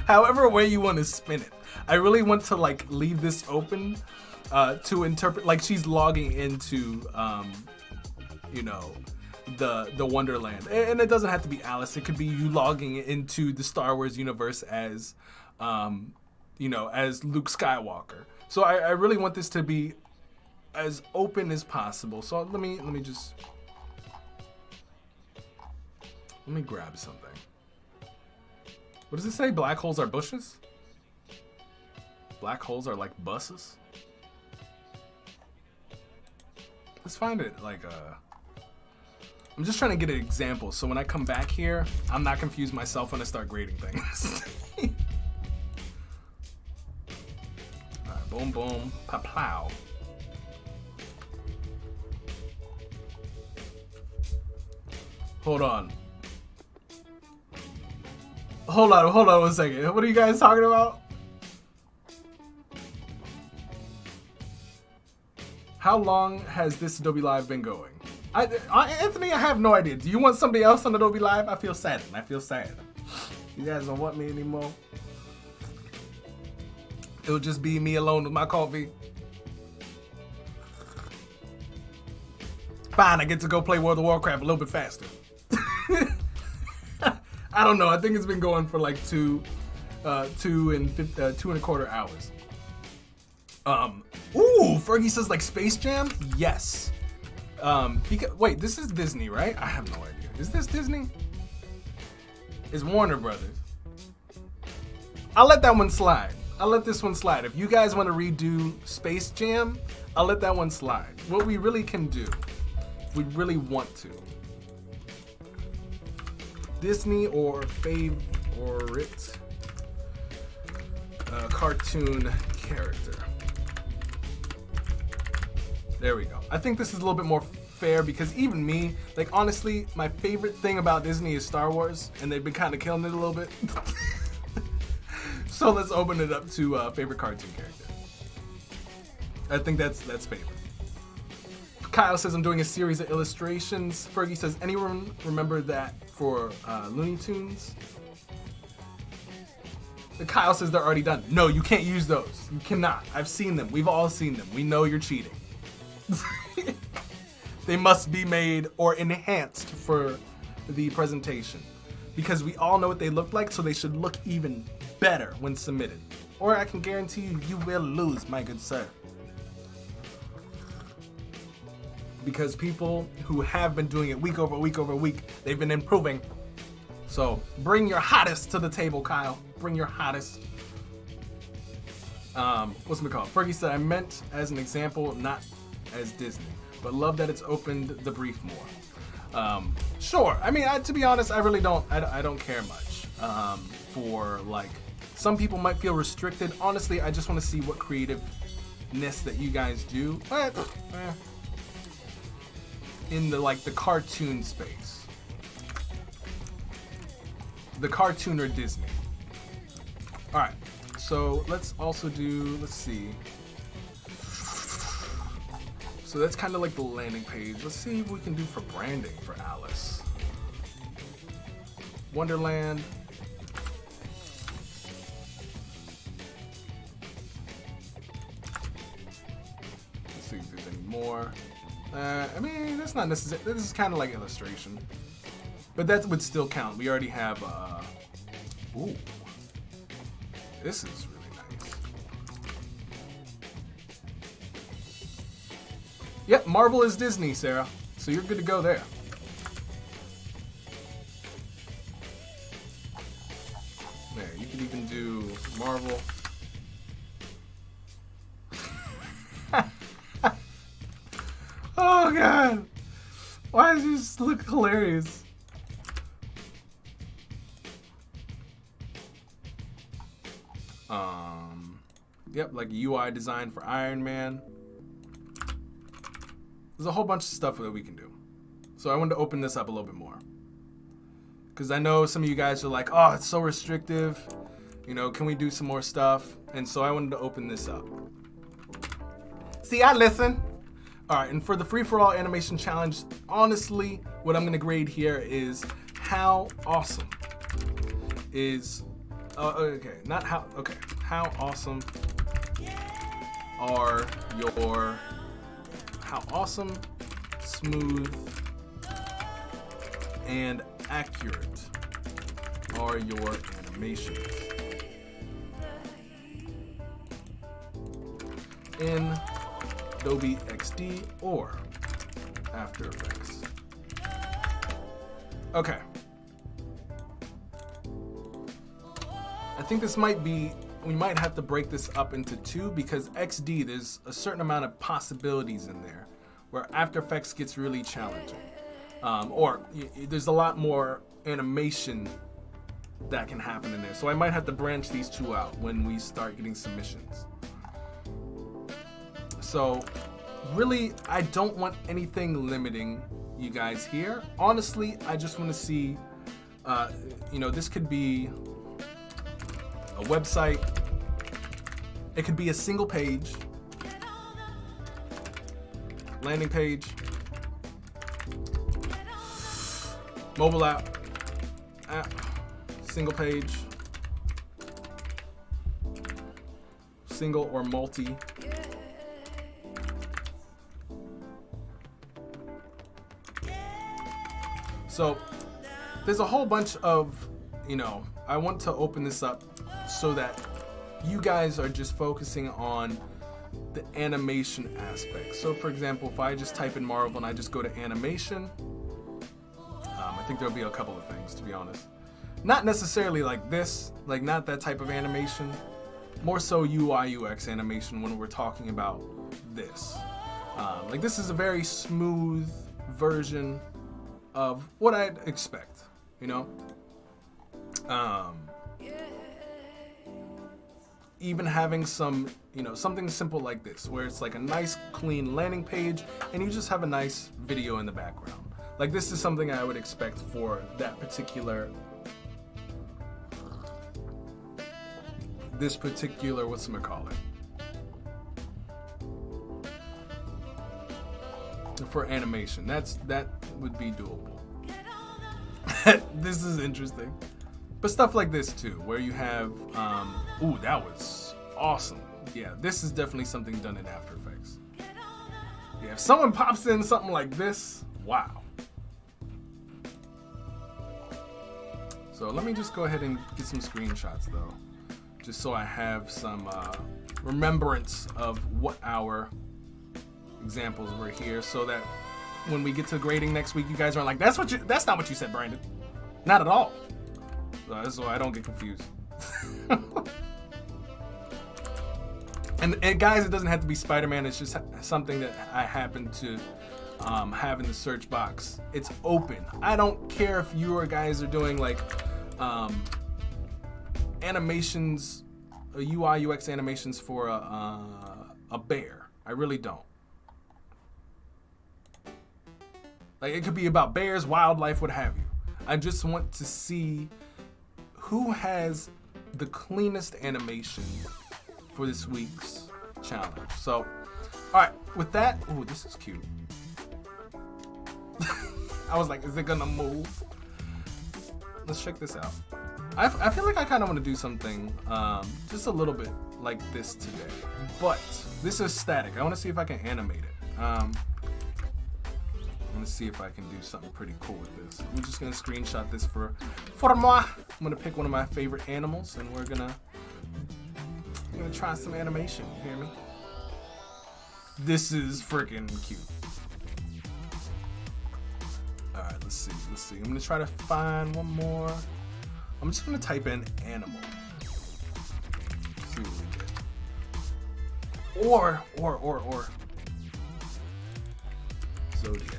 S2: However way you want to spin it. I really want to like leave this open to interpret, like she's logging into, you know, the Wonderland. And it doesn't have to be Alice. It could be you logging into the Star Wars universe as, you know, as Luke Skywalker. So I really want this to be as open as possible. So let me grab something. What does it say? Black holes are bushes? Black holes are like buses? Let's find it like I'm just trying to get an example so when I come back here, I'm not confused myself when I start grading things. Alright, boom, boom, pa-plow. Hold on. Hold on 1 second. What are you guys talking about? How long has this Adobe Live been going? Anthony, I have no idea. Do you want somebody else on Adobe Live? I feel sad. You guys don't want me anymore. It'll just be me alone with my coffee. Fine, I get to go play World of Warcraft a little bit faster. I don't know. I think it's been going for like 2.25 hours. Ooh, Fergie says like Space Jam? Yes. Because, wait, this is Disney, right? I have no idea. Is this Disney? It's Warner Brothers. I'll let that one slide. I'll let this one slide. If you guys want to redo Space Jam, I'll let that one slide. What we really can do, if we really want to, Disney or favorite cartoon character. There we go. I think this is a little bit more fair because even me, like honestly, my favorite thing about Disney is Star Wars, and they've been kind of killing it a little bit. So let's open it up to favorite cartoon character. I think that's favorite. Kyle says I'm doing a series of illustrations. Fergie says, anyone remember that for Looney Tunes? Kyle says they're already done. No, you can't use those. You cannot. I've seen them. We've all seen them. We know you're cheating. They must be made or enhanced for the presentation because we all know what they look like, so they should look even better when submitted. Or I can guarantee you, you will lose, my good sir. Because people who have been doing it week over week over week, they've been improving. So bring your hottest to the table, Kyle. Bring your hottest. What's it called? Fergie said, I meant as an example, not as Disney, but love that it's opened the brief more. Sure. I mean, to be honest, I really don't. I don't care much. For like, some people might feel restricted. Honestly, I just want to see what creativeness that you guys do. But in the like the cartoon space, the cartoon or Disney. All right. So let's also do. Let's see. So that's kind of like the landing page. Let's see what we can do for branding for Alice. Wonderland. Let's see if there's any more. I mean, that's not necessary. This is kind of like illustration. But that would still count. We already have, ooh. This is really nice. Yep, Marvel is Disney, Sarah. So you're good to go there. There, you could even do Marvel. Oh god. Why does this look hilarious? Yep, like UI design for Iron Man. There's a whole bunch of stuff that we can do. So I wanted to open this up a little bit more. Because I know some of you guys are like, oh, it's so restrictive. You know, can we do some more stuff? And so I wanted to open this up. See, I listen. All right, and for the free-for-all animation challenge, honestly, what I'm gonna grade here is how awesome is, how awesome are your, how awesome, smooth, and accurate are your animations in Adobe XD or After Effects. Okay. I think this might be, we might have to break this up into two because XD, there's a certain amount of possibilities in there where After Effects gets really challenging. There's a lot more animation that can happen in there. So I might have to branch these two out when we start getting submissions. So really, I don't want anything limiting you guys here. Honestly, I just want to see, this could be a website. It could be a single page, landing page, mobile app, single page, single or multi. So there's a whole bunch of, I want to open this up so that you guys are just focusing on the animation aspect. So for example, if I just type in Marvel and I just go to animation, I think there'll be a couple of things, to be honest. Not necessarily like this, like not that type of animation, more so UI UX animation when we're talking about this. Like this is a very smooth version of what I'd expect, even having some, something simple like this, where it's like a nice clean landing page and you just have a nice video in the background. Like this is something I would expect for that particular, whatchamacallit, for animation. That would be doable. This is interesting. But stuff like this too, where you have, ooh, that was awesome. Yeah, this is definitely something done in After Effects. Yeah, if someone pops in something like this, wow. So let me just go ahead and get some screenshots though, just so I have some remembrance of what our examples were here, so that when we get to grading next week, you guys aren't like, that's not what you said, Brandon. Not at all. So I don't get confused. and guys, it doesn't have to be Spider-Man. It's just something that I happen to have in the search box. It's open. I don't care if you guys are doing like animations, UI UX animations for a bear. I really don't. Like it could be about bears, wildlife, what have you. I just want to see who has the cleanest animation for this week's challenge. So, all right, with that, ooh, this is cute. I was like, is it gonna move? Let's check this out. I feel like I kind of want to do something just a little bit like this today, but this is static. I want to see if I can animate it. I'm gonna see if I can do something pretty cool with this. I'm just gonna screenshot this for moi. I'm gonna pick one of my favorite animals, and we're gonna try some animation. You hear me? This is freaking cute. All right, let's see. I'm gonna try to find one more. I'm just gonna type in animal. See what we get. Or zodiac.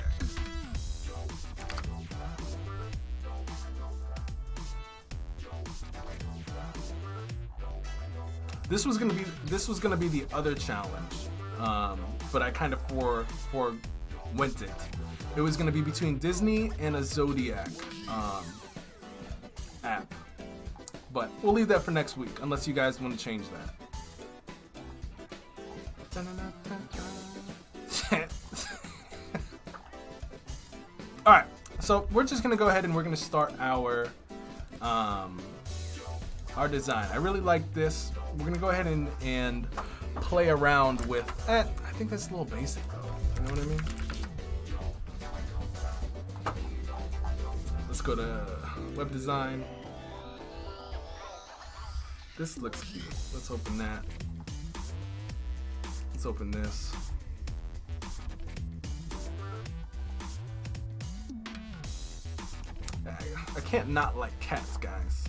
S2: This was gonna be the other challenge, but I kind of forewent it. It was gonna be between Disney and a zodiac app, but we'll leave that for next week unless you guys want to change that. All right, so we're just gonna go ahead and we're gonna start our design. I really like this. We're gonna go ahead and play around with. I think that's a little basic though. You know what I mean? Let's go to web design. This looks cute. Let's open that. Let's open this. I can't not like cats, guys.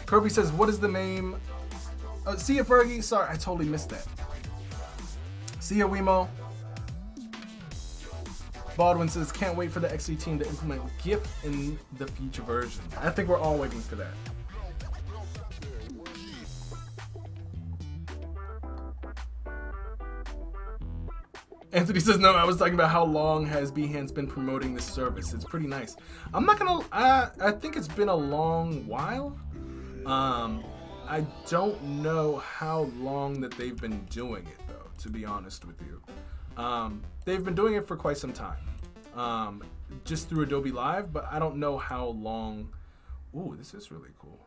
S2: Kirby says, what is the name? See ya, Fergie. Sorry, I totally missed that. See ya, Wemo. Baldwin says, can't wait for the XD team to implement GIF in the future version. I think we're all waiting for that. Anthony says, no, I was talking about how long has Behance been promoting this service. It's pretty nice. I'm not gonna, I think it's been a long while. I don't know how long that they've been doing it though, to be honest with you. They've been doing it for quite some time, just through Adobe Live, but I don't know how long. Ooh, this is really cool.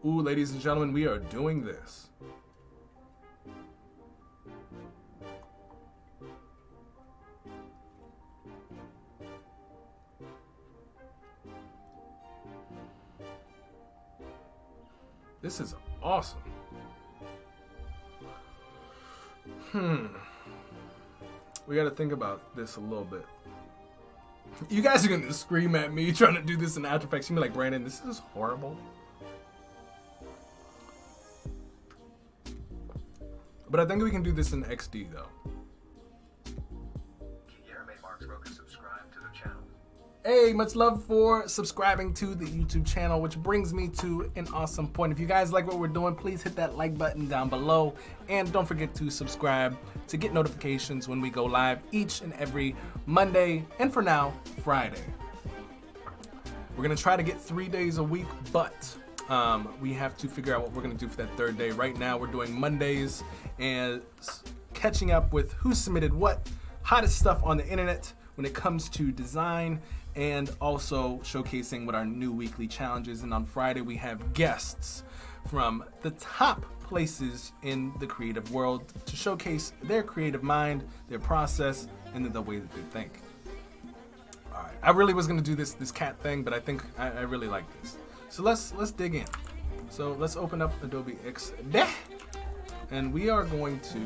S2: Ooh, ladies and gentlemen, we are doing this. This is awesome. We got to think about this a little bit. You guys are going to scream at me trying to do this in After Effects. You're going to be like, Brandon, this is horrible. But I think we can do this in XD though. Hey, much love for subscribing to the YouTube channel, which brings me to an awesome point. If you guys like what we're doing, please hit that like button down below. And don't forget to subscribe to get notifications when we go live each and every Monday, and for now, Friday. We're gonna try to get 3 days a week, but we have to figure out what we're gonna do for that third day. Right now, we're doing Mondays and catching up with who submitted what hottest stuff on the internet when it comes to design, and also showcasing what our new weekly challenges. And on Friday, we have guests from the top places in the creative world to showcase their creative mind, their process, and the way that they think. All right, I really was gonna do this cat thing, but I think I really like this. So let's dig in. So let's open up Adobe XD, and we are going to,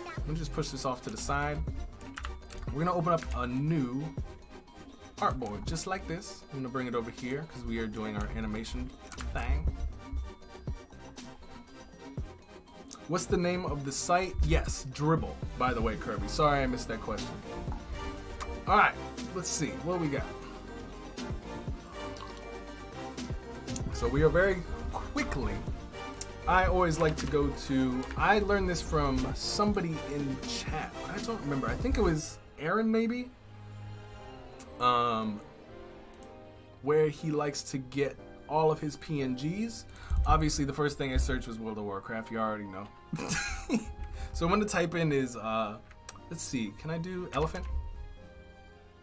S2: let me just push this off to the side. We're gonna open up a new artboard, just like this. I'm gonna bring it over here because we are doing our animation thing. What's the name of the site? Yes, Dribble, by the way, Kirby. Sorry I missed that question. All right, let's see, what do we got? So we are very quickly, I always like to go to, I learned this from somebody in chat. I don't remember, I think it was Aaron maybe? Where he likes to get all of his PNGs. Obviously the first thing I searched was World of Warcraft, you already know. So I'm gonna type in is, let's see, can I do elephant?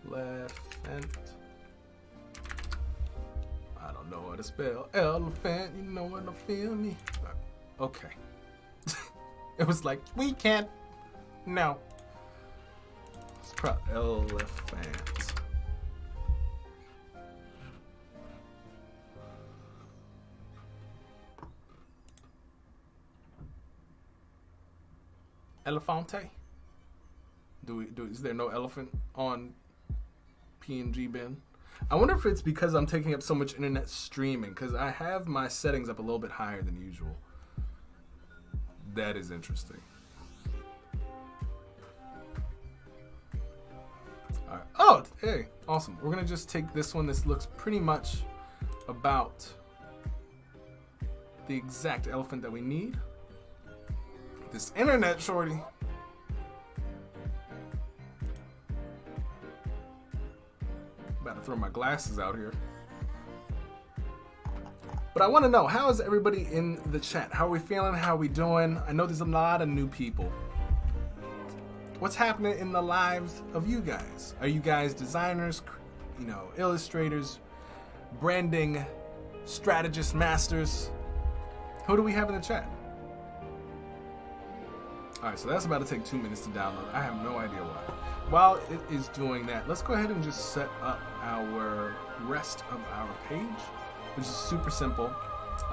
S2: Elephant. I don't know what to spell. Elephant, you know what to feel me. Okay. It was like, we can't. No. Elephant. Elefante? Is there no elephant on PNG bin? I wonder if it's because I'm taking up so much internet streaming, because I have my settings up a little bit higher than usual. That is interesting. All right. Oh, hey, awesome. We're gonna just take this one. This looks pretty much about the exact elephant that we need. This internet, shorty. About to throw my glasses out here. But I want to know, how is everybody in the chat? How are we feeling? How are we doing? I know there's a lot of new people. What's happening in the lives of you guys? Are you guys designers, illustrators, branding strategists, masters? Who do we have in the chat? All right, so that's about to take 2 minutes to download. I have no idea why. While it is doing that, let's go ahead and just set up our rest of our page, which is super simple.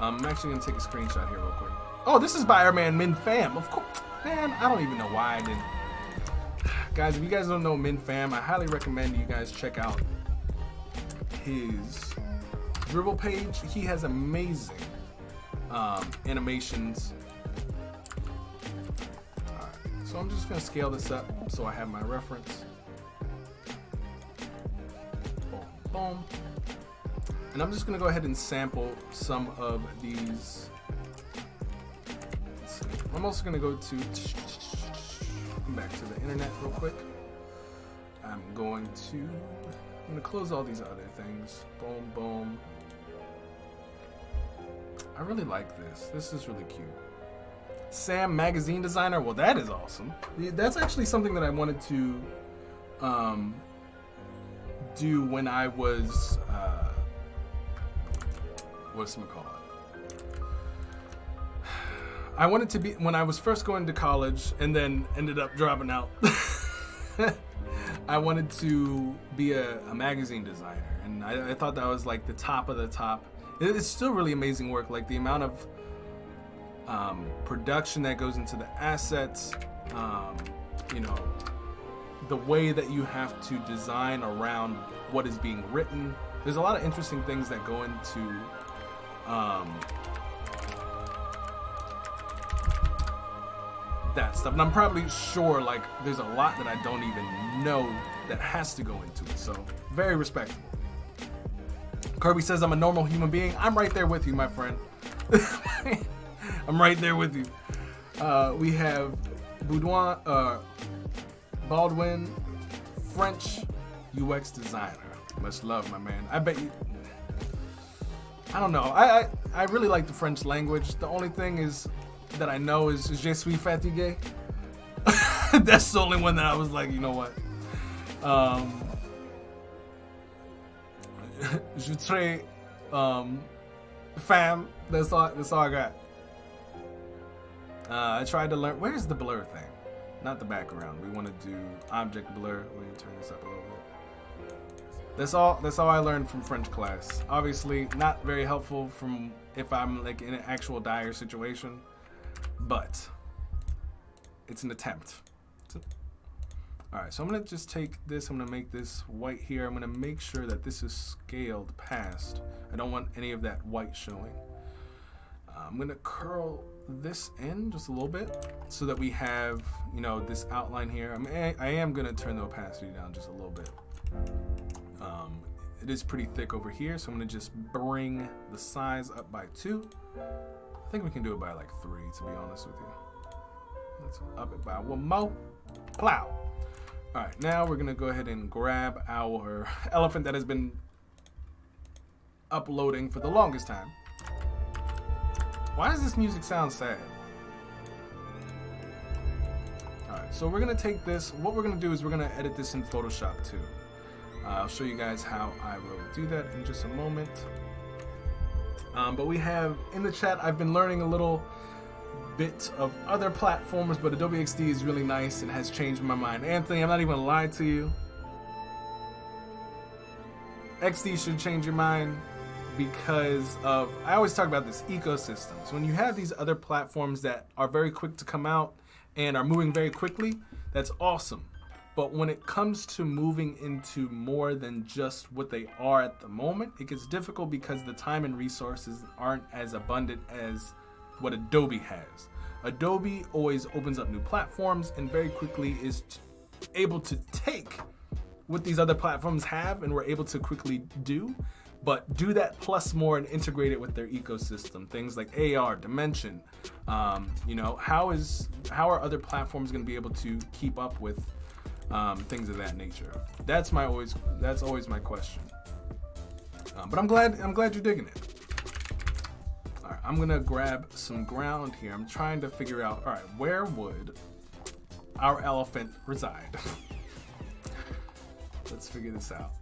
S2: I'm actually gonna take a screenshot here real quick. Oh, this is by our man Min Fam. Of course, man, I don't even know why I didn't. Guys, if you guys don't know Min Fam, I highly recommend you guys check out his Dribble page. He has amazing animations. So I'm just going to scale this up so I have my reference. Boom, boom. And I'm just going to go ahead and sample some of these. Let's see. I'm also going to go to back to the internet real quick. I'm going to close all these other things. Boom, boom. I really like this. This is really cute. Sam, magazine designer. Well, that is awesome. That's actually something that I wanted to do when I was I wanted to be when I was first going to college and then ended up dropping out. I wanted to be a magazine designer, and I thought that was like the top of the top. It's still really amazing work, like the amount of production that goes into the assets, the way that you have to design around what is being written. There's a lot of interesting things that go into that stuff, and I'm probably sure like there's a lot that I don't even know that has to go into it, so very respectable. Kirby says I'm a normal human being. I'm right there with you, my friend. I'm right there with you. We have Baldwin, French UX designer. Much love, my man. I bet you. I don't know. I really like the French language. The only thing is that I know is Je suis fatigué. That's the only one that I was like, you know what? Je très femme. That's all I got. I tried to learn. Where's the blur thing? Not the background. We want to do object blur. Let me turn this up a little bit. That's all I learned from French class. Obviously, not very helpful from if I'm like in an actual dire situation, but it's an attempt. All right, so I'm gonna just take this. I'm gonna make this white here. I'm gonna make sure that this is scaled past. I don't want any of that white showing. I'm gonna curl this in just a little bit so that we have, this outline here. I am gonna turn the opacity down just a little bit. It is pretty thick over here, so I'm gonna just bring the size up by 2. I think we can do it by like 3, to be honest with you. Let's up it by 1 more. Plow. All right, now we're gonna go ahead and grab our elephant that has been uploading for the longest time. Why does this music sound sad? All right, so we're gonna take this. What we're gonna do is we're gonna edit this in Photoshop too. I'll show you guys how I will do that in just a moment. But we have in the chat, I've been learning a little bit of other platforms, but Adobe XD is really nice and has changed my mind. Anthony, I'm not even gonna lie to you. XD should change your mind because of, I always talk about this, ecosystems. When you have these other platforms that are very quick to come out and are moving very quickly, that's awesome. But when it comes to moving into more than just what they are at the moment, it gets difficult because the time and resources aren't as abundant as what Adobe has. Adobe always opens up new platforms and very quickly is able to take what these other platforms have and we're able to quickly do, but do that plus more and integrate it with their ecosystem. Things like AR, Dimension. You know, how are other platforms going to be able to keep up with things of that nature? That's always my question. But I'm glad you're digging it. All right, I'm gonna grab some ground here. I'm trying to figure out, all right, where would our elephant reside? Let's figure this out.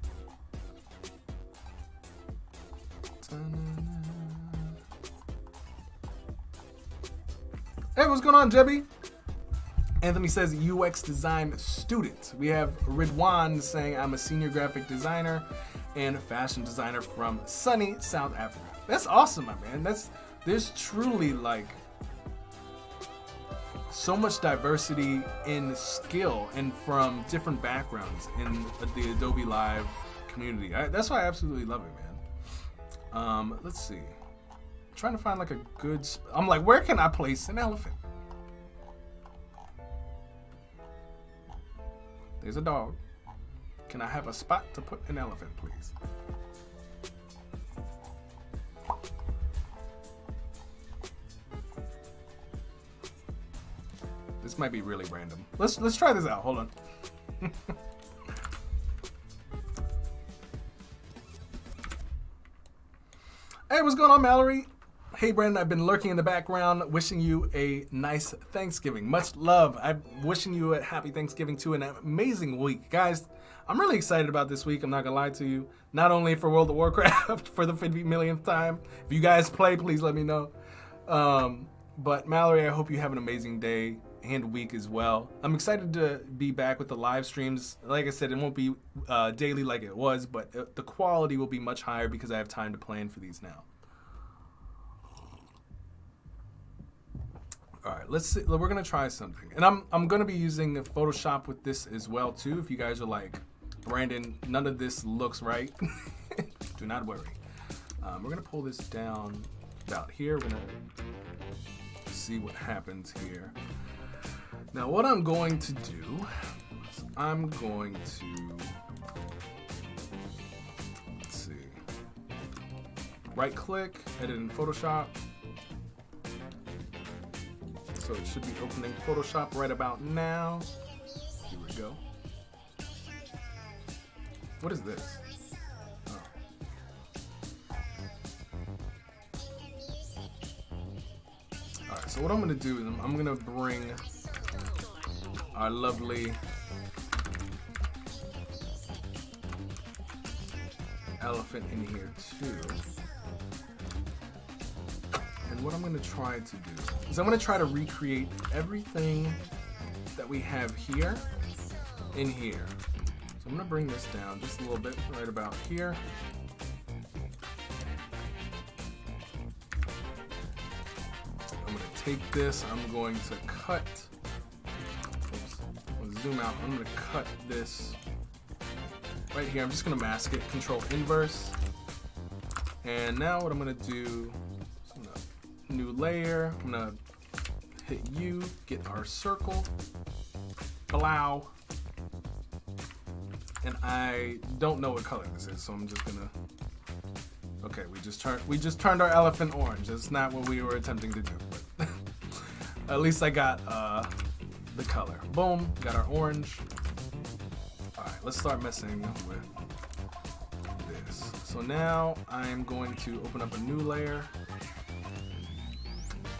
S2: Hey, what's going on, Jebby? Anthony says UX design student. We have Ridwan saying I'm a senior graphic designer and fashion designer from sunny South Africa. That's awesome, my man. There's truly like so much diversity in skill and from different backgrounds in the Adobe Live community. That's why I absolutely love it, man. Let's see. I'm trying to find like a good. I'm like, where can I place an elephant? There's a dog. Can I have a spot to put an elephant, please? This might be really random. Let's try this out. Hold on. Hey, what's going on, Mallory? Hey, Brandon, I've been lurking in the background, wishing you a nice Thanksgiving. Much love. I'm wishing you a happy Thanksgiving too, and an amazing week. Guys, I'm really excited about this week. I'm not gonna lie to you. Not only for World of Warcraft for the 50 millionth time. If you guys play, please let me know. But Mallory, I hope you have an amazing day and week as well. I'm excited to be back with the live streams. Like I said, it won't be daily like it was, but the quality will be much higher because I have time to plan for these now. All right, let's see. We're gonna try something, and I'm gonna be using Photoshop with this as well too. If you guys are like, Brandon, none of this looks right, do not worry. We're gonna pull this down about here. We're gonna see what happens here. Now, what I'm going to do is I'm going to, let's see, right click, edit in Photoshop. So it should be opening Photoshop right about now. Here we go. What is this? Oh. All right, so what I'm gonna do is I'm gonna bring our lovely elephant in here too. And what I'm gonna try to do is I'm gonna try to recreate everything that we have here in here. So I'm gonna bring this down just a little bit right about here. I'm gonna take this, I'm going to cut, oops, I'm gonna zoom out, I'm gonna cut this right here. I'm just gonna mask it, Control Inverse. And now what I'm gonna do, new layer, I'm gonna hit U, get our circle, blow, and I don't know what color this is, so I'm just gonna, okay, we just turned our elephant orange. That's not what we were attempting to do, but at least I got the color. Boom, got our orange. All right, let's start messing with this. So now I'm going to open up a new layer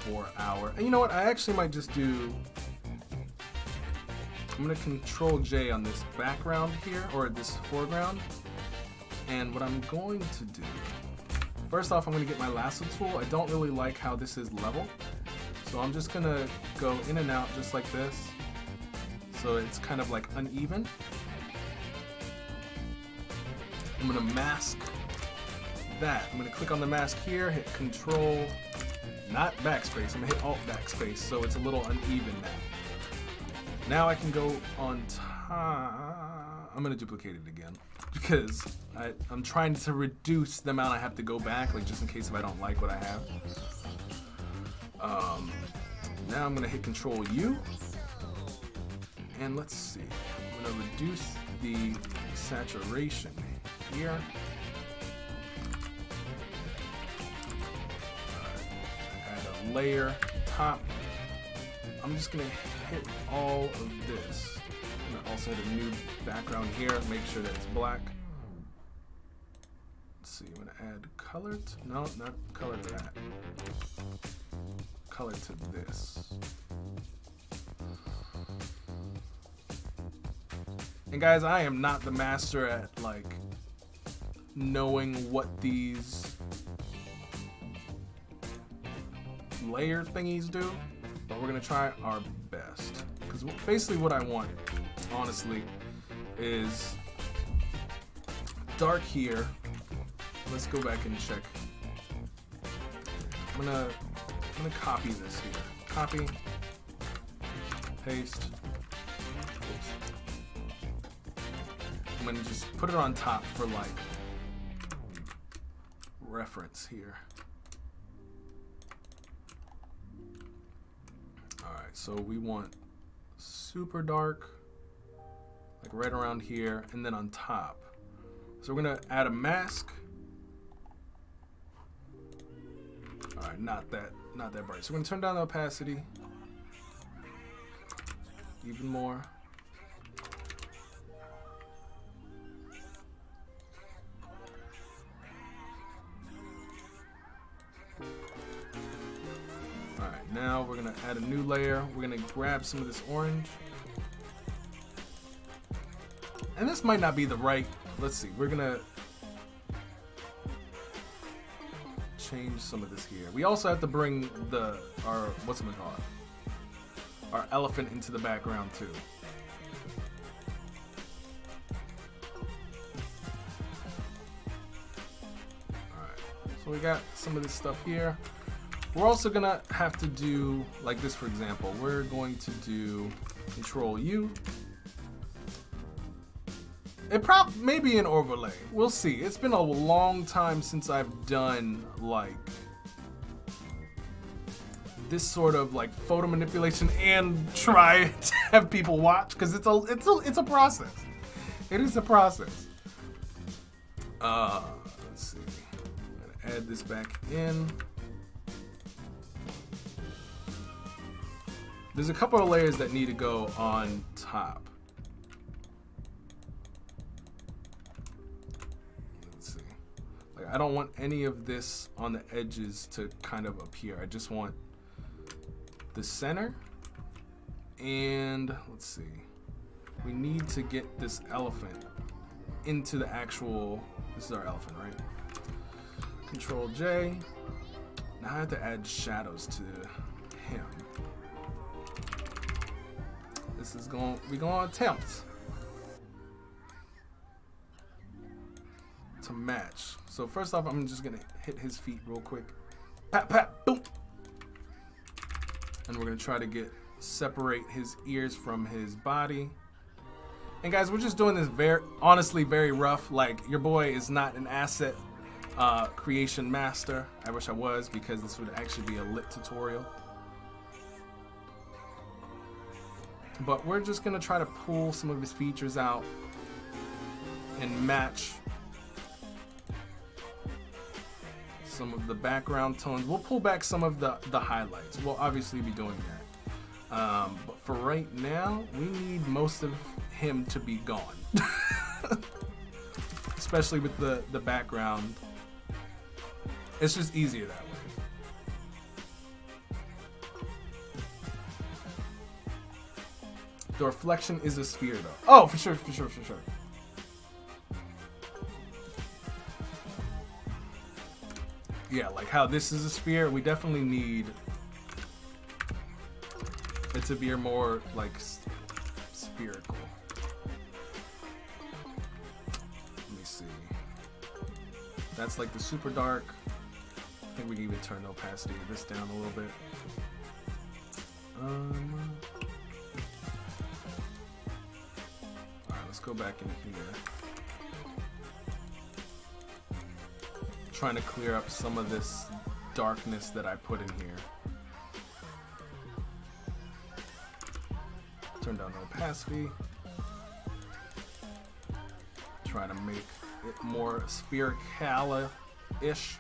S2: for our, and you know what, I actually might just do, I'm gonna Control J on this background here, or this foreground, and what I'm going to do, first off, I'm gonna get my lasso tool. I don't really like how this is level, so I'm just gonna go in and out just like this, so it's kind of like uneven. I'm gonna mask that. I'm gonna click on the mask here, hit Control, not backspace, I'm gonna hit Alt backspace, so it's a little uneven now. Now I can go on top. I'm gonna duplicate it again because I'm trying to reduce the amount I have to go back, like just in case if I don't like what I have. Now I'm gonna hit Control U, and let's see. I'm gonna reduce the saturation here. Add a layer top. I'm just gonna hit all of this. I'm gonna also hit a new background here, make sure that it's black. Let's see, I'm gonna add color to, no, not color to that. Color to this. And guys, I am not the master at like knowing what these layer thingies do. But we're gonna try our best, because basically what I want, honestly, is dark here. Let's go back and check. I'm gonna copy this here. Copy, paste. Oops. I'm gonna just put it on top for like reference here. So we want super dark, like right around here, and then on top. So we're gonna add a mask. All right, not that bright. So we're gonna turn down the opacity even more. Now we're gonna add a new layer. We're gonna grab some of this orange. And this might not be the right, let's see, we're gonna change some of this here. We also have to bring our elephant into the background too. Alright, so we got some of this stuff here. We're also gonna have to do, like this for example, we're going to do Control U. It may be an overlay. We'll see. It's been a long time since I've done like this sort of like photo manipulation and try to have people watch, because it's a process. It is a process. Let's see. I'm gonna add this back in. There's a couple of layers that need to go on top. Let's see. Like, I don't want any of this on the edges to kind of appear. I just want the center. And let's see. We need to get this elephant into the actual, this is our elephant, right? Control J. Now I have to add shadows to him. This is we're gonna attempt to match. So first off, I'm just gonna hit his feet real quick. Pat, pat, boom. And we're gonna try to separate his ears from his body. And guys, we're just doing this honestly very rough. Like, your boy is not an asset creation master. I wish I was, because this would actually be a lit tutorial. But we're just gonna try to pull some of his features out and match some of the background tones. We'll pull back some of the highlights. We'll obviously be doing that. But for right now, we need most of him to be gone. Especially with the background. It's just easier that way. The reflection is a sphere, though. Oh, for sure. Yeah, like how this is a sphere, we definitely need it to be more like spherical. Let me see. That's like the super dark. I think we can even turn the opacity of this down a little bit. go back in here. Trying to clear up some of this darkness that I put in here. Turn down the opacity. Try to make it more spherical-ish.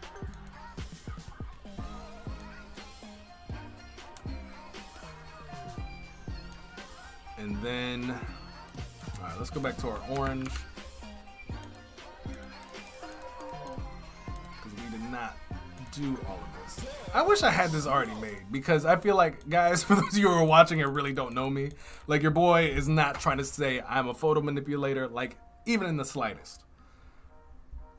S2: And then, all right, let's go back to our orange. Because we did not do all of this. I wish I had this already made, because I feel like, guys, for those of you who are watching and really don't know me, like, your boy is not trying to say I'm a photo manipulator, like, even in the slightest.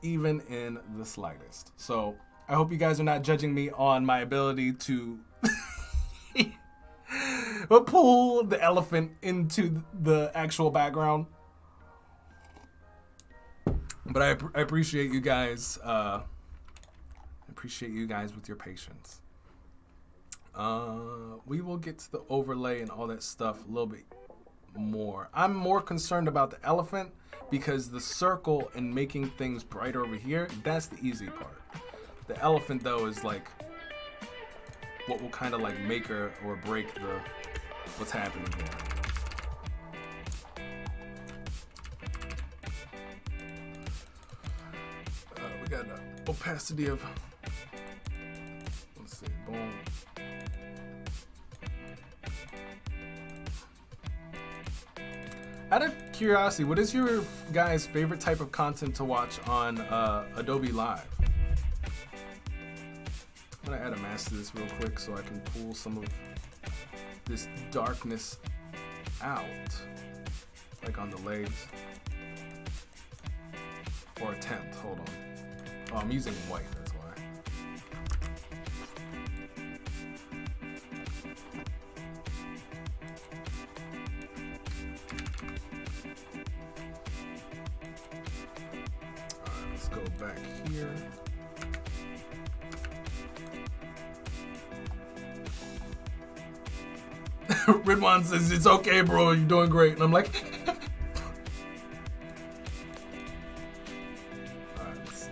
S2: Even in the slightest. So I hope you guys are not judging me on my ability to pull the elephant into the actual background. But I appreciate you guys. Appreciate you guys with your patience. We will get to the overlay and all that stuff a little bit more. I'm more concerned about the elephant because the circle and making things brighter over here, that's the easy part. The elephant though is like what will kind of like make or break the what's happening here. We got an opacity of, let's see, boom. Out of curiosity, what is your guys' favorite type of content to watch on Adobe Live? I'm gonna add a mask to this real quick so I can pull some of this darkness out, like on the legs. Or attempt, hold on. Oh, I'm using white, that's why. Alright, let's go back here. Ridwan says, it's okay, bro, you're doing great. And I'm like, alright, let's see.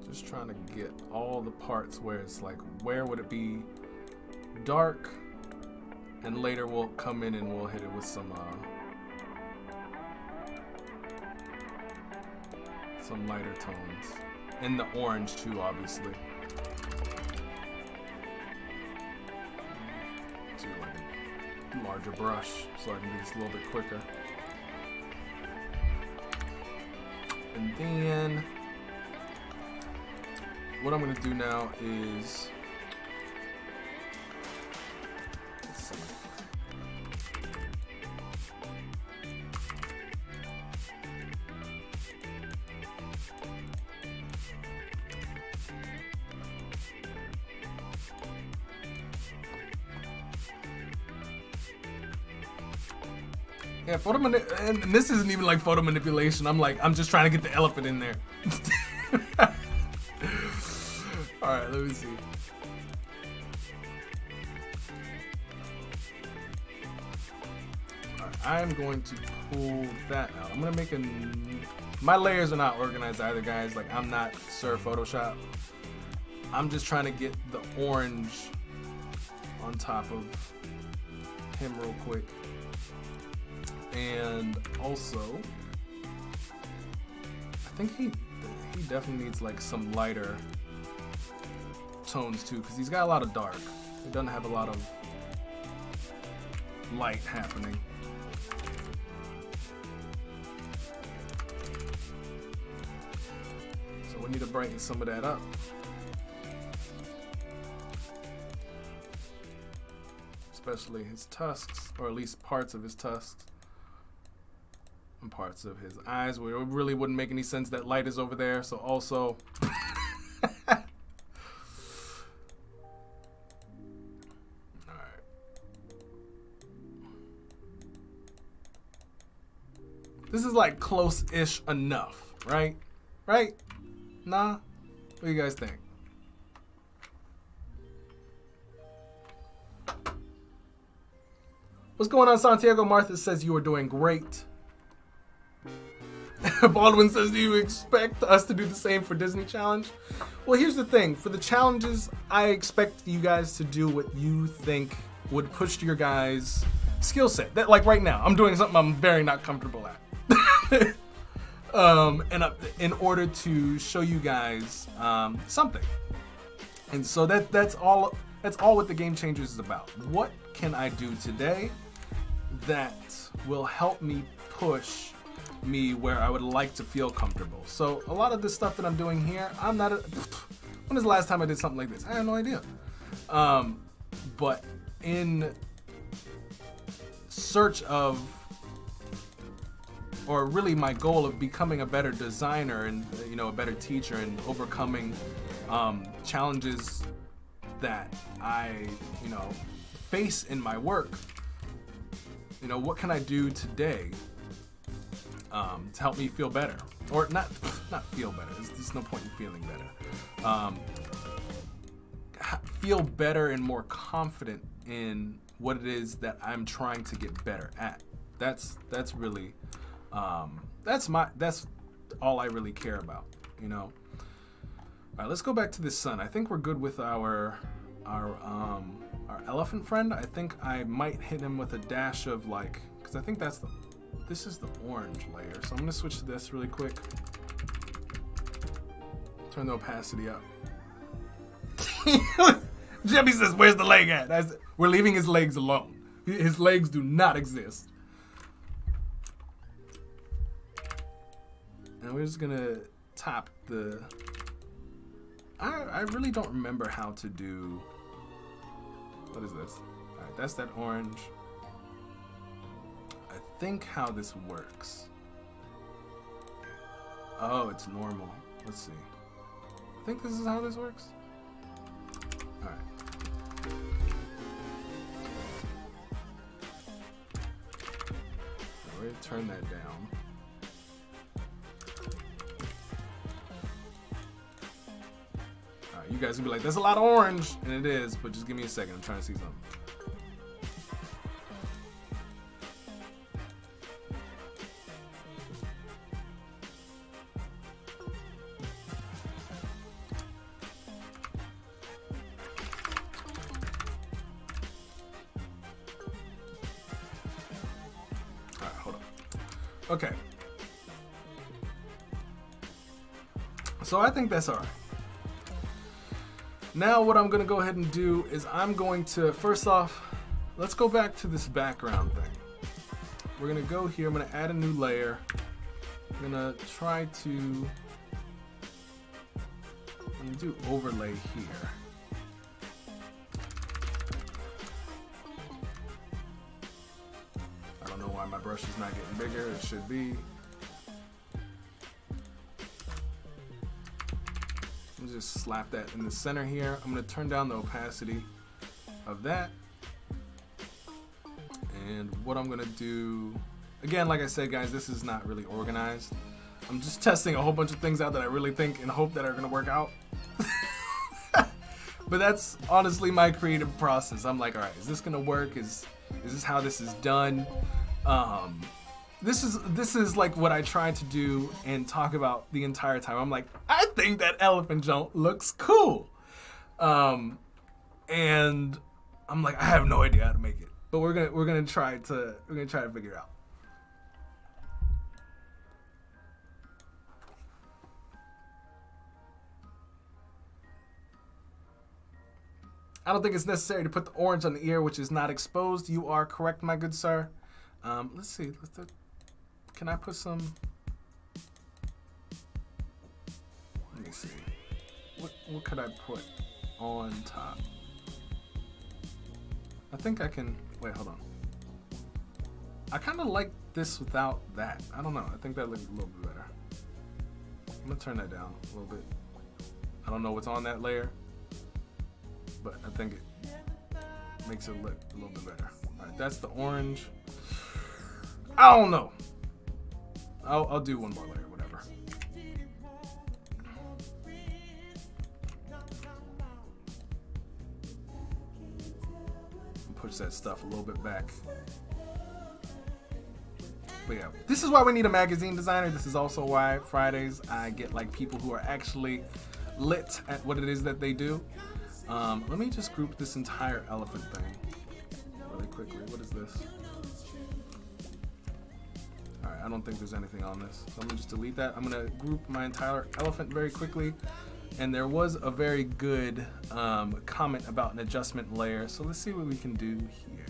S2: Just trying to get all the parts where it's like, where would it be dark? And later we'll come in and we'll hit it with some lighter tones. And the orange too, obviously. Do like a larger brush so I can do this a little bit quicker. And then what I'm gonna do now is yeah, and this isn't even like photo manipulation. I'm just trying to get the elephant in there. All right, let me see. All right, I'm going to pull that out. I'm gonna make my layers are not organized either, guys. Like, I'm not Sir Photoshop. I'm just trying to get the orange on top of him real quick. And also, I think he definitely needs like some lighter tones too, because he's got a lot of dark. He doesn't have a lot of light happening. So we need to brighten some of that up. Especially his tusks, or at least parts of his tusks. And parts of his eyes where it really wouldn't make any sense that light is over there. So also alright. This is like close-ish enough, right? Right? Nah? What do you guys think? What's going on, Santiago? Martha says you are doing great. Baldwin says, do you expect us to do the same for Disney Challenge? Well, here's the thing. For the challenges, I expect you guys to do what you think would push your guys' skill set. That, like right now, I'm doing something I'm very not comfortable at. In order to show you guys something. And so that's all what the Game Changers is about. What can I do today that will help me push me where I would like to feel comfortable? So a lot of this stuff that I'm doing here, when is the last time I did something like this? I have no idea. But in search of, or really my goal of becoming a better designer and a better teacher and overcoming challenges that I face in my work, what can I do today to help me feel better, or not feel better? There's no point in feeling better. Feel better and more confident in what it is that I'm trying to get better at. That's really that's all I really care about. All right, let's go back to this sun. I think we're good with our elephant friend. I think I might hit him with a dash of because I think this is the orange layer. So I'm gonna switch to this really quick. Turn the opacity up. Jimmy says, "Where's the leg at?" We're leaving his legs alone. His legs do not exist. And we're just gonna top the. I really don't remember how to do. What is this? All right, that's that orange. I think how this works. Oh, it's normal. Let's see. I think this is how this works. All right. We're gonna turn that down. You guys will be like, "There's a lot of orange," and it is, but just give me a second. I'm trying to see something. All right, hold on. Okay. So I think that's all right. Now what I'm gonna go ahead and do is I'm going to, first off, let's go back to this background thing. We're gonna go here, I'm gonna add a new layer. I'm gonna try to, I'm gonna do overlay here. I don't know why my brush is not getting bigger, it should be. Just slap that in the center here. I'm going to turn down the opacity of that. And what I'm going to do, again, like I said, guys, this is not really organized. I'm just testing a whole bunch of things out that I really think and hope that are going to work out. But that's honestly my creative process. I'm like, all right, is this going to work? Is this how this is done? This is like what I tried to do and talk about the entire time. I'm like, I think that elephant jump looks cool. And I'm like, I have no idea how to make it. But we're gonna try to figure it out. I don't think it's necessary to put the orange on the ear, which is not exposed. You are correct, my good sir. Let's see. Can I put some? Let me see. What could I put on top? I think I can. Wait, hold on. I kind of like this without that. I don't know. I think that looks a little bit better. I'm gonna turn that down a little bit. I don't know what's on that layer, but I think it makes it look a little bit better. All right, that's the orange. I don't know. I'll do one more layer, whatever. push that stuff a little bit back. But yeah, this is why we need a magazine designer. This is also why Fridays I get like people who are actually lit at what it is that they do. Let me just group this entire elephant thing really quickly. What is this? Alright, I don't think there's anything on this. So I'm gonna just delete that. I'm gonna group my entire elephant very quickly. And there was a very good comment about an adjustment layer. So let's see what we can do here.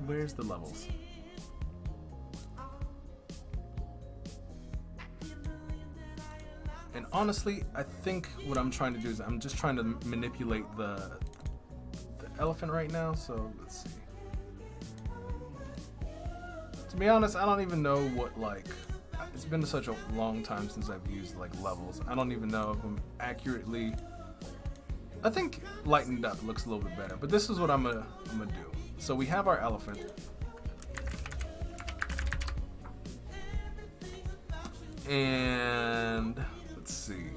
S2: Where's the levels? And honestly, I think what I'm trying to do is I'm just trying to manipulate the elephant right now. So let's see. To be honest, I don't even know what, like, it's been such a long time since I've used like levels. I don't even know if I'm accurately. I think lightened up looks a little bit better, but this is what I'm gonna do. So we have our elephant. And let's see.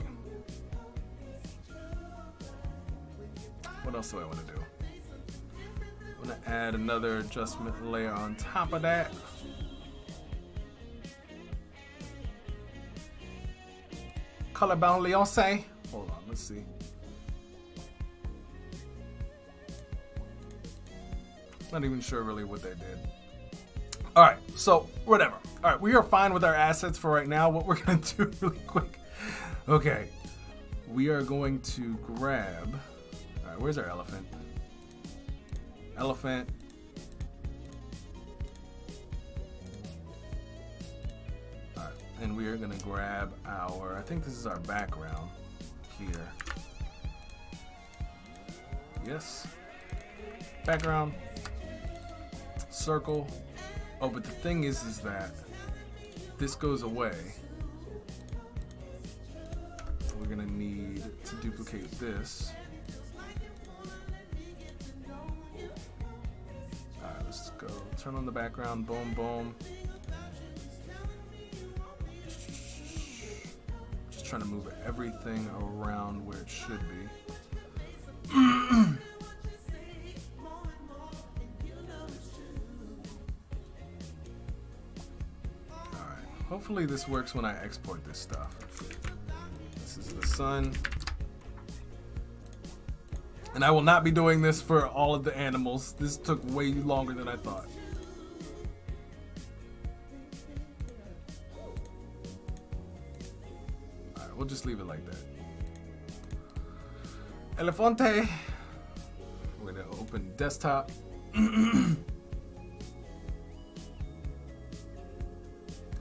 S2: What else do I want to do? I'm gonna add another adjustment layer on top of that. Color bound Leonce. Hold on, let's see. Not even sure really what they did. All right, so whatever. All right, we are fine with our assets for right now. What we're gonna do really quick. Okay, we are going to grab. All right, where's our elephant? Elephant. All right, and we are gonna grab our. I think this is our background here. Yes. Background. Circle. Oh, but the thing is that this goes away. We're gonna need to duplicate this. Alright, let's go. Turn on the background. Boom, boom. Just trying to move everything around where it should be. Hopefully this works when I export this stuff. This is the sun. And I will not be doing this for all of the animals. This took way longer than I thought. Alright, we'll just leave it like that. Elefante. We're gonna open desktop.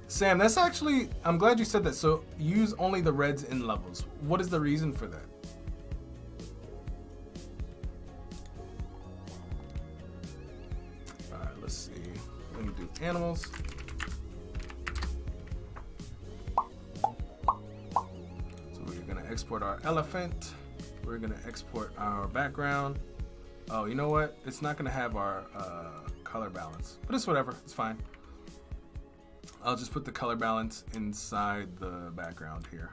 S2: Sam, that's actually, I'm glad you said that. So use only the reds in levels. What is the reason for that? All right, let's see. Let me do animals. So we're gonna export our elephant. We're gonna export our background. Oh, you know what? It's not gonna have our color balance, but it's whatever, it's fine. I'll just put the color balance inside the background here.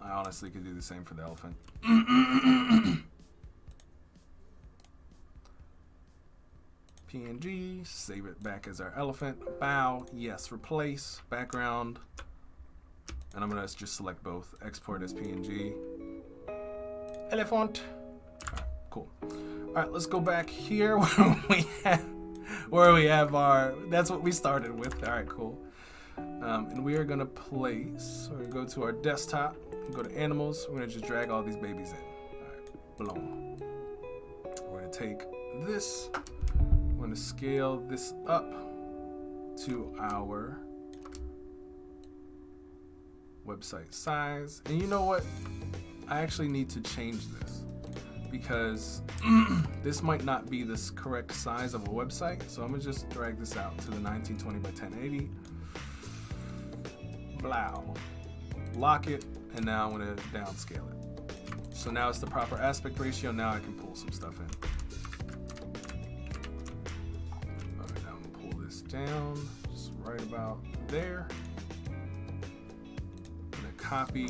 S2: I honestly could do the same for the elephant. PNG, save it back as our elephant. Bow, yes, replace, background. And I'm gonna just select both, export as PNG. Elephant. All right, cool. All right, let's go back here where we have our, that's what we started with. All right, cool. And we are gonna place, we're gonna go to our desktop, go to animals. We're gonna just drag all these babies in. All right, boom. We're gonna take this, we're gonna scale this up to our website size. And you know what? I actually need to change this because this might not be this correct size of a website. So I'm gonna just drag this out to the 1920 by 1080. Blow. Lock it, and now I'm gonna downscale it. So now it's the proper aspect ratio. Now I can pull some stuff in. All right, now I'm gonna pull this down, just right about there. I'm gonna copy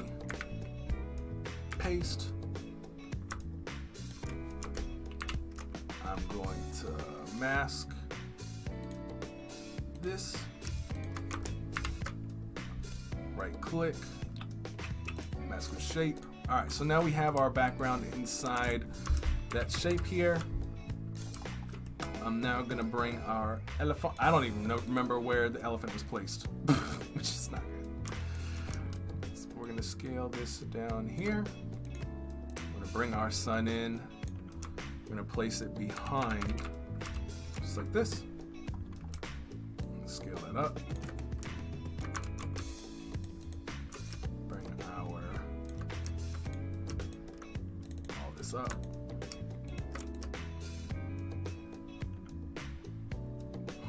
S2: paste. I'm going to mask this. Right click, mask with shape. All right, so now we have our background inside that shape here. I'm now gonna bring our elephant. I don't even remember where the elephant was placed, which is not good. So we're gonna scale this down here. We're gonna bring our sun in. We're gonna place it behind, just like this. I'm gonna scale that up. Bring all this up.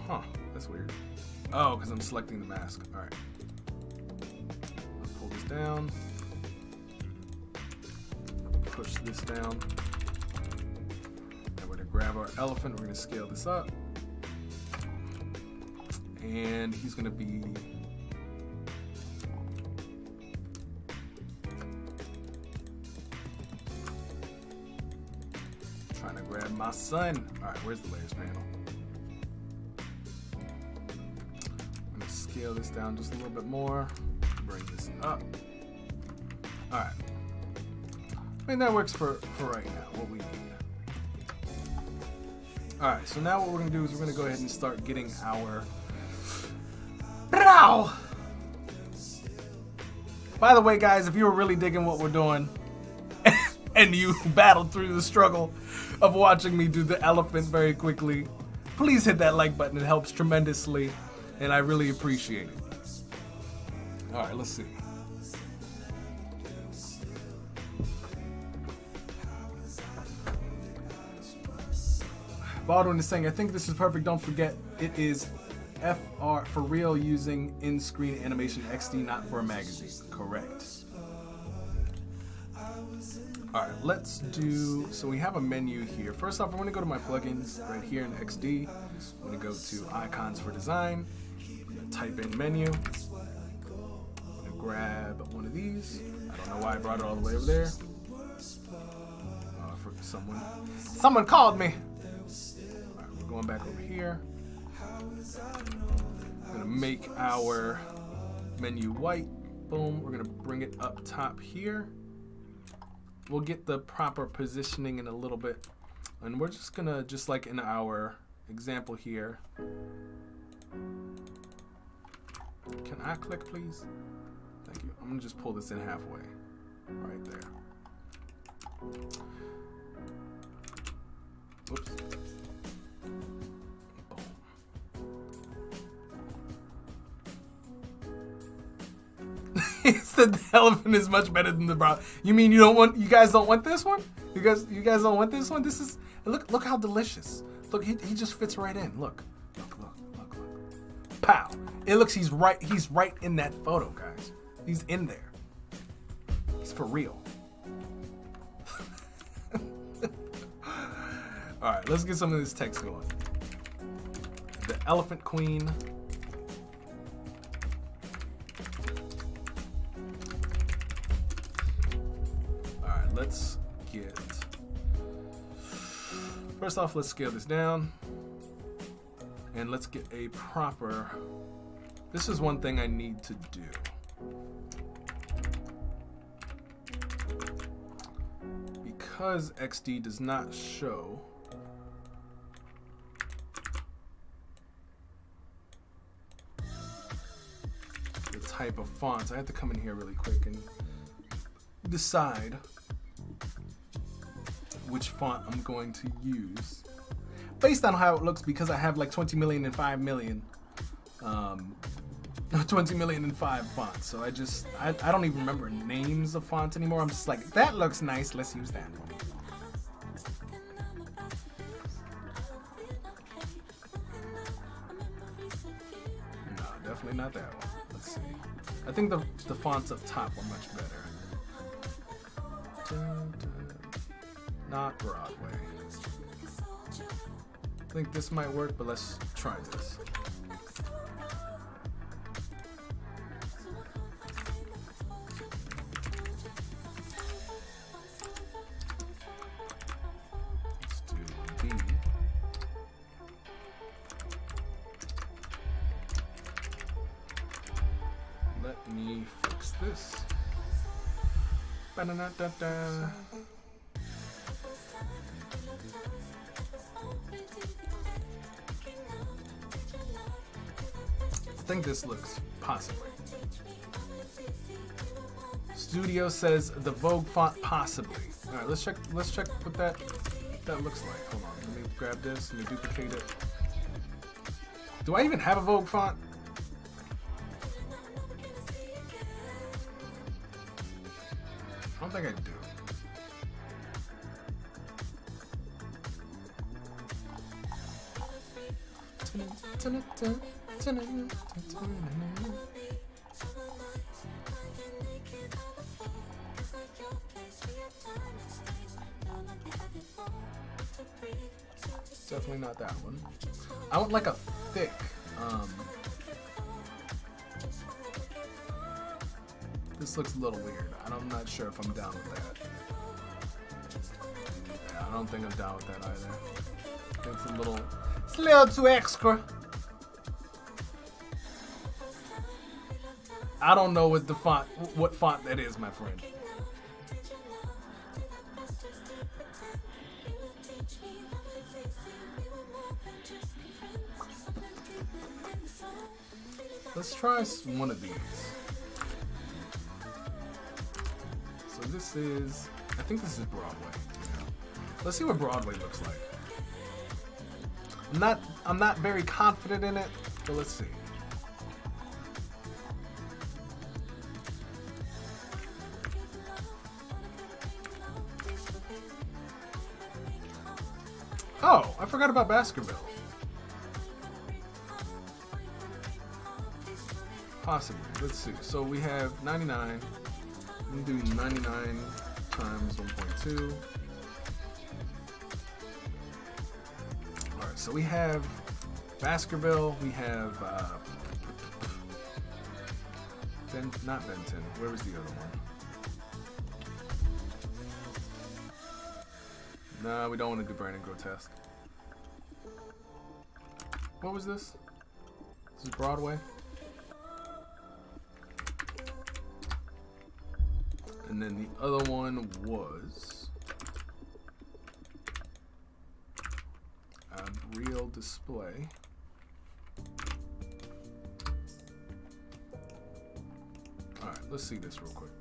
S2: Huh, that's weird. Oh, because I'm selecting the mask. All right. I'll pull this down. Push this down. And we're going to grab our elephant. We're going to scale this up. And he's going to be... trying to grab my sun. All right, where's the layers panel? Scale this down just a little bit more. Bring this up. All right. I mean, that works for right now, what we need. All right, so now what we're gonna do is we're gonna go ahead and start getting our... By the way, guys, if you were really digging what we're doing and you battled through the struggle of watching me do the elephant very quickly, please hit that like button. It helps tremendously. And I really appreciate it. All right, let's see. Baldwin is saying, I think this is perfect. Don't forget, it is FR for real using in-screen animation XD, not for a magazine. Correct. All right, let's do, so we have a menu here. First off, I'm gonna go to my plugins right here in XD. I'm gonna go to icons for design. Type in menu. I'm gonna grab one of these. I don't know why I brought it all the way over there. For someone called me. All right, we're going back over here. I'm gonna make our menu white. Boom. We're gonna bring it up top here. We'll get the proper positioning in a little bit, and we're just gonna, just like in our example here. Can I click, please? Thank you. I'm gonna just pull this in halfway, right there. Oops. Boom. He said the elephant is much better than the brown. You mean you guys don't want this one? You guys don't want this one? This is, look how delicious. Look, he just fits right in. Look. Pow. It looks he's right in that photo, guys. He's in there. He's for real. All right, let's get some of this text going. The Elephant Queen. All right, let's get, first off, let's scale this down. And let's get a proper, this is one thing I need to do. Because XD does not show the type of fonts, I have to come in here really quick and decide which font I'm going to use. Based on how it looks, because I have like 20 million and 5 million, 20 million and 5 fonts. So I don't even remember names of fonts anymore. I'm just like, that looks nice. Let's use that one. No, definitely not that one. Let's see. I think the fonts up top are much better. Not Broadway. I think this might work, but let's try this. fix this. Ba-da-da-da-da. I think this looks possibly. Studio says the Vogue font possibly. All right, let's check what that looks like. Hold on, let me grab this. Let me duplicate it. Do I even have a Vogue font? I don't think I do. Definitely not that one. I want like a thick, this looks a little weird. I'm not sure if I'm down with that. Yeah, I don't think I'm down with that either. I think it's a little too extra. I don't know what font that is, my friend. Let's try one of these. So this is, I think this is Broadway. Yeah. Let's see what Broadway looks like. I'm not very confident in it, but let's see. Oh, I forgot about Baskerville. Possibly. Let's see. So we have 99. I'm gonna do 99 times 1.2. Alright, so we have Baskerville. We have not Benton. Where was the other one? Nah, we don't want to do Brandon Grotesque. What was this? This is Broadway. And then the other one was Real Display. Alright, let's see this real quick.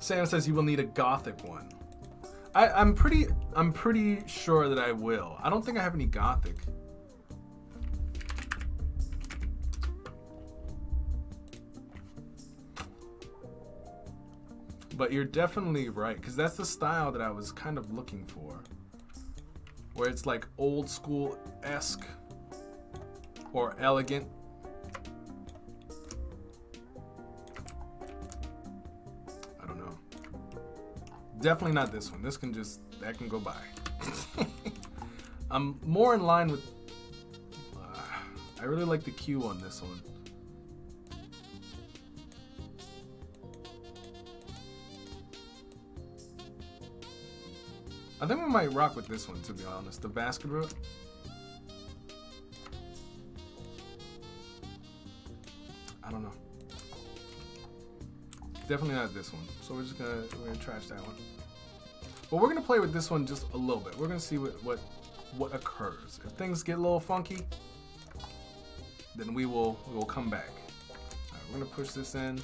S2: Sam says you will need a Gothic one. I'm pretty sure that I will. I don't think I have any Gothic. But you're definitely right, because that's the style that I was kind of looking for. Where it's like old school-esque or elegant. Definitely not this one. This can that can go by. I'm more in line with, I really like the Q on this one. I think we might rock with this one, to be honest. The Baskerville. I don't know. Definitely not this one. So we're gonna trash that one. But we're gonna play with this one just a little bit. We're gonna see what occurs. If things get a little funky, then we will come back. All right, we're gonna push this in.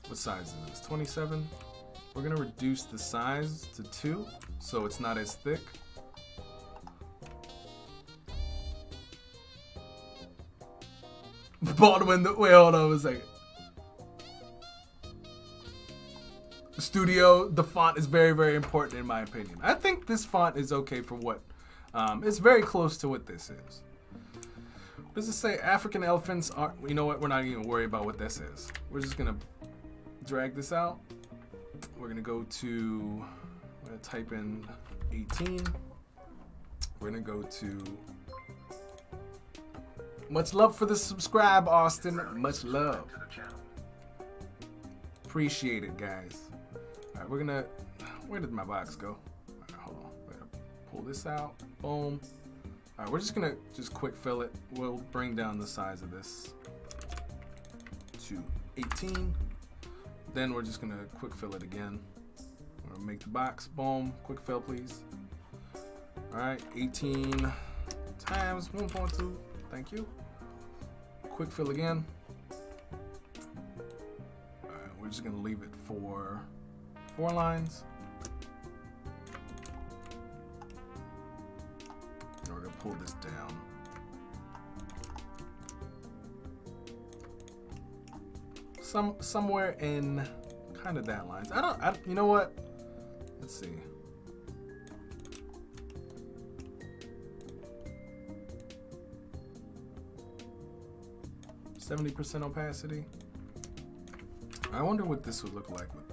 S2: What size is this? 27. We're gonna reduce the size to 2, so it's not as thick. Baldwin, wait, hold on a second. Studio, the font is very, very important in my opinion. I think this font is okay for what, it's very close to what this is. What does it say? African elephants are, you know what, we're not even worried about what this is. We're just gonna drag this out. We're gonna go to, I'm gonna type in 18. We're gonna go to, much love for the subscribe, Austin, much love. appreciate it, guys. All right, we're gonna, where did my box go? All right, hold on, we're gonna pull this out, boom. All right, we're just gonna quick fill it. We'll bring down the size of this to 18. Then we're just gonna quick fill it again. We're gonna make the box, boom, quick fill please. All right, 18 times 1.2, thank you. Quick fill again. All right, we're just gonna leave it for 4 lines. And we're gonna pull this down. Somewhere in kind of that lines. You know what? Let's see. %70 opacity. I wonder what this would look like with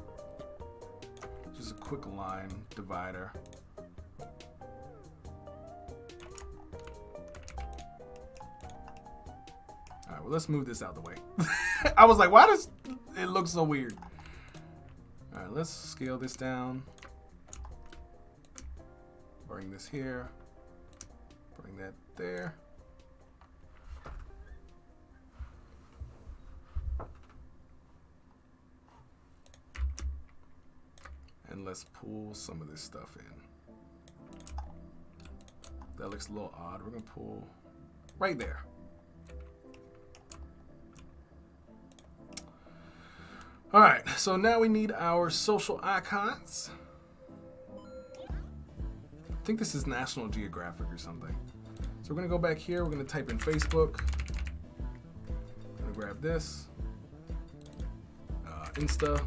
S2: just a quick line divider. Alright, well, let's move this out of the way. I was like, why does it look so weird? Alright, let's scale this down. Bring this here. Bring that there. And let's pull some of this stuff in. That looks a little odd. We're gonna pull right there. All right, so now we need our social icons. I think this is National Geographic or something. So we're gonna go back here, we're gonna type in Facebook. I'm gonna grab this. Insta.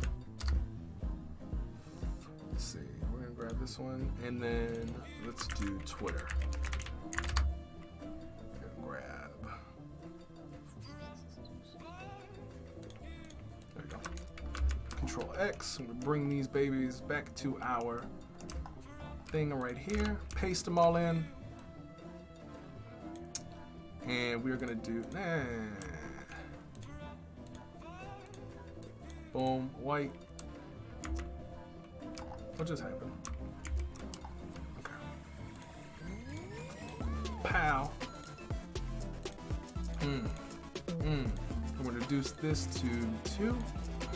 S2: Let's see, we're gonna grab this one, and then let's do Twitter. Grab. There we go. Control X, and we bring these babies back to our thing right here. Paste them all in. And we're gonna do, boom, white. What just happened? Okay. Pow. I'm gonna reduce this to 2,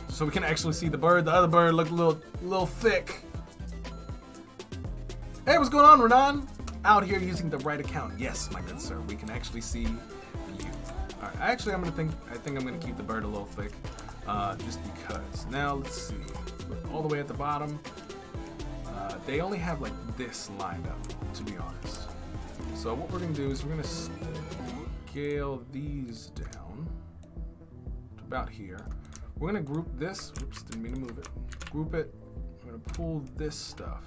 S2: so we can actually see the bird. The other bird looked a little thick. Hey, what's going on, Renan? Out here using the right account. Yes, my good sir. We can actually see you. All right. Actually, I think I'm gonna keep the bird a little thick, just because. Now let's see. All the way at the bottom. They only have like this lined up, to be honest. So what we're gonna do is we're gonna scale these down to about here. We're gonna group this. Oops, didn't mean to move it. Group it. We're gonna pull this stuff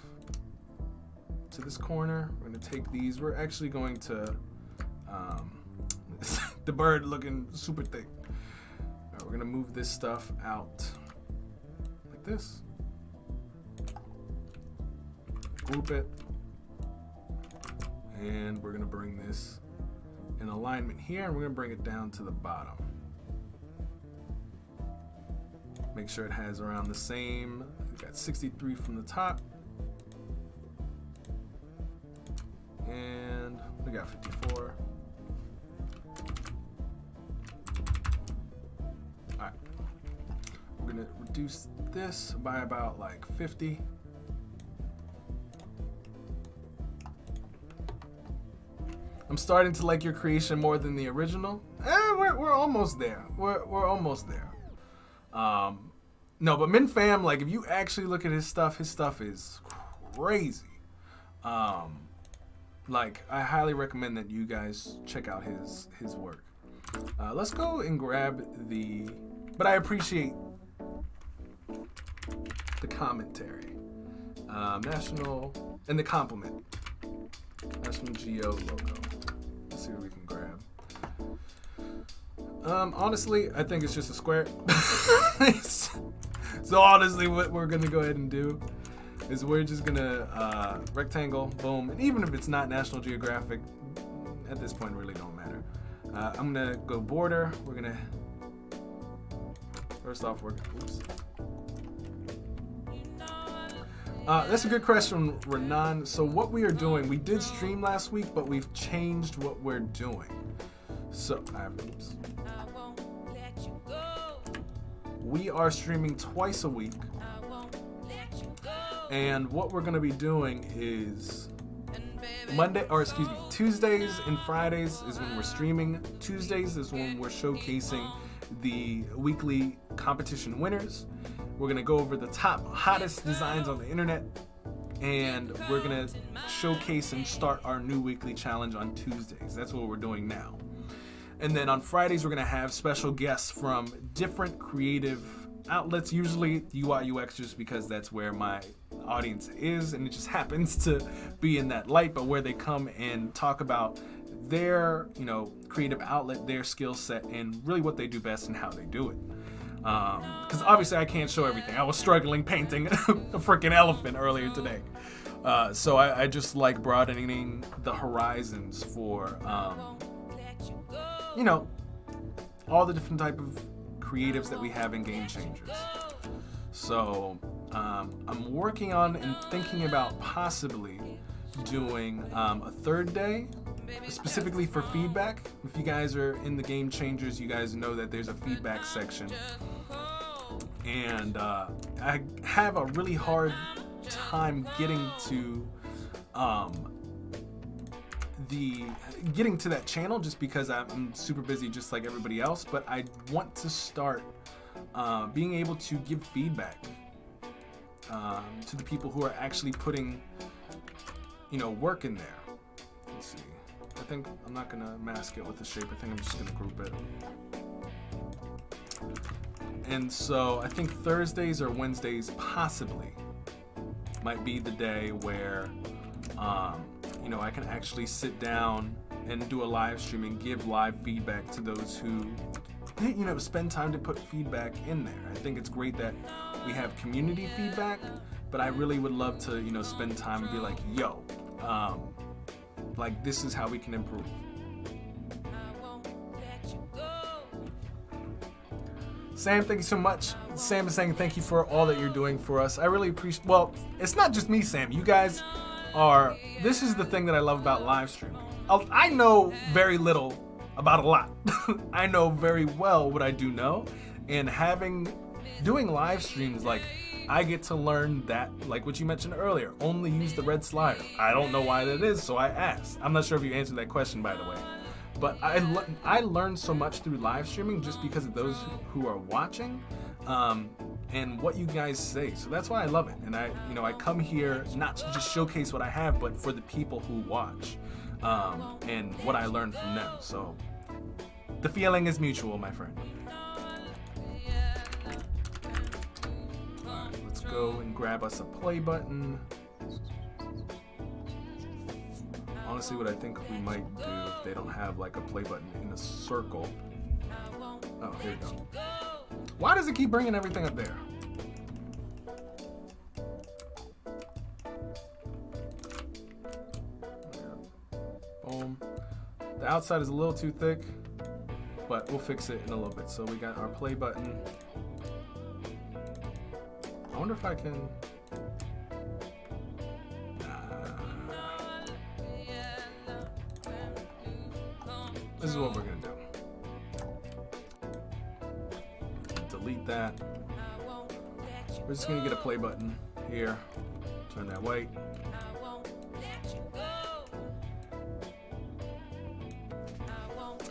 S2: to this corner. We're gonna take these. We're actually going to the bird looking super thick. All right, we're gonna move this stuff out like this. Group it, and we're gonna bring this in alignment here, and we're gonna bring it down to the bottom. Make sure it has around the same. We got 63 from the top, and we got 54. All right, we're gonna reduce this by about like 50. I'm starting to like your creation more than the original. We're almost there. We're almost there. No, but MinFam, like if you actually look at his stuff is crazy. Like I highly recommend that you guys check out his work. Let's go and grab the. But I appreciate the commentary. National and the compliment. National Geo logo. Let's see what we can grab. Honestly, I think it's just a square. So honestly, what we're gonna go ahead and do is we're just gonna rectangle, boom. And even if it's not National Geographic, at this point, it really don't matter. I'm gonna go border. We're gonna first off, oops. That's a good question, Renan. So what we are doing, we did stream last week, but we've changed what we're doing. So we are streaming twice a week, and what we're going to be doing is Tuesdays and Fridays is when we're streaming. Tuesdays is when we're showcasing the weekly competition winners. We're going to go over the top hottest designs on the internet, and we're going to showcase and start our new weekly challenge on Tuesdays. That's what we're doing now. And then on Fridays, we're going to have special guests from different creative outlets, usually UI UX, just because that's where my audience is, and it just happens to be in that light, but where they come and talk about their, creative outlet, their skill set, and really what they do best and how they do it. Because obviously I can't show everything. I was struggling painting a freaking elephant earlier today. So I just like broadening the horizons for, all the different type of creatives that we have in Game Changers. So I'm working on and thinking about possibly doing a third day specifically for feedback. If you guys are in the Game Changers, you guys know that there's a feedback section. And I have a really hard time getting to that channel just because I'm super busy just like everybody else, but I want to start being able to give feedback to the people who are actually putting work in there. Let's see. I think I'm not gonna mask it with the shape. I think I'm just gonna group it. And so I think Thursdays or Wednesdays possibly might be the day where I can actually sit down and do a live stream and give live feedback to those who spend time to put feedback in there. I think it's great that we have community feedback, but I really would love to spend time and be like, yo, this is how we can improve. Sam, thank you so much. Sam is saying thank you for all that you're doing for us. I really appreciate, well, it's not just me, Sam. You guys are, this is the thing that I love about live streaming. I know very little about a lot. I know very well what I do know, and doing live streams, I get to learn that, like what you mentioned earlier, only use the red slider. I don't know why that is, so I asked. I'm not sure if you answered that question, by the way. But I learned so much through live streaming just because of those who are watching and what you guys say. So that's why I love it. And I come here not to just showcase what I have, but for the people who watch and what I learned from them. So the feeling is mutual, my friend. All right, let's go and grab us a play button. Honestly, what I think we might do if they don't have a play button in a circle. Oh, here we go. Why does it keep bringing everything up there? Boom. The outside is a little too thick, but we'll fix it in a little bit. So we got our play button. I wonder if I can... This is what we're gonna do. Delete that. We're just gonna get a play button here. Turn that white.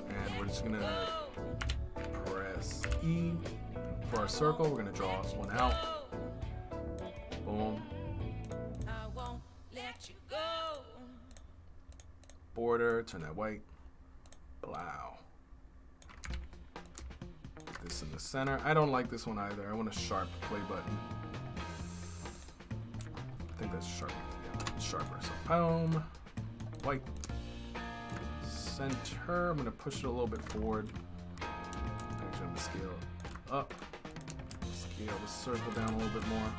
S2: And we're just gonna press E for our circle. We're gonna draw one out. Boom. Border, turn that white. Wow. Put this in the center. I don't like this one either. I want a sharp play button. I think that's sharp. Yeah, sharper. So boom. White. Center. I'm gonna push it a little bit forward. Actually, I'm gonna scale it up. Scale the circle down a little bit more.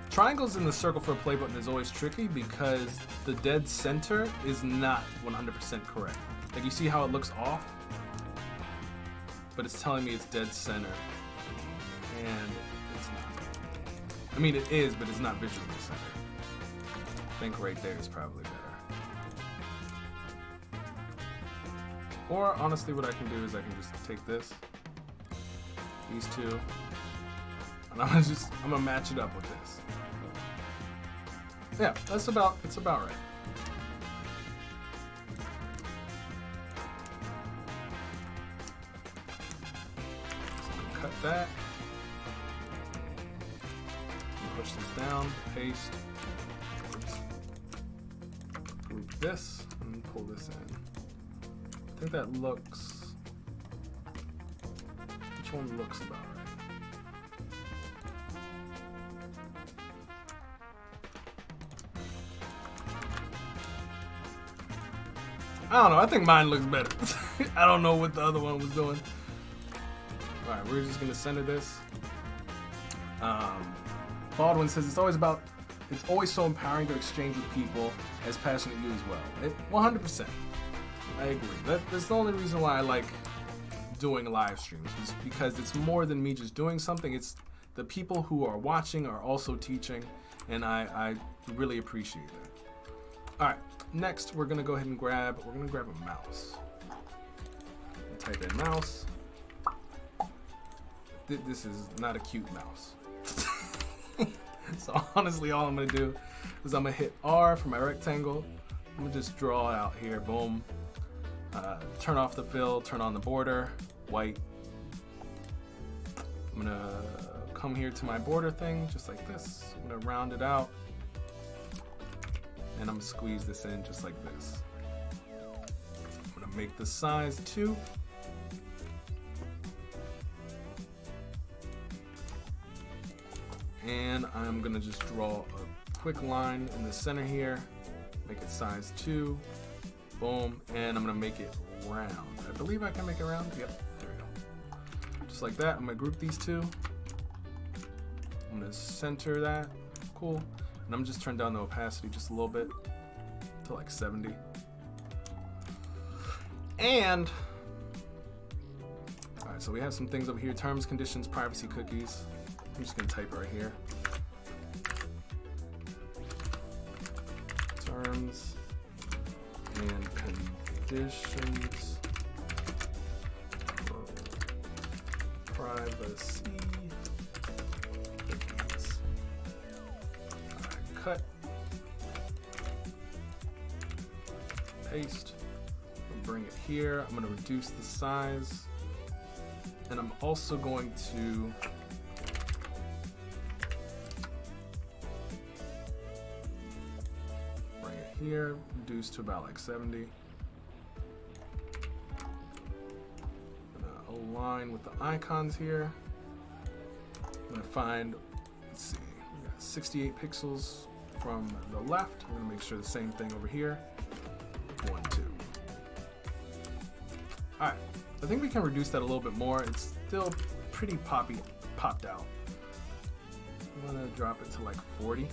S2: Triangles in the circle for a play button is always tricky because the dead center is not 100% correct. Like, you see how it looks off? But it's telling me it's dead center. And it's not. I mean, it is, but it's not visually centered. I think right there is probably better. Or honestly, what I can do is I can just take this, these two, and I'm gonna match it up with this. Yeah, it's about right. So I'm gonna cut that. Push this down, paste. Oops. Group this and pull this in. I think that looks. Which one looks about right? I don't know. I think mine looks better. I don't know what the other one was doing. All right, we're just gonna center this. Baldwin says it's always so empowering to exchange with people as passionate you as well. 100%. I agree. That's the only reason why I like doing live streams, is because it's more than me just doing something. It's the people who are watching are also teaching, and I really appreciate that. All right, next we're gonna go ahead and grab a mouse. Type in mouse. This is not a cute mouse. So honestly, all I'm gonna do is I'm gonna hit R for my rectangle. I'm gonna just draw it out here, boom. Turn off the fill, turn on the border, white. I'm gonna come here to my border thing, just like this. I'm gonna round it out, and I'm gonna squeeze this in just like this. I'm gonna make the size 2. And I'm gonna just draw a quick line in the center here, make it size 2, boom, and I'm gonna make it round. I believe I can make it round. Yep, there we go. Just like that. I'm gonna group these two. I'm gonna center that. Cool. And I'm just turn down the opacity just a little bit to like 70. And all right, so we have some things over here: terms, conditions, privacy, cookies. I'm just gonna type right here. Terms and conditions for privacy cookies. Alright, cut. Paste. Bring it here. I'm gonna reduce the size. And I'm also going to here, reduce to about like 70. Gonna align with the icons here. I'm gonna find, let's see, we got 68 pixels from the left. I'm gonna make sure the same thing over here. 1, 2. All right, I think we can reduce that a little bit more. It's still pretty popped out. I'm gonna drop it to like 40.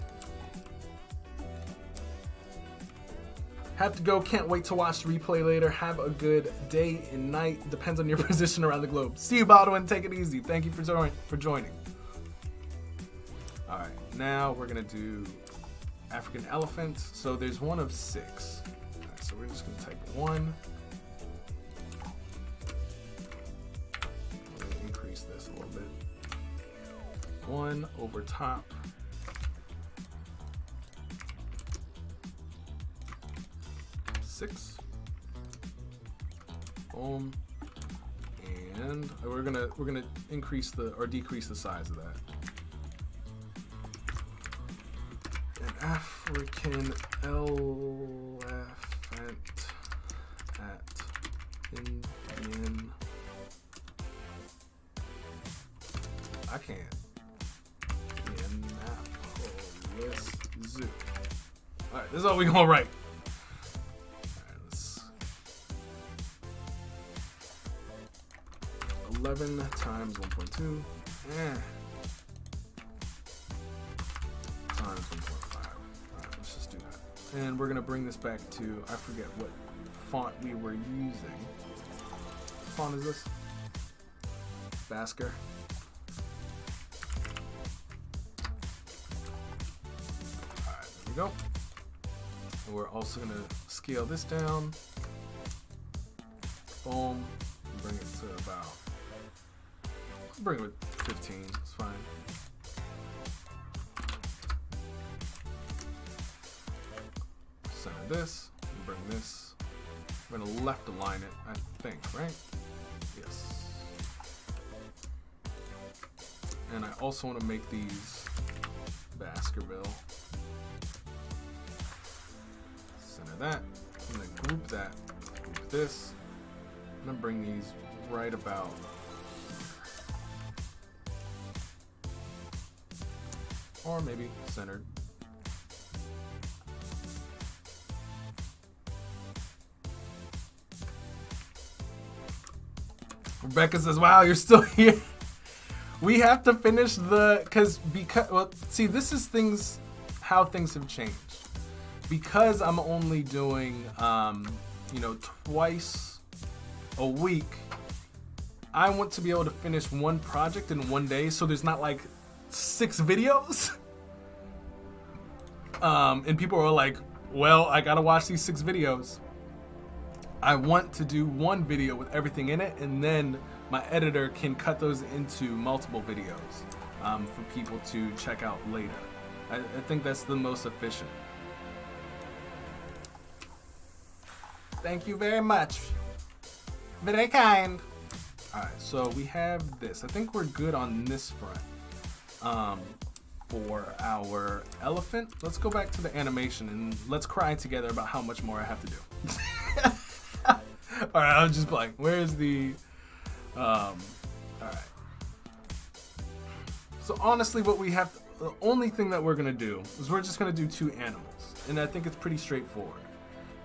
S2: Have to go. Can't wait to watch the replay later. Have a good day and night. Depends on your position around the globe. See you, Baldwin. Take it easy. Thank you for joining. All right, now we're gonna do African elephant. So there's one of 6. All right, so we're just gonna type 1. I'm gonna increase this a little bit. 1 over top. 6. Boom. And we're gonna increase or decrease the size of that. An African elephant at Indian. I can't. Indianapolis Zoo. All right, this is all we're gonna write. 11 times 1.2 times 1.5. Alright, let's just do that. And we're gonna bring this back to, I forget what font we were using. What font is this? Basker. go. And we're also gonna scale this down. Boom. Bring it to about, bring it with 15, it's fine. Center this, and bring this. We're gonna left align it, I think, right? Yes. And I also want to make these Baskerville. Center that. I'm gonna group that. Group this. I'm gonna bring these right about or maybe centered. Rebecca says, wow, you're still here. We have to finish because well, see, this is how things have changed. Because I'm only doing, you know, twice a week, I want to be able to finish one project in one day, so there's not like 6 videos. And people are like, well, I gotta watch these 6 videos. I want to do one video with everything in it, and then my editor can cut those into multiple videos for people to check out later. I think that's the most efficient. Thank you very much. Very kind. Alright, so we have this. I think we're good on this front. For our elephant, let's go back to the animation and let's cry together about how much more I have to do. Alright, I'm just playing. Where's the... Alright. So honestly, what we have... The only thing that we're going to do is we're just going to do 2 animals. And I think it's pretty straightforward.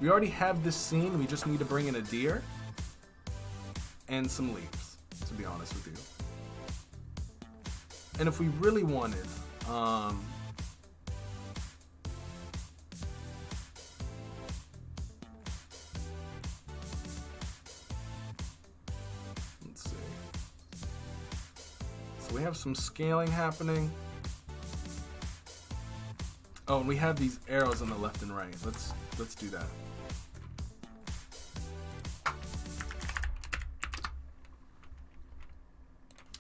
S2: We already have this scene. We just need to bring in a deer. And some leaves, to be honest with you. And if we really wanted... let's see. So we have some scaling happening. Oh, and we have these arrows on the left and right. Let's do that.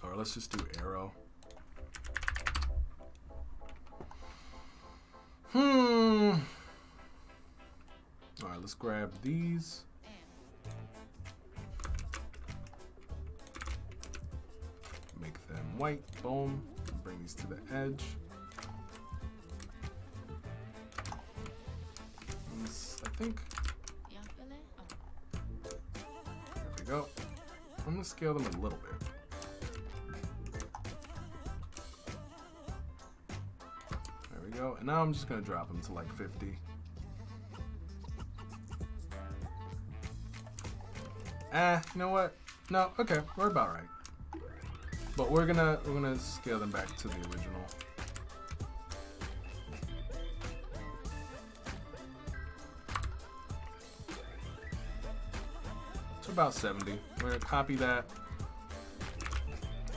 S2: Or let's just do arrow. Alright, let's grab these. Make them white. Boom. Bring these to the edge. I think. There we go. I'm gonna scale them a little bit. Go. And now I'm just gonna drop them to like 50. You know what? No, okay, we're about right. But we're gonna scale them back to the original. To about 70. We're gonna copy that.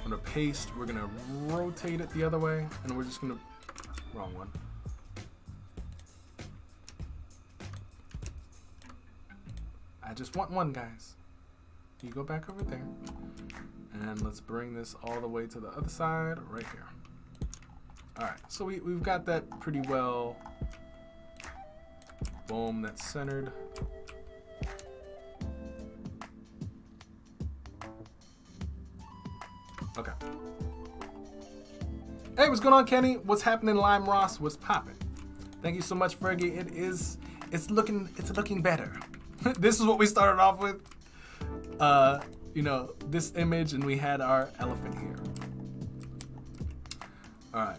S2: I'm gonna paste. We're gonna rotate it the other way, and we're just gonna. Wrong one. I just want one, guys. You go back over there. And let's bring this all the way to the other side, right here. Alright, so we've got that pretty well. Boom, that's centered. Okay. Hey, what's going on, Kenny? What's happening, Lime Ross? What's popping? Thank you so much, Fergie. It's looking better. This is what we started off with. You know, this image, and we had our elephant here. All right.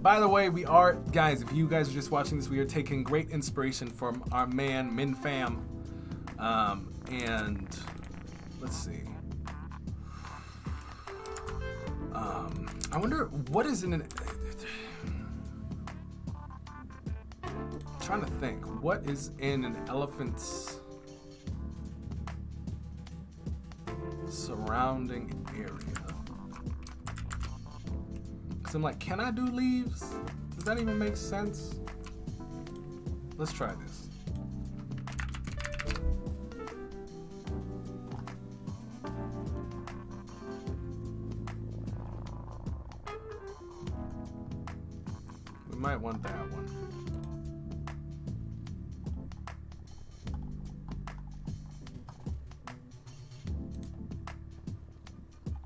S2: By the way, we are, guys, if you guys are just watching this, we are taking great inspiration from our man, Min Pham. And let's see. I wonder what is in an... I'm trying to think. What is in an elephant's surrounding area? Because I'm like, can I do leaves? Does that even make sense? let's try this. We might want that one.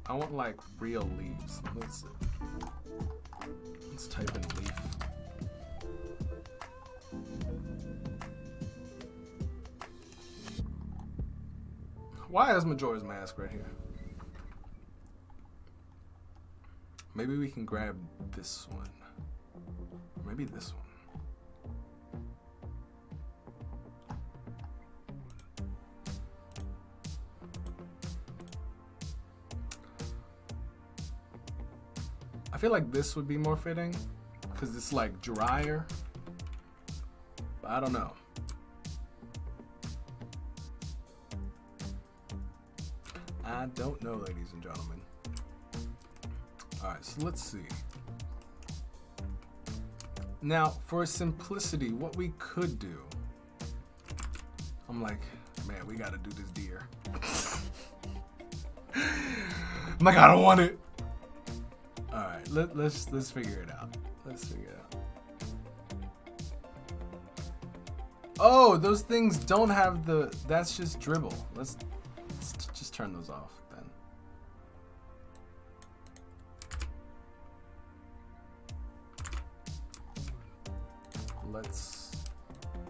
S2: I want like real leaves. Let's type in leaf. Why is Majora's Mask right here? Maybe we can grab this one. Maybe this one. I feel like this would be more fitting because it's like drier. But I don't know. I don't know, ladies and gentlemen. Alright, so let's see. Now, for simplicity, what we could do, I'm like, man, we gotta do this deer. I'm like, I don't want it. Alright, let's figure it out. Let's figure it out. Oh, those things don't have the, that's just dribble. Let's just turn those off then. Let's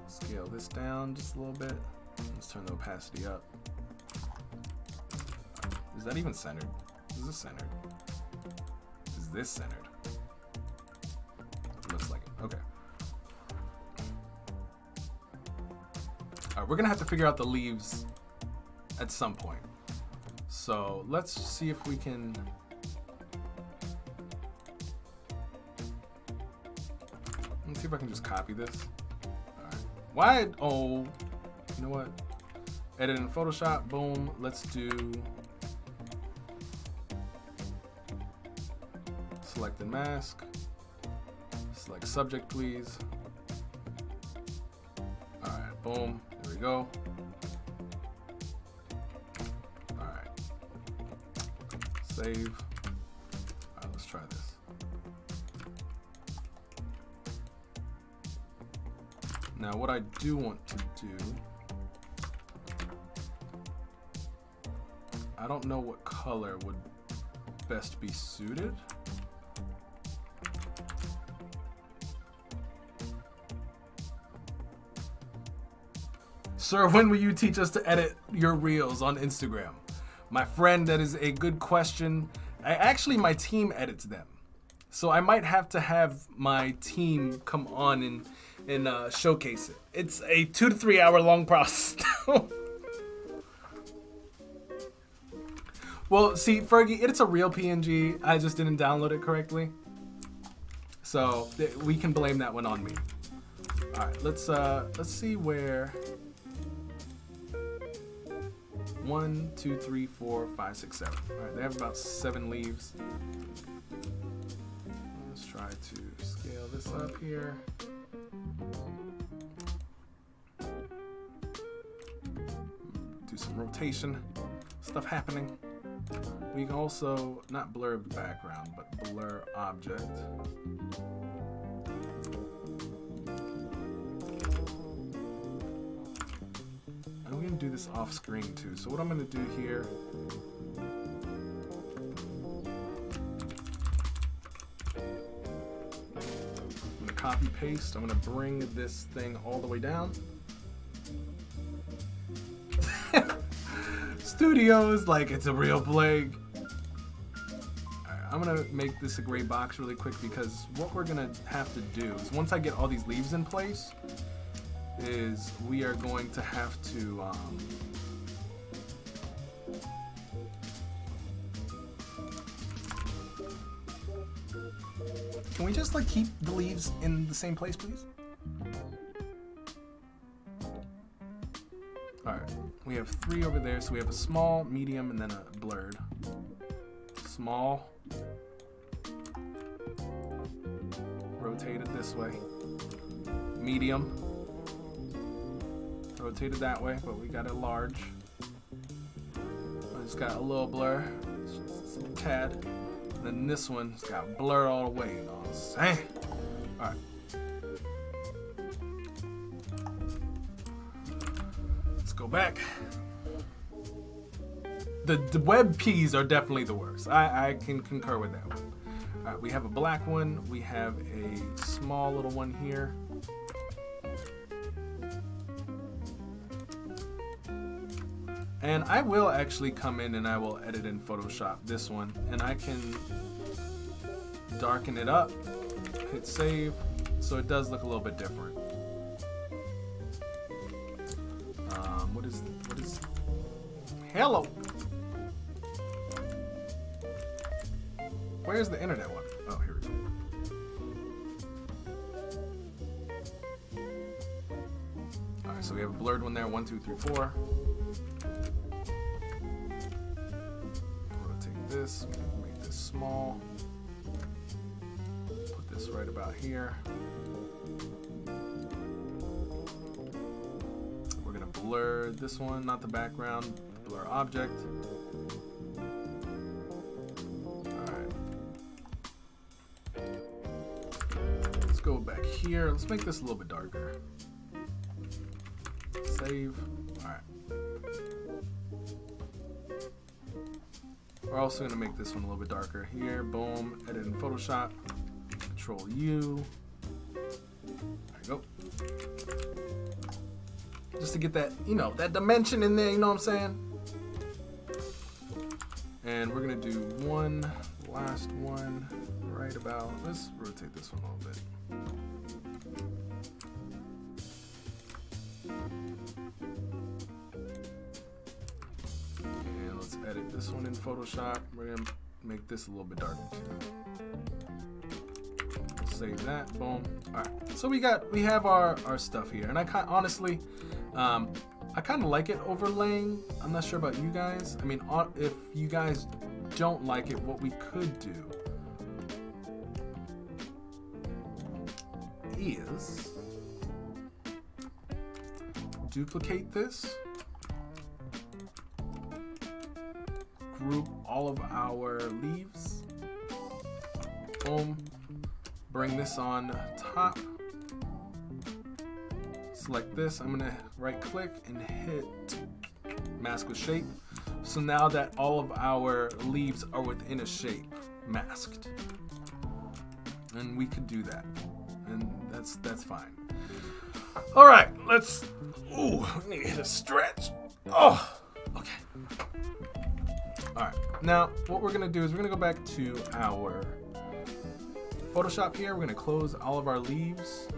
S2: scale this down just a little bit. Let's turn the opacity up. Is that even centered? Is this centered? Is this centered? It looks like it. Okay. Alright, we're gonna have to figure out the leaves at some point. So let's see if we can. Let's see if I can just copy this. Alright. Why? Oh, you know what? Edit in Photoshop. Boom. Let's do. Select and mask. Select subject, please. Alright, boom. There we go. Alright. Save. Alright, let's try this. Now, what I do want to do, I don't know what color would best be suited. Sir, when will you teach us to edit your reels on Instagram? My friend, that is a good question. My team edits them. So I might have to have my team come on and showcase it. It's a 2 to 3 hour long process. Well, see, Fergie, it's a real PNG. I just didn't download it correctly. So we can blame that one on me. All right, let's see where. 1, 2, 3, 4, 5, 6, 7. All right, they have about 7 leaves. Let's try to scale this up here. Do some rotation, stuff happening. We can also not blur the background, but blur object. And we're gonna do this off screen too. So what I'm gonna do here, I'm gonna copy paste. I'm gonna bring this thing all the way down. Studios, like it's a real plague. Alright, I'm gonna make this a gray box really quick because what we're gonna have to do is once I get all these leaves in place, is we are going to have to can we just like keep the leaves in the same place, please? Alright, we have 3 over there, so we have a small, medium, and then a blurred. Small. Rotate it this way. Medium. rotated that way, but we got it large. It's got a little blur, just a tad. And then this one's got blur all the way, you know what I'm saying? Alright. Let's go back. The web P's are definitely the worst. I can concur with that one. Alright, we have a black one. We have a small little one here. And I will actually come in and I will edit in Photoshop this one. And I can darken it up, hit save, so it does look a little bit different. What is, hello? Where's the internet one? Oh, here we go. All right, so we have a blurred one there, 1, 2, 3, 4. Rotate this, make this small. Put this right about here. We're gonna blur this one, not the background, blur object. Go back here. Let's make this a little bit darker. Save. Alright. We're also going to make this one a little bit darker here. Boom. Edit in Photoshop. Control U. There you go. Just to get that, you know, that dimension in there, you know what I'm saying? And we're going to do one last one right about, let's rotate this one a little bit. And let's edit this one in Photoshop. We're gonna make this a little bit darker too. Save that, boom. All right, so we have our stuff here, and I honestly, I kind of like it overlaying. I'm not sure about you guys. I mean, if you guys don't like it, what we could do is duplicate this, group all of our leaves, boom, bring this on top, select this. I'm gonna right click and hit mask with shape. So now that all of our leaves are within a shape, masked, and we could do that, and that's fine. All right, let's. Ooh, we need to hit a stretch. Oh, okay. All right, now what we're gonna do is we're gonna go back to our Photoshop here. We're gonna close all of our leaves.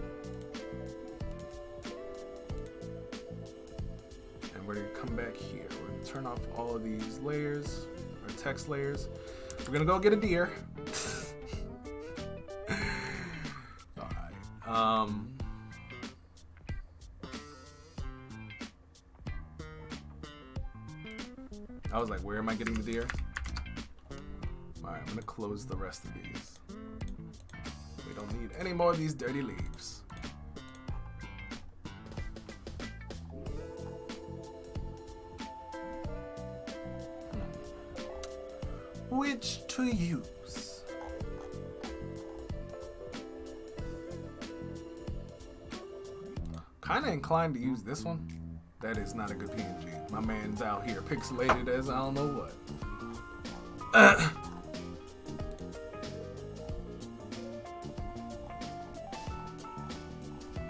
S2: And we're gonna come back here. We're gonna turn off all of these layers, our text layers. We're gonna go get a deer. All right. I was like, where am I getting the deer? All right, I'm gonna close the rest of these. We don't need any more of these dirty leaves. Which to use? Kinda inclined to use this one. That is not a good PNG. My man's out here pixelated as I don't know what.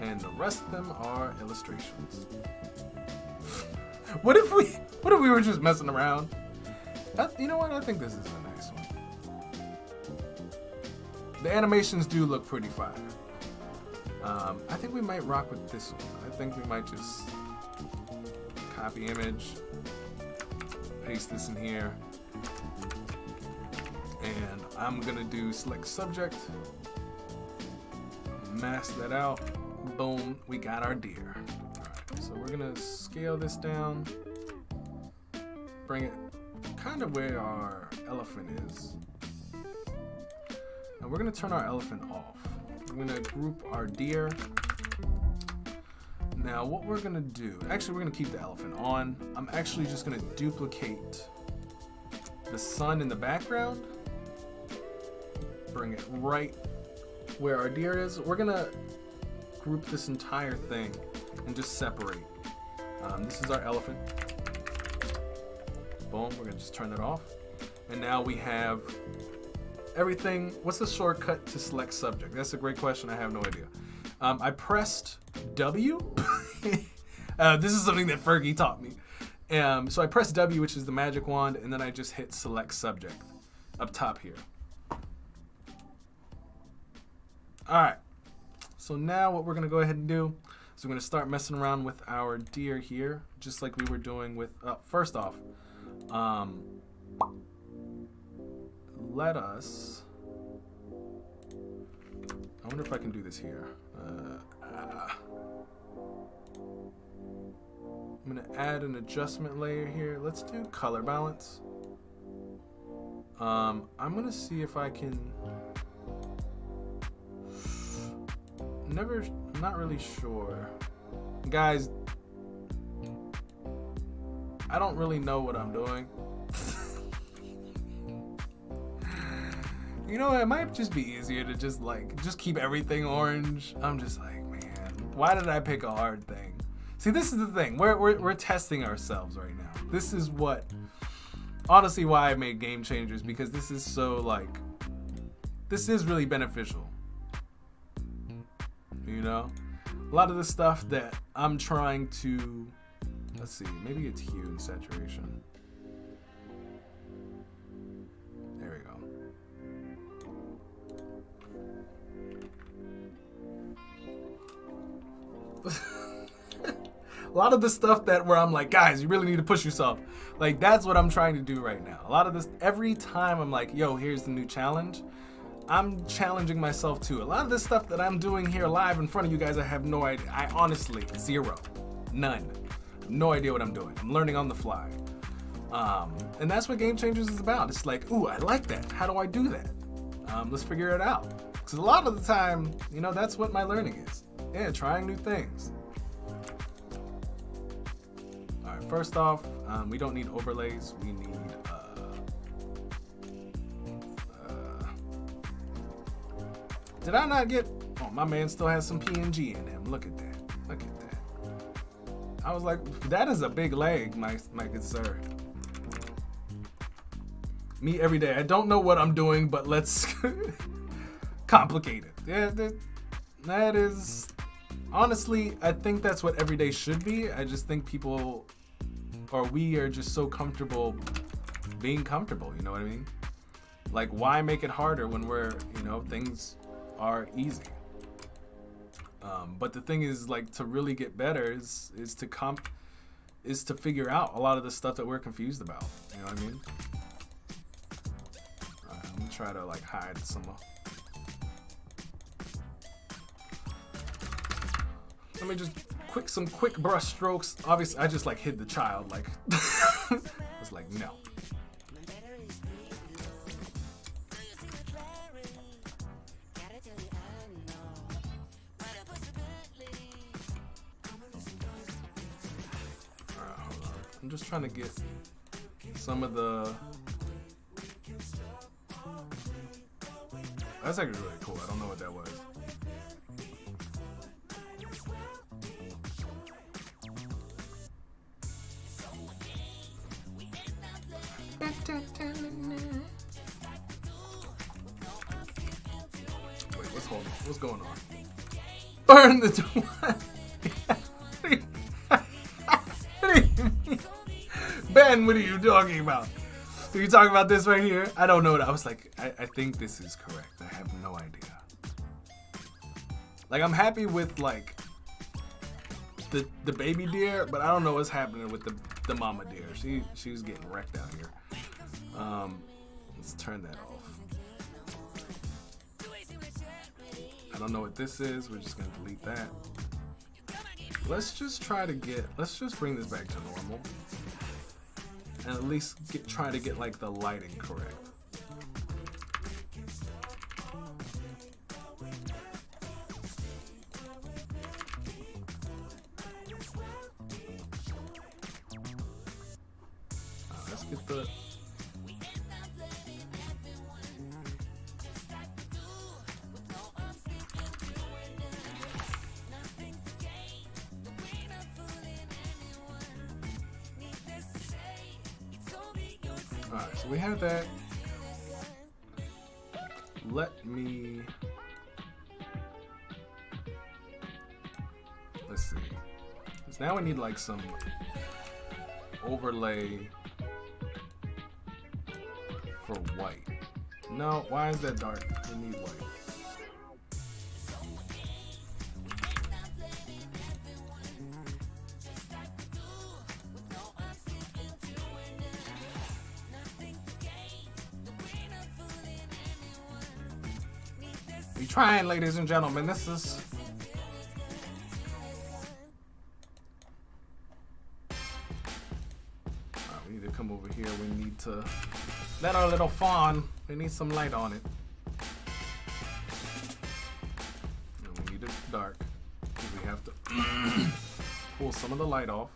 S2: And the rest of them are illustrations. What if we were just messing around? You know what? I think this is a nice one. The animations do look pretty fire. I think we might rock with this one. I think we might just copy image, paste this in here, and I'm gonna do select subject, mask that out, boom, we got our deer. All right, so we're gonna scale this down, bring it kind of where our elephant is, and we're gonna turn our elephant off. I'm gonna group our deer. Now what we're gonna do, actually we're gonna keep the elephant on. I'm actually just gonna duplicate the sun in the background. Bring it right where our deer is. We're gonna group this entire thing and just separate. This is our elephant. Boom, we're gonna just turn that off. And now we have everything. What's the shortcut to select subject? That's a great question, I have no idea. I pressed W. This is something that Fergie taught me. So I pressed W, which is the magic wand, and then I just hit select subject up top here. All right, so now what we're gonna go ahead and do is we're gonna start messing around with our deer here, just like we were doing with, first off, let us, I wonder if I can do this here. I'm gonna add an adjustment layer here. Let's do color balance. I'm gonna see if I can, I'm not really sure. Guys, I don't really know what I'm doing. You know, it might just be easier to just keep everything orange. I'm just like, man, why did I pick a hard thing? See, this is the thing. We're testing ourselves right now. This is what, honestly, why I made Game Changers, because this is so this is really beneficial. You know, a lot of the stuff that I'm trying to, let's see, maybe it's hue and saturation. There we go. A lot of the stuff where I'm like, guys, you really need to push yourself. Like, that's what I'm trying to do right now. A lot of this, every time I'm like, yo, here's the new challenge, I'm challenging myself too. A lot of this stuff that I'm doing here live in front of you guys, I have no idea. I honestly, zero, none, no idea what I'm doing. I'm learning on the fly. And that's what Game Changers is about. It's like, ooh, I like that. How do I do that? Let's figure it out. Because a lot of the time, you know, that's what my learning is. Yeah, trying new things. All right, first off, we don't need overlays. We need, did I not get, oh, my man still has some PNG in him. Look at that, look at that. I was like, that is a big leg, my good sir. Me every day. I don't know what I'm doing, but let's complicate it. Yeah, that is, honestly, I think that's what every day should be. I just think people, or we are just so comfortable being comfortable, you know what I mean? Like, why make it harder when we're, you know, things are easy? But the thing is, like, to really get better is to figure out a lot of the stuff that we're confused about, you know what I mean? I'm gonna try to like hide some of, let me just some quick brush strokes. Obviously, I just like hid the child. Like, I was like, no. Alright, hold on. I'm just trying to get some of the. That's actually really cool. I don't know what that was. Wait, what's going on? Burn the Ben, what are you talking about? Are you talking about this right here? I don't know. I was like, I think this is correct. I have no idea. Like, I'm happy with like the baby deer, but I don't know what's happening with the mama deer. She was getting wrecked out here. Let's turn that off. I don't know what this is. We're just gonna delete that. Let's just bring this back to normal. And at least try to get like the lighting correct. get the. Alright, so we have that. Let me. Let's see. Because now we need like some overlay for white. No, why is that dark? We need white. We trying, ladies and gentlemen. This is. We need to come over here. We need to let our little fawn. We need some light on it. And we need it dark. We have to pull some of the light off.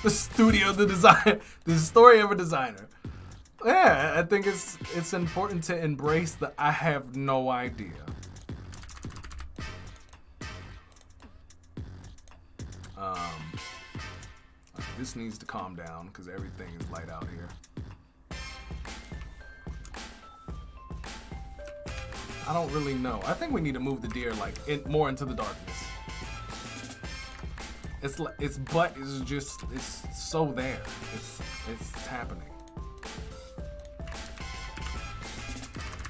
S2: The studio, the design, the story of a designer. Yeah, I think it's important to embrace the I have no idea. This needs to calm down because everything is light out here. I don't really know. I think we need to move the deer like more into the darkness. It's like its butt is just it's so there. It's happening.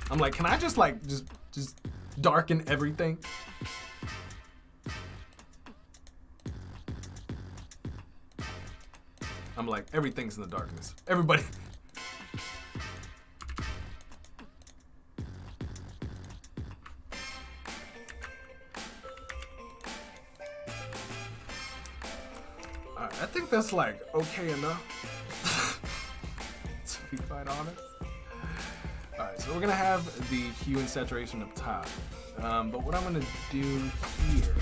S2: I'm like, can I just like just darken everything? I'm like, everything's in the darkness. Everybody. Alright, I think that's like okay enough. To be quite honest. Alright, so we're gonna have the hue and saturation up top. But what I'm gonna do here.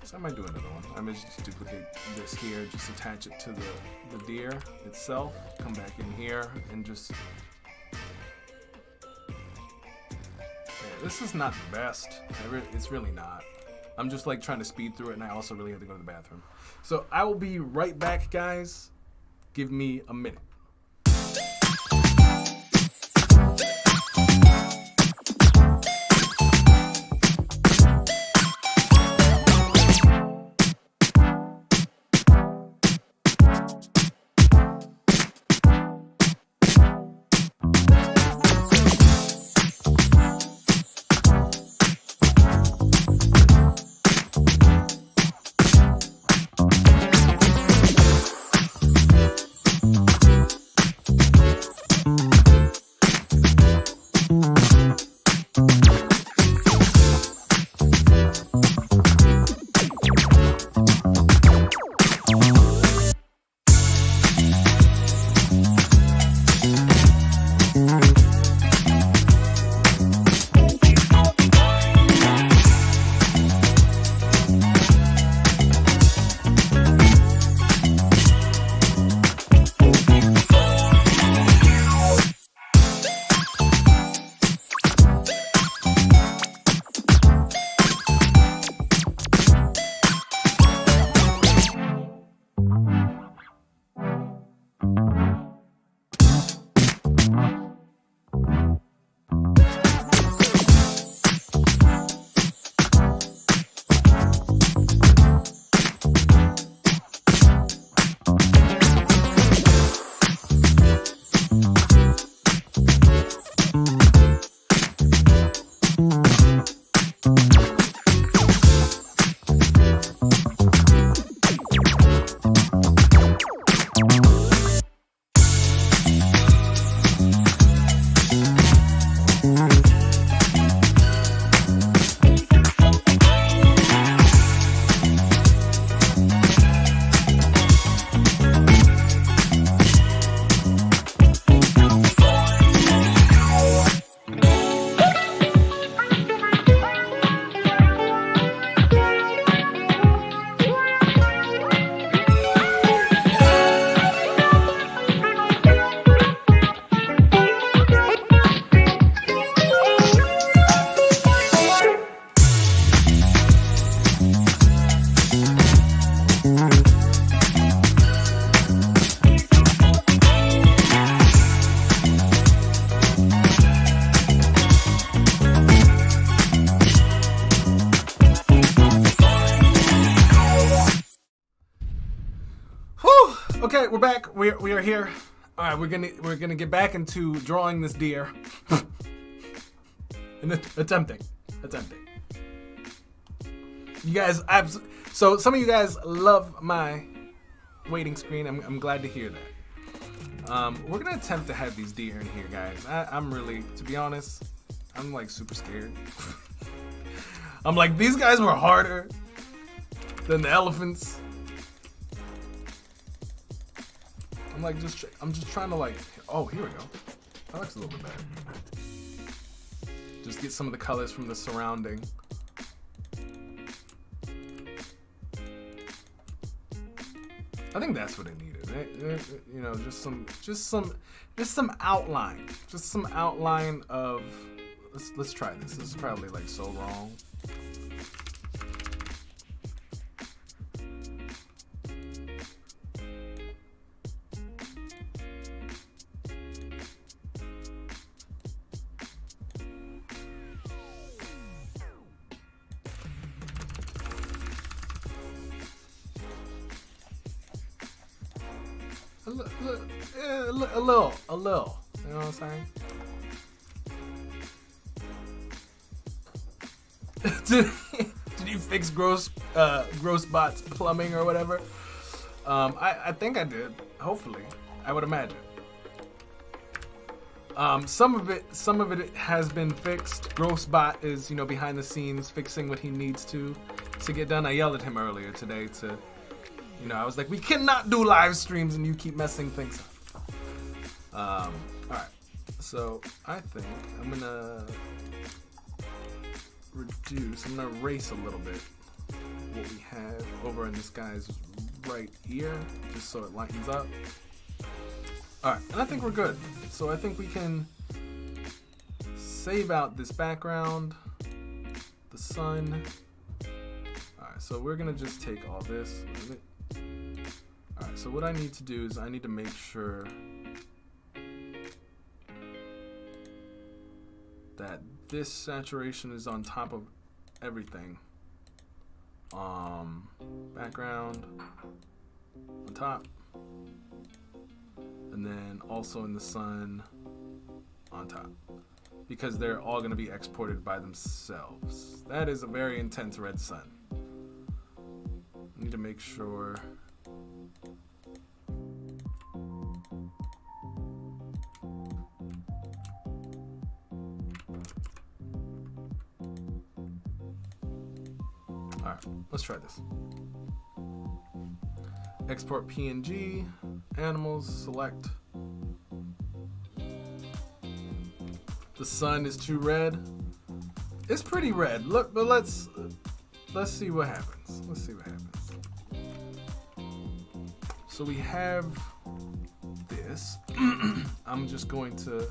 S2: So I might do another one. I might just duplicate this here, just attach it to the deer itself. Come back in here and just. Yeah, this is not the best. It's really not. I'm just like trying to speed through it, and I also really have to go to the bathroom. So I will be right back, guys. Give me a minute. Okay, we're back. We are here. All right, we're gonna get back into drawing this deer. And attempting. You guys, so some of you guys love my waiting screen. I'm glad to hear that. We're gonna attempt to have these deer in here, guys. I'm really, to be honest, I'm like super scared. I'm like, these guys were harder than the elephants. I'm just trying to like, oh, here we go. That looks a little bit better. Just get some of the colors from the surrounding. I think that's what it needed, right? You know, just some outline. Just some outline of. Let's try this. This is probably like so wrong. A little. You know what I'm saying? Did you fix Groce Bot's plumbing or whatever? I think I did. Hopefully, I would imagine. Some of it has been fixed. Groce Bot is, you know, behind the scenes fixing what he needs to get done. I yelled at him earlier today to, you know, I was like, we cannot do live streams and you keep messing things up. All right. So I think I'm gonna I'm gonna erase a little bit what we have over in this guy's right ear, just so it lightens up. All right, and I think we're good. So I think we can save out this background, the sun. All right, so we're gonna just take all this. All right, so what I need to do is I need to make sure that this saturation is on top of everything. Background on top, and then also in the sun on top, because they're all going to be exported by themselves. That is a very intense red sun. I need to make sure. Alright, let's try this. Export PNG, animals, select. The sun is too red. It's pretty red. Look, but let's see what happens. Let's see what happens. So we have this. I'm just going to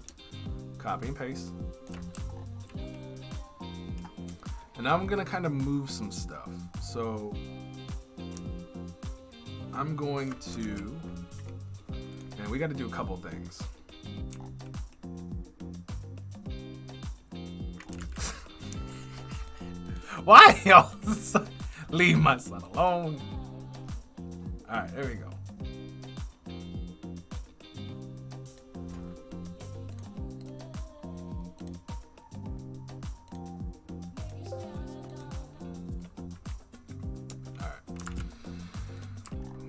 S2: copy and paste. And now I'm gonna kind of move some stuff. So I'm going to, and we got to do a couple things. Why y'all leave my son alone? All right, there we go.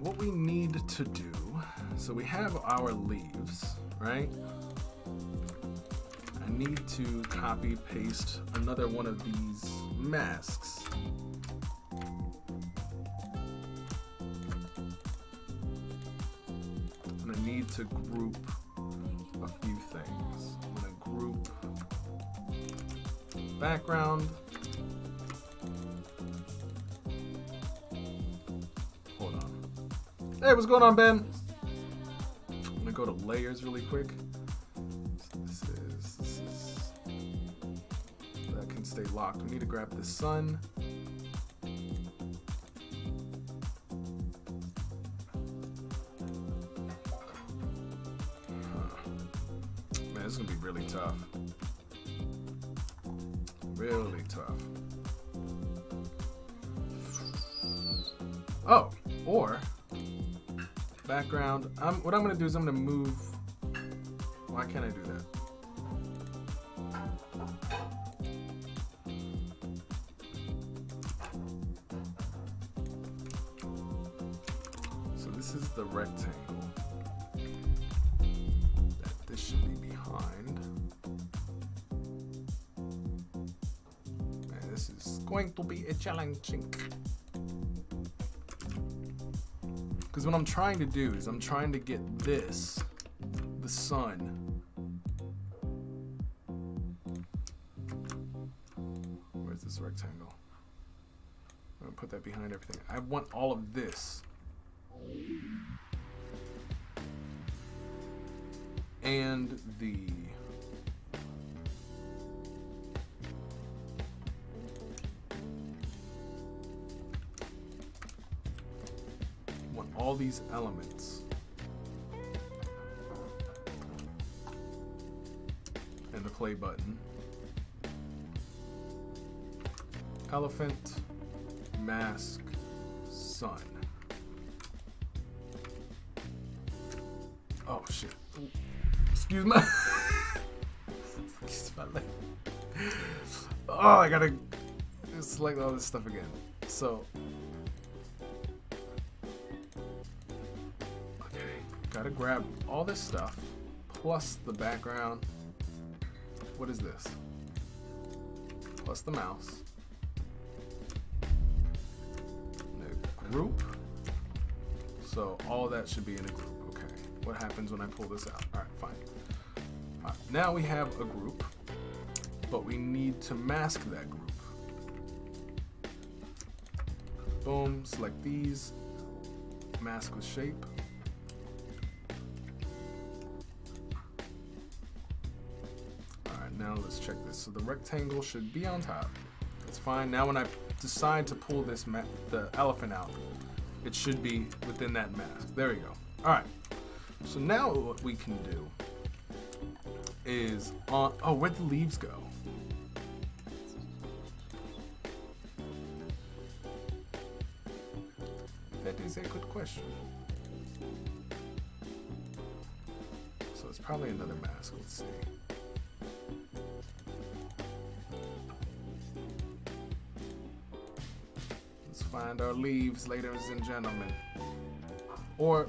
S2: What we need to do, so we have our leaves, right? I need to copy paste another one of these masks. And I need to group a few things. I'm gonna group background. Hey, what's going on, Ben? I'm gonna go to layers really quick. So this is that can stay locked. We need to grab the sun. Man, this is gonna be really tough. Really tough. Oh, or background. What I'm going to do is I'm going to move. Why can't I do that? So this is the rectangle that this should be behind. And this is going to be a challenging. Because what I'm trying to do is I'm trying to get this, the sun. Where's this rectangle? I'm gonna put that behind everything. I want all of this. And the all these elements and the play button. Elephant, mask, sun. Oh shit. Ooh. Excuse my excuse my leg. Oh, I gotta select all this stuff again. So gotta grab all this stuff plus the background. What is this? Plus the mouse. The group. So all of that should be in a group. Okay. What happens when I pull this out? All right, fine. All right, now we have a group, but we need to mask that group. Boom. Select these. Mask with shape. Now let's check this. So the rectangle should be on top. That's fine. Now when I decide to pull this the elephant out, it should be within that mask. There we go. All right. So now what we can do is on. Oh, where'd the leaves go? That is a good question. So it's probably another mask. Let's see. Find our leaves, ladies and gentlemen. Or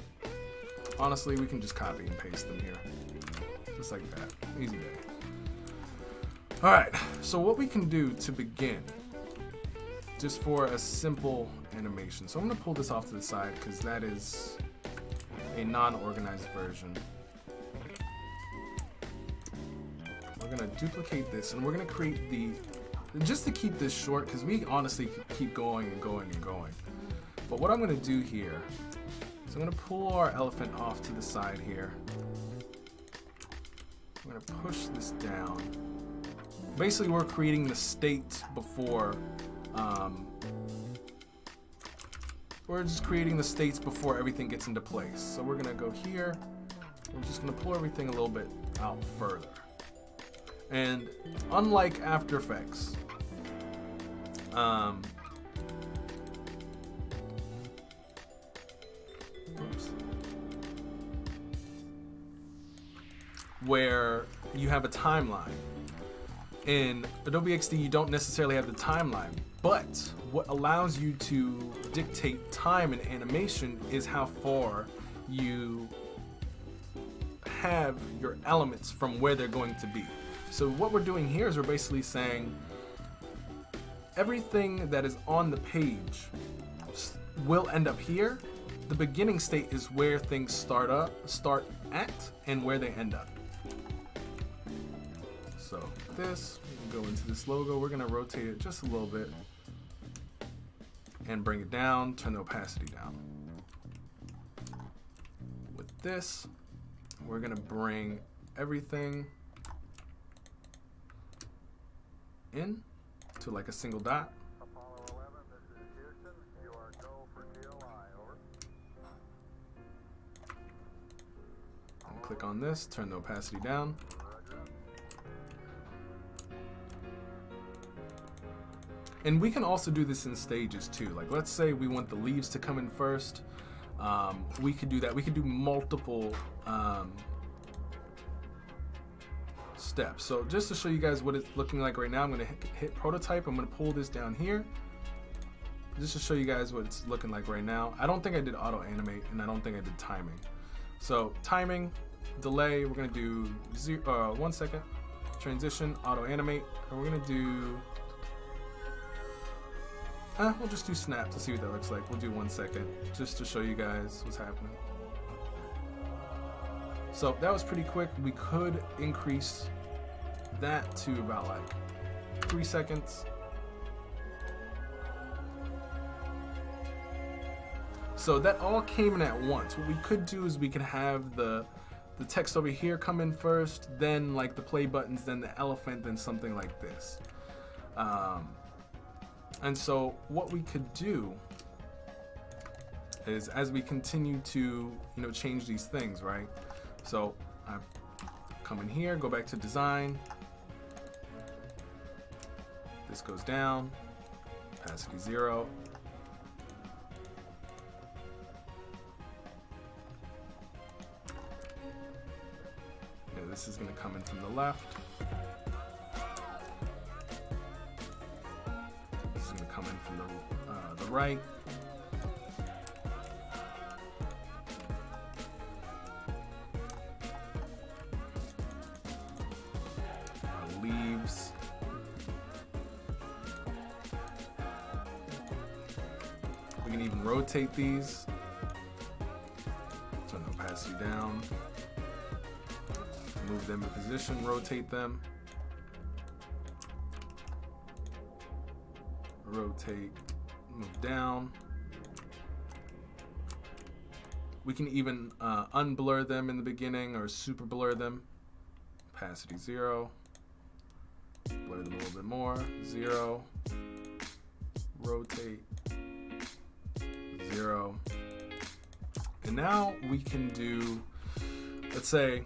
S2: honestly, we can just copy and paste them here, just like that. Easy day. All right. So what we can do to begin, just for a simple animation. So I'm gonna pull this off to the side because that is a non-organized version. We're gonna duplicate this, and we're gonna create the. Just to keep this short, because we honestly keep going and going and going. But what I'm going to do here is I'm going to pull our elephant off to the side here. I'm going to push this down. Basically, we're creating the state before. We're just creating the states before everything gets into place. So we're going to go here. We're just going to pull everything a little bit out further. And unlike After Effects, where you have a timeline. In Adobe XD, you don't necessarily have the timeline, but what allows you to dictate time in animation is how far you have your elements from where they're going to be. So what we're doing here is we're basically saying everything that is on the page will end up here. The beginning state is where things start at and where they end up. So this, we can go into this logo. We're gonna rotate it just a little bit and bring it down, turn the opacity down. With this, we're gonna bring everything in to like a single dot.
S3: Apollo 11, this is Houston. You are go for TLI, over.
S2: And click on this, turn the opacity down.
S3: Roger.
S2: And we can also do this in stages too. Like let's say we want the leaves to come in first. we could do that. We could do multiple steps. So just to show you guys what it's looking like right now, I'm going to hit prototype. I'm going to pull this down here just to show you guys what it's looking like right now. I don't think I did auto animate, and I don't think I did timing. So timing, delay, we're going to do 1 second, transition, auto animate, and we're going to do we'll just do snap to see what that looks like. We'll do 1 second just to show you guys what's happening. So that was pretty quick. We could increase that to about like 3 seconds. So that all came in at once. What we could do is we could have the text over here come in first, then like the play buttons, then the elephant, then something like this. And so what we could do is, as we continue to, change these things, right? So I come in here, go back to design. This goes down, opacity 0. Yeah, this is gonna come in from the left. Come in from the right. Leaves. We can even rotate these. Turn the opacity down. Move them in position, rotate them. Rotate, move down. We can even unblur them in the beginning or super blur them. Opacity 0. Blur them a little bit more. 0. Rotate. 0. And now we can do, let's say,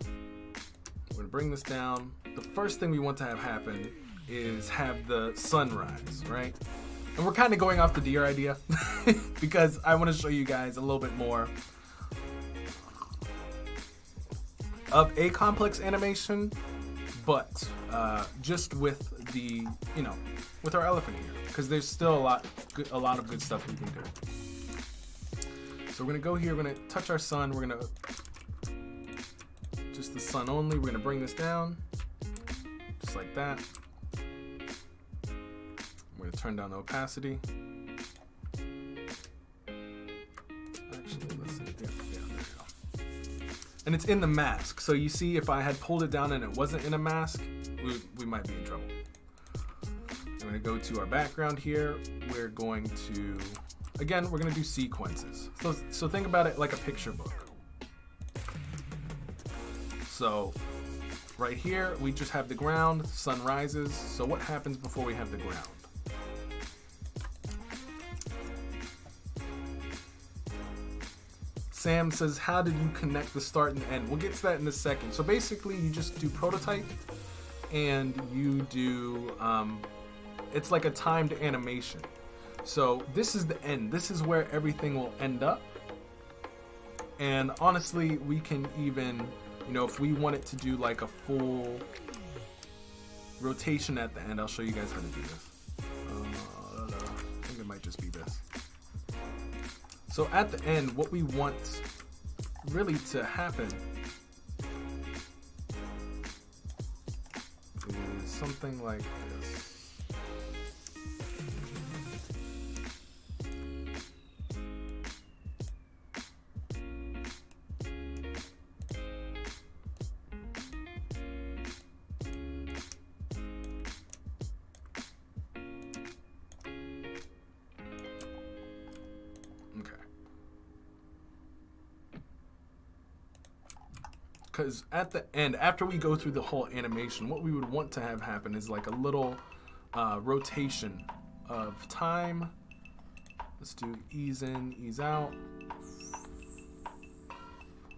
S2: we're gonna bring this down. The first thing we want to have happen is have the sunrise, right? And we're kind of going off the deer idea because I want to show you guys a little bit more of a complex animation, but just with the, with our elephant here, because there's still a lot of good stuff we can do. So we're gonna go here. We're gonna touch our sun. We're gonna just the sun only. We're gonna bring this down, just like that. We're gonna turn down the opacity. Actually, let's see. Yeah, there we go. And it's in the mask. So you see, if I had pulled it down and it wasn't in a mask, we might be in trouble. I'm gonna go to our background here. We're going to, again, we're gonna do sequences. So think about it like a picture book. So right here, we just have the ground, sun rises. So what happens before we have the ground? Sam says, how did you connect the start and end? We'll get to that in a second. So basically, you just do prototype, and you do, it's like a timed animation. So this is the end. This is where everything will end up. And honestly, we can even, if we wanted to do like a full rotation at the end, I'll show you guys how to do this. I think it might just be this. So at the end, what we want really to happen is something like this. Because at the end, after we go through the whole animation, what we would want to have happen is like a little rotation of time. Let's do ease in, ease out.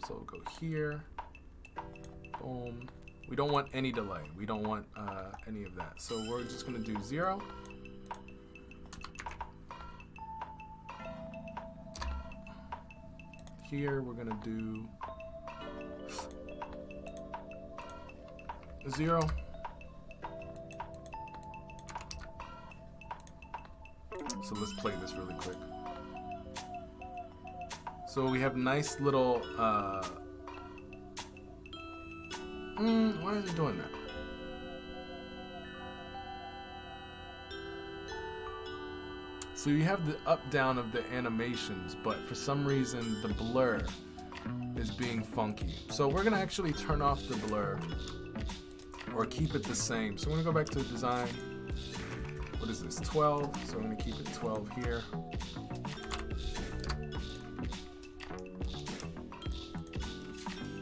S2: So we'll go here. Boom. We don't want any delay. We don't want any of that. So we're just going to do 0. here we're gonna do 0. So let's play this really quick. So we have nice little why is it doing that? So you have the up down of the animations, but for some reason the blur is being funky. So we're gonna actually turn off the blur or keep it the same. So we're gonna go back to design. What is this, 12? So we're gonna keep it 12 here.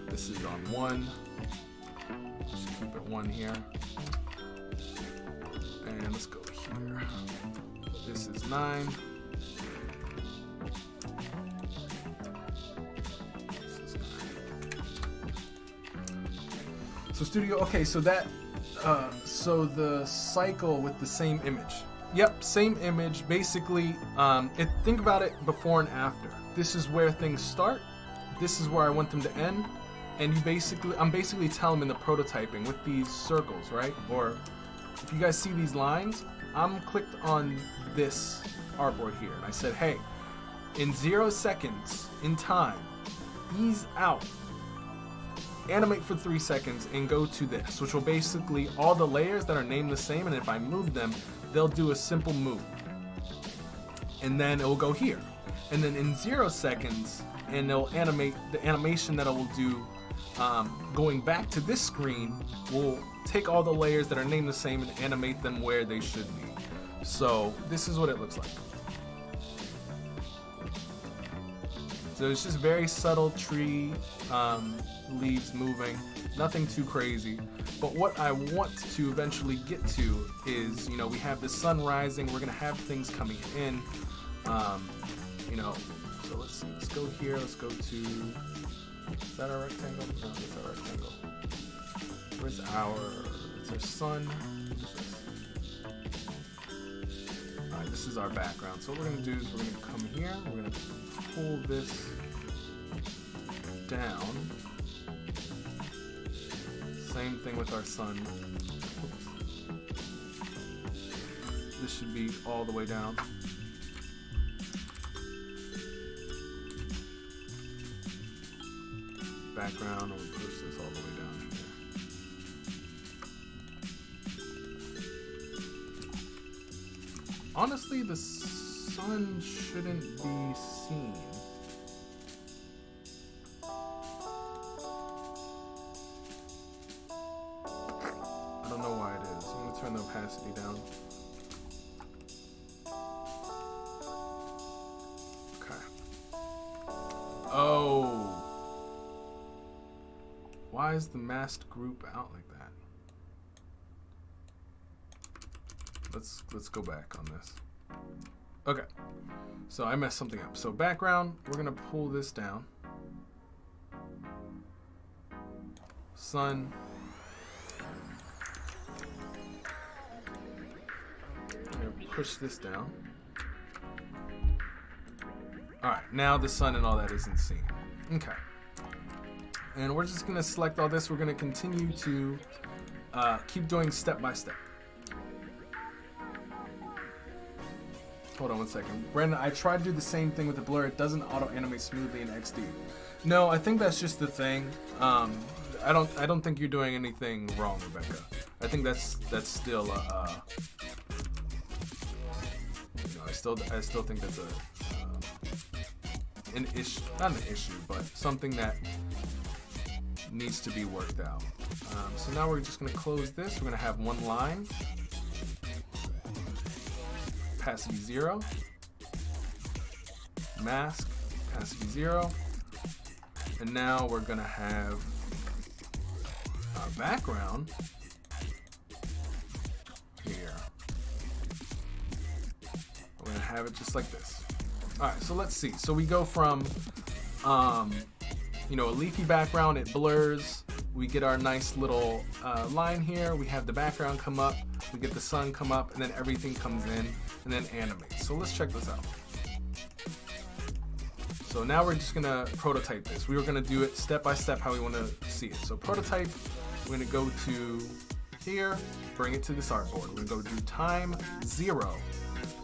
S2: This is on 1. Just keep it 1 here. And let's go here. This is 9. This is 9. So studio, okay, so that, so the cycle with the same image. Yep, same image. Basically, think about it before and after. This is where things start. This is where I want them to end. And I'm basically telling them in the prototyping with these circles, right? Or if you guys see these lines, I'm clicked on this artboard here, and I said, hey, in 0 seconds in time, ease out, animate for 3 seconds, and go to this, which will basically all the layers that are named the same, and if I move them, they'll do a simple move. And then it will go here. And then in 0 seconds, and it'll animate, the animation that it will do going back to this screen will take all the layers that are named the same and animate them where they should be. So this is what it looks like. So it's just very subtle tree, leaves moving, nothing too crazy. But what I want to eventually get to is, you know, we have the sun rising, we're gonna have things coming in, you know, so let's see, let's go here, let's go to, is that our rectangle? No, that's our rectangle. Where's it's our sun. Alright, this is our background. So what we're going to do is we're going to come here, we're going to pull this down. Same thing with our sun. This should be all the way down. Background, and we'll push this all the way down here. Honestly, the sun shouldn't be seen. I don't know why it is. I'm gonna turn the opacity down. Okay. Oh. Why is the masked group out like that? Let's go back on this. Okay, so I messed something up. So background, we're gonna pull this down. Sun. I'm gonna push this down. All right, now the sun and all that isn't seen. Okay. And we're just gonna select all this. We're gonna continue to keep doing step by step. Hold on one second. Brandon, I tried to do the same thing with the blur. It doesn't auto-animate smoothly in XD. No, I think that's just the thing. I don't think you're doing anything wrong, Rebecca. I think that's still you know, I still think that's an issue, not an issue, but something that needs to be worked out. So now we're just going to close this. We're going to have one line, opacity 0, mask, opacity 0, and now we're going to have our background here. We're going to have it just like this. All right, so let's see. So we go from you know, a leafy background, it blurs. We get our nice little line here. We have the background come up. We get the sun come up, and then everything comes in and then animates. So let's check this out. So now we're just gonna prototype this. We were gonna do it step by step how we wanna see it. So prototype, we're gonna go to here, bring it to this artboard. We're gonna go do time 0.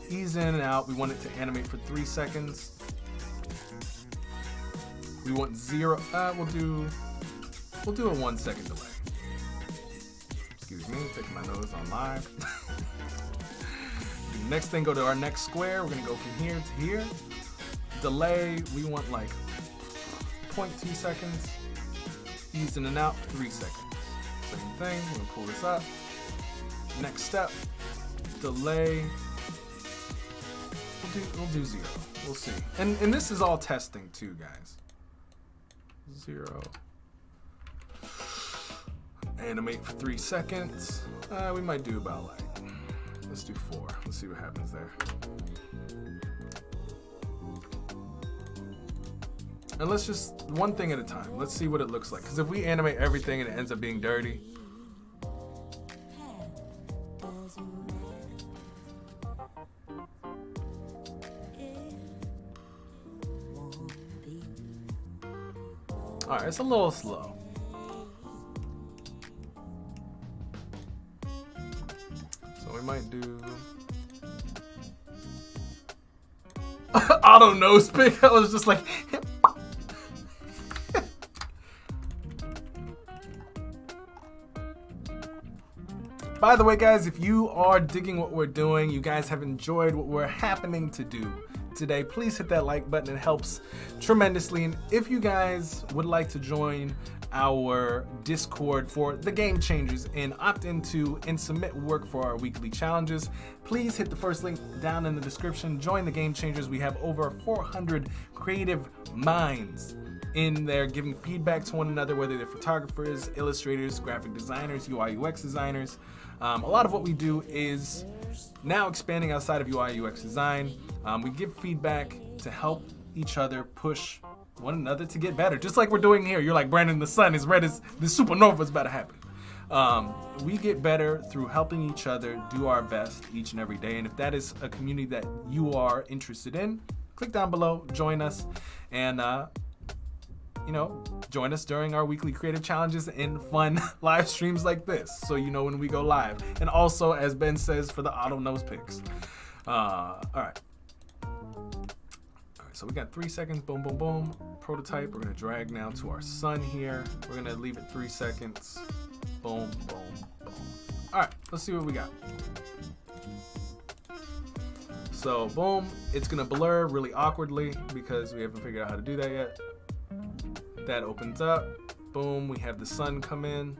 S2: Ease in and out. We want it to animate for 3 seconds. We want 0, we'll do a 1 second delay. Excuse me, picking my nose on live. Next thing, go to our next square. We're gonna go from here to here. Delay, we want like 0.2 seconds. Ease in and out, 3 seconds. Same thing, we're gonna pull this up. Next step, delay. We'll do 0. We'll see. And this is all testing too, guys. 0. Animate for 3 seconds. We might do about like, let's do 4. Let's see what happens there. And let's just, one thing at a time. Let's see what it looks like. Because if we animate everything and it ends up being dirty. Alright, it's a little slow. So we might do auto nose pick. I was just like By the way, guys, if you are digging what we're doing, you guys have enjoyed what we're happening to do today, please hit that like button. It helps tremendously. And if you guys would like to join our Discord for the Game Changers and opt into and submit work for our weekly challenges, please hit the first link down in the description. Join the Game Changers. We have over 400 creative minds in there giving feedback to one another, whether they're photographers, illustrators, graphic designers, UI UX designers. A lot of what we do is now expanding outside of UI UX design. We give feedback to help each other push one another to get better, just like we're doing here. You're like, Brandon, the sun is red, as the supernova is about to happen. We get better through helping each other do our best each and every day. And if that is a community that you are interested in, click down below, join us, and join us during our weekly creative challenges and fun live streams like this, so you know when we go live. And also, as Ben says, for the auto nose picks. All right, so we got 3 seconds. Boom, boom, boom. Prototype. We're gonna drag now to our sun here. We're gonna leave it 3 seconds. Boom, boom, boom. All right, let's see what we got. So boom, it's gonna blur really awkwardly because we haven't figured out how to do that yet. That opens up. Boom, we have the sun come in.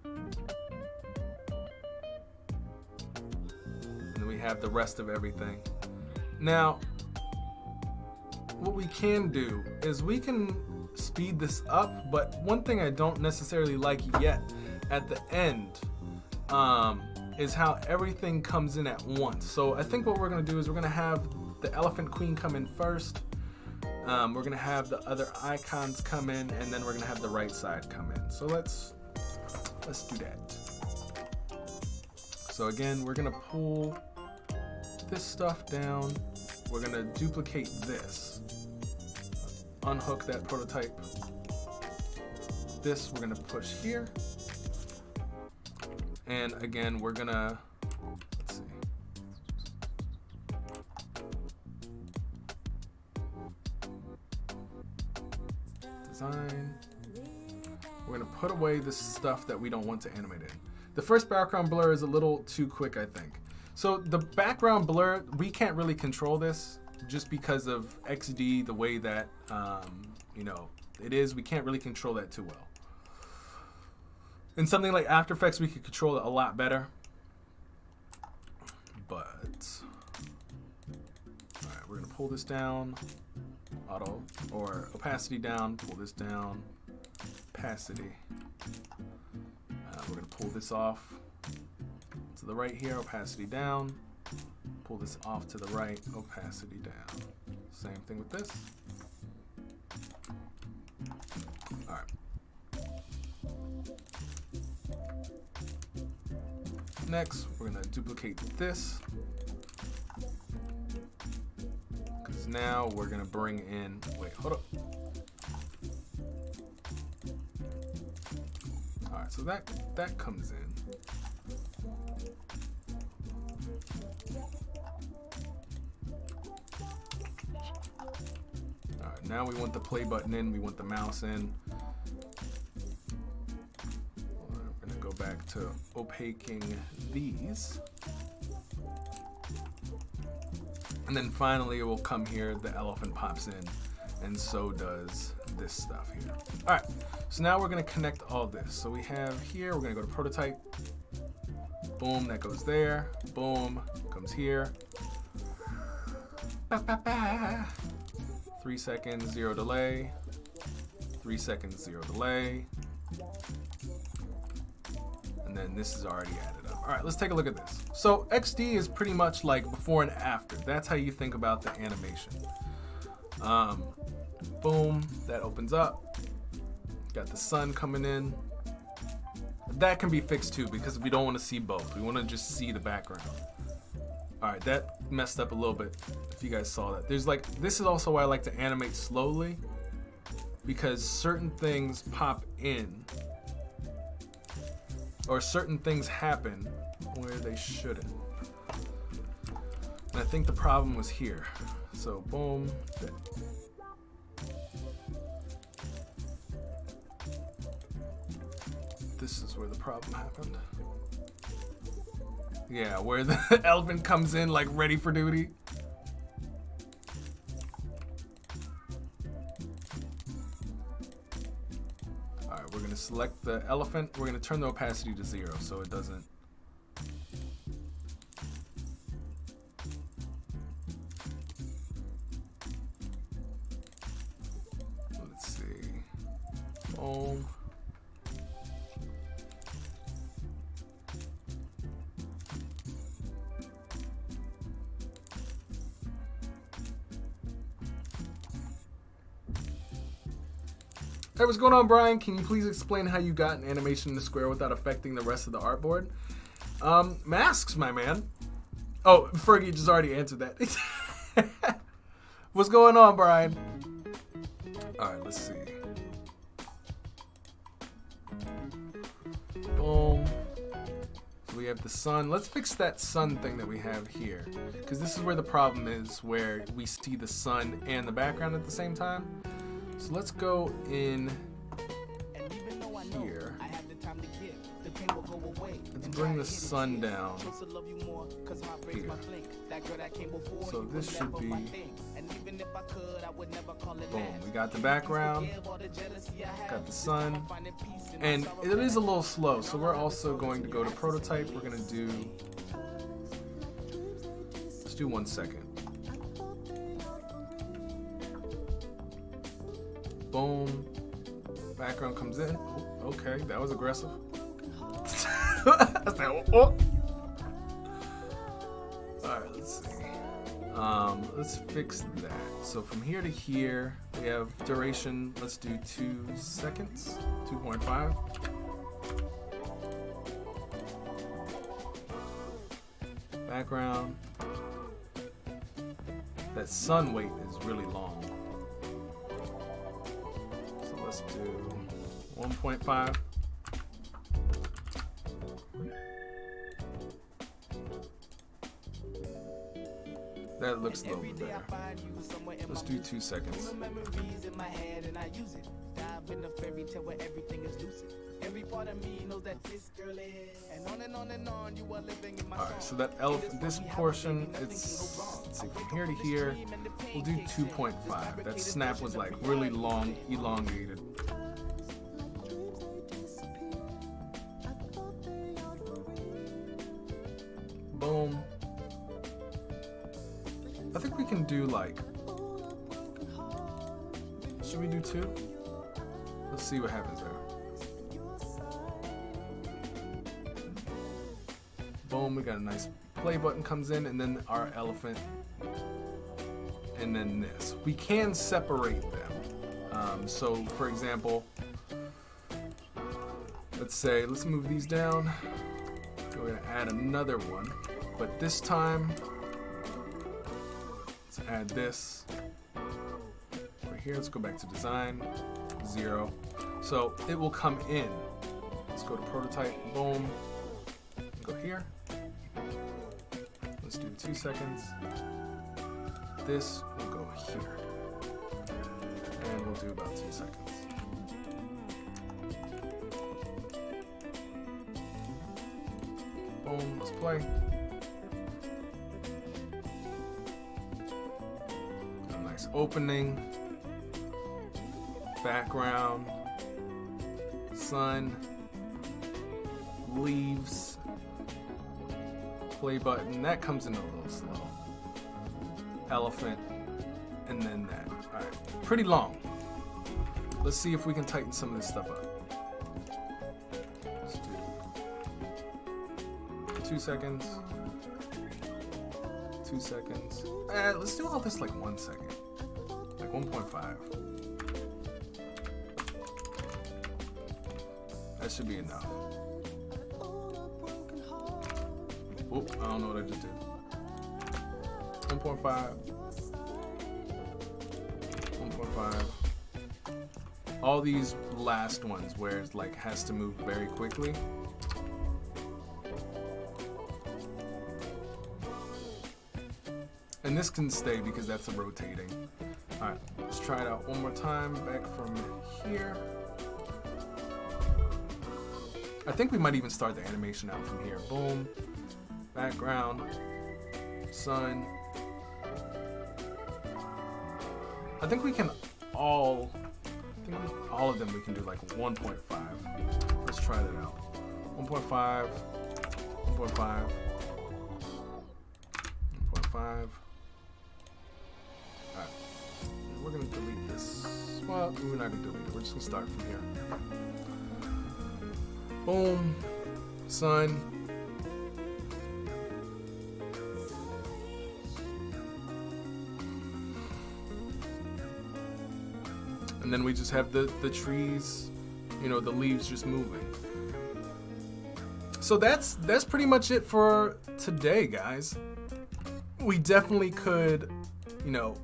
S2: And then we have the rest of everything. Now, what we can do is we can speed this up, but one thing I don't necessarily like yet at the end is how everything comes in at once. So I think what we're gonna do is we're gonna have the Elephant Queen come in first. We're gonna have the other icons come in, and then we're gonna have the right side come in. So let's do that. So again, we're gonna pull this stuff down. We're gonna duplicate this, unhook that prototype. This we're gonna push here, and again we're gonna, let's see. Design. We're gonna put away the stuff that we don't want to animate in. The first background blur is a little too quick, I think. So the background blur, we can't really control this just because of XD, the way that it is. We can't really control that too well. In something like After Effects, we could control it a lot better. But all right, we're gonna pull this down. Auto or opacity down, pull this down, opacity. We're gonna pull this off to the right here, opacity down, pull this off to the right, opacity down. Same thing with this. All right. Next, we're gonna duplicate this. now we're gonna bring in, wait, hold up. All right, so that comes in. All right, now we want the play button in, we want the mouse in. We're gonna go back to opaquing these. And then finally it will come here, the elephant pops in, and so does this stuff here. All right, so now we're gonna connect all this. So we have here, we're gonna go to prototype. Boom, that goes there. Boom, comes here. 3 seconds, 0 delay. 3 seconds, 0 delay. And then this is already added up. All right, let's take a look at this. So XD is pretty much like before and after. That's how you think about the animation. Boom, that opens up. Got the sun coming in. That can be fixed too because we don't want to see both. We want to just see the background. All right, that messed up a little bit if you guys saw that. There's like, this is also why I like to animate slowly because certain things pop in or certain things happen where they shouldn't. And I think the problem was here. So boom. This is where the problem happened. Yeah, where the elephant comes in like ready for duty. All right, we're gonna select the elephant. We're gonna turn the opacity to 0 so it doesn't. Let's see. Boom. Hey, what's going on, Brian? Can you please explain how you got an animation in the square without affecting the rest of the artboard? Masks, my man. Oh, Fergie just already answered that. What's going on, Brian? All right, let's see. Boom. So we have the sun. Let's fix that sun thing that we have here, because this is where the problem is, where we see the sun and the background at the same time. So let's go in here. Let's bring the sun down here. So this should be, boom, we got the background, got the sun, and it is a little slow, so we're also going to go to prototype. We're going to do, let's do 1 second. Boom. Background comes in. Oh, okay, that was aggressive. I said, oh. Alright, let's see. Let's fix that. So from here to here, we have duration. Let's do 2 seconds. 2.5. Background. That sun weight is really long. Let's do 1.5. That looks a little bit better. Let's do 2 seconds. Alright, so that elephant, this portion, it's, let's see, from here to here, we'll do 2.5. That snap was like really long, elongated. Boom. I think we can do like, should we do 2? Let's see what happens there. Boom, we got a nice play button comes in, and then our elephant, and then this. We can separate them. So for example, let's move these down. We're gonna add another one, but this time Let's add this right here. Let's go back to design, 0. So it will come in. Let's go to prototype, boom, go here. Let's do 2 seconds. This will go here. And we'll do about 2 seconds. Boom, let's play. A nice opening. Background. Sun. Leaves. Play button. That comes in a little slow. Elephant. And then that. Alright. Pretty long. Let's see if we can tighten some of this stuff up. Let's do 2 seconds. 2 seconds. Let's do all this like 1 second. Like 1.5. That should be enough. Oop, I don't know what I just did. 1.5. 1.5. All these last ones where it's like has to move very quickly. And this can stay because that's a rotating. All right, let's try it out one more time. Back from here. I think we might even start the animation out from here. Boom. Background. Sun. I think we can all. All of them we can do like 1.5. Let's try that out. 1.5. 1.5. 1.5. Alright. We're gonna delete this. Well, we're not gonna delete it. We're just gonna start from here. Boom. Sun. And then we just have the trees, you know, the leaves just moving. So that's pretty much it for today, guys. We definitely could, you know,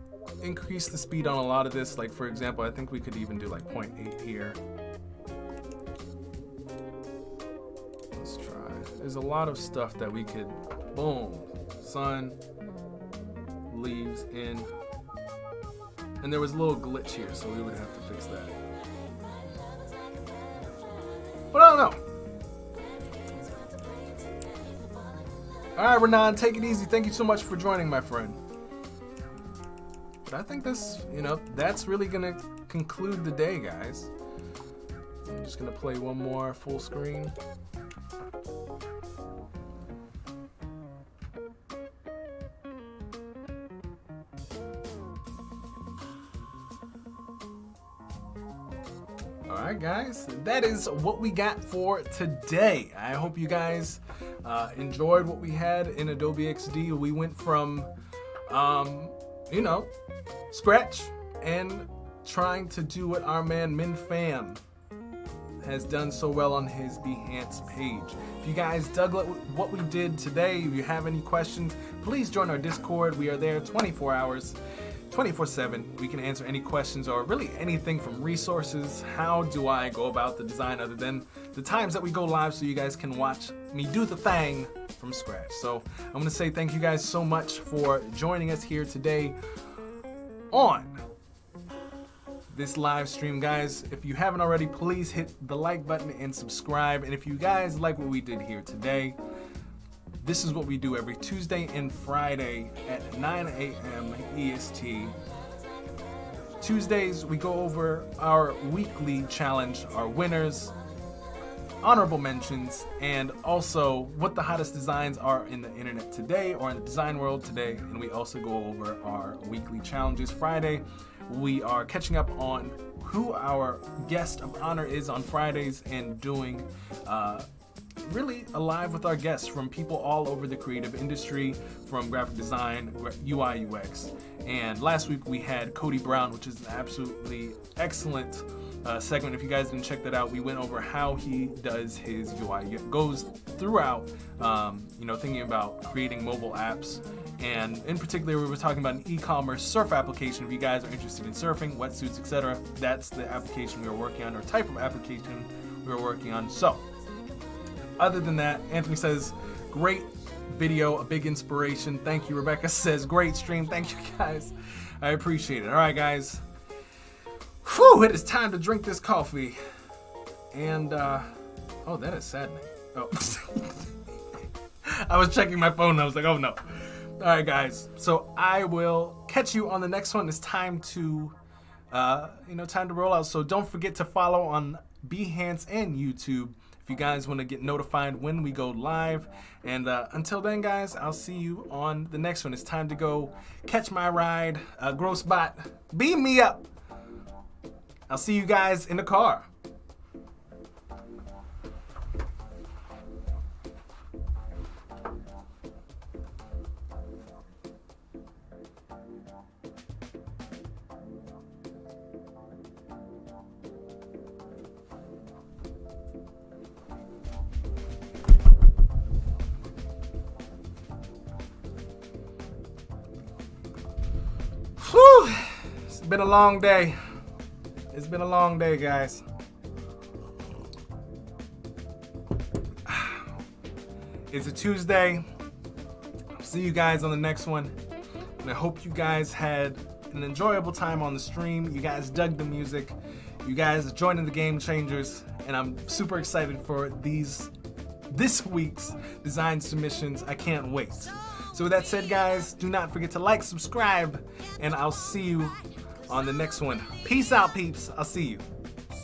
S2: increase the speed on a lot of this. Like, for example, I think we could even do like 0.8 here. Let's try. There's a lot of stuff that we could, boom, sun, leaves in. And there was a little glitch here, so we would have to fix that. But I don't know. Alright, Renan, take it easy. Thank you so much for joining, my friend. But I think this, you know, that's really going to conclude the day, guys. I'm just going to play one more full screen. Alright guys, that is what we got for today. I hope you guys enjoyed what we had in Adobe XD. We went from, you know, scratch and trying to do what our man Min Fan has done so well on his Behance page. If you guys dug what we did today, if you have any questions, please join our Discord. We are there 24 hours. 24/7. We can answer any questions or really anything from resources. How do I go about the design other than the times that we go live so you guys can watch me do the thing from scratch. So I'm going to say thank you guys so much for joining us here today on this live stream, guys. If you haven't already, please hit the like button and subscribe. And if you guys like what we did here today, this is what we do every Tuesday and Friday at 9 a.m. EST. Tuesdays, we go over our weekly challenge, our winners, honorable mentions, and also what the hottest designs are in the internet today or in the design world today. And we also go over our weekly challenges. Friday, we are catching up on who our guest of honor is on Fridays and doing really alive with our guests from people all over the creative industry, from graphic design, UI, UX. And last week we had Cody Brown, which is an absolutely excellent segment. If you guys didn't check that out, we went over how he does his UI. It goes throughout, thinking about creating mobile apps. And in particular, we were talking about an e-commerce surf application. If you guys are interested in surfing, wetsuits, etc., that's the application we were working on, or type of application we were working on. So, other than that, Anthony says, great video, a big inspiration. Thank you. Rebecca says, great stream. Thank you, guys. I appreciate it. All right, guys. Whew, it is time to drink this coffee. And, oh, that is saddening. Oh, I was checking my phone and I was like, oh no. All right, guys. So I will catch you on the next one. It's time to, time to roll out. So don't forget to follow on Behance and YouTube if you guys want to get notified when we go live. And until then, guys, I'll see you on the next one. It's time to go catch my ride. Groce bot, beam me up. I'll see you guys in the car. Whew, it's been a long day. It's been a long day, guys. It's a Tuesday. I'll see you guys on the next one. And I hope you guys had an enjoyable time on the stream. You guys dug the music. You guys joined in the Game Changers. And I'm super excited for this week's design submissions. I can't wait. So with that said, guys, do not forget to like, subscribe, and I'll see you on the next one. Peace out, peeps. I'll see you.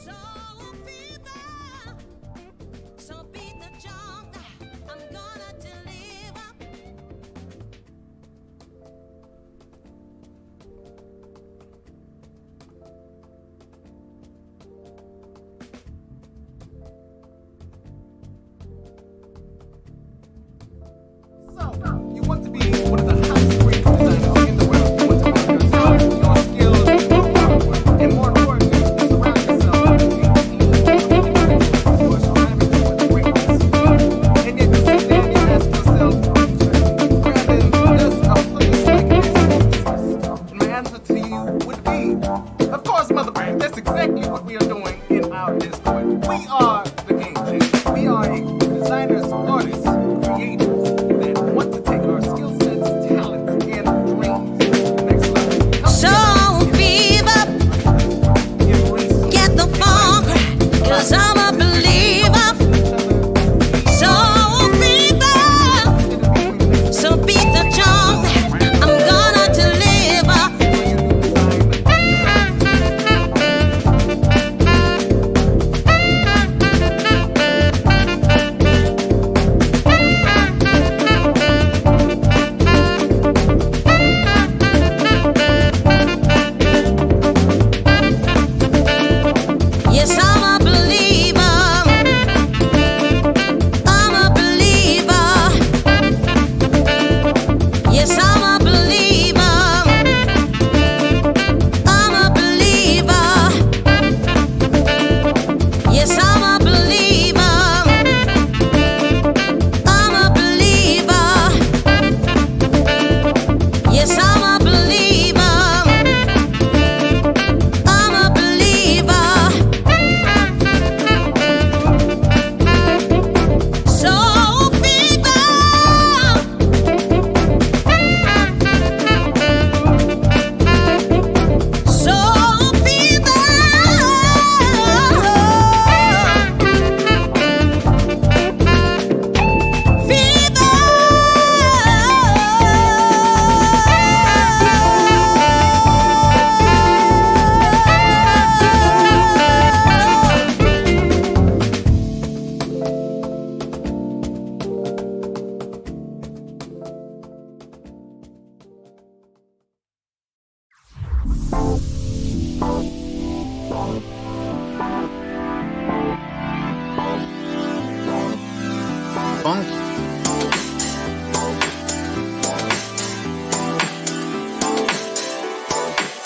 S2: So, you want to be one of the highest rated designers in the world. You want to work yourself, your skills, your work, and more importantly, surround yourself with a team who are surrounded with greatness. And yet you sit there and you ask yourself, Brandon, does a place like this exist? And my answer to you would be, of course, Mother Brand, that's exactly what we are doing in our Discord. We are the Game Changers. We are designers, artists, creators that want to take our skill sets, talents, and dreams to the next level.
S1: So fever, get the funk, cause I'm a believer. So fever, so beat the drum, I'm gonna deliver. Yes, I'm a believer. I'm a believer. Yes, I'm a believer. I'm a believer. Yes, I'm a believer. I'm a believer. Yes, I'm a believer. I'm a believer. So fever, so
S4: Funky.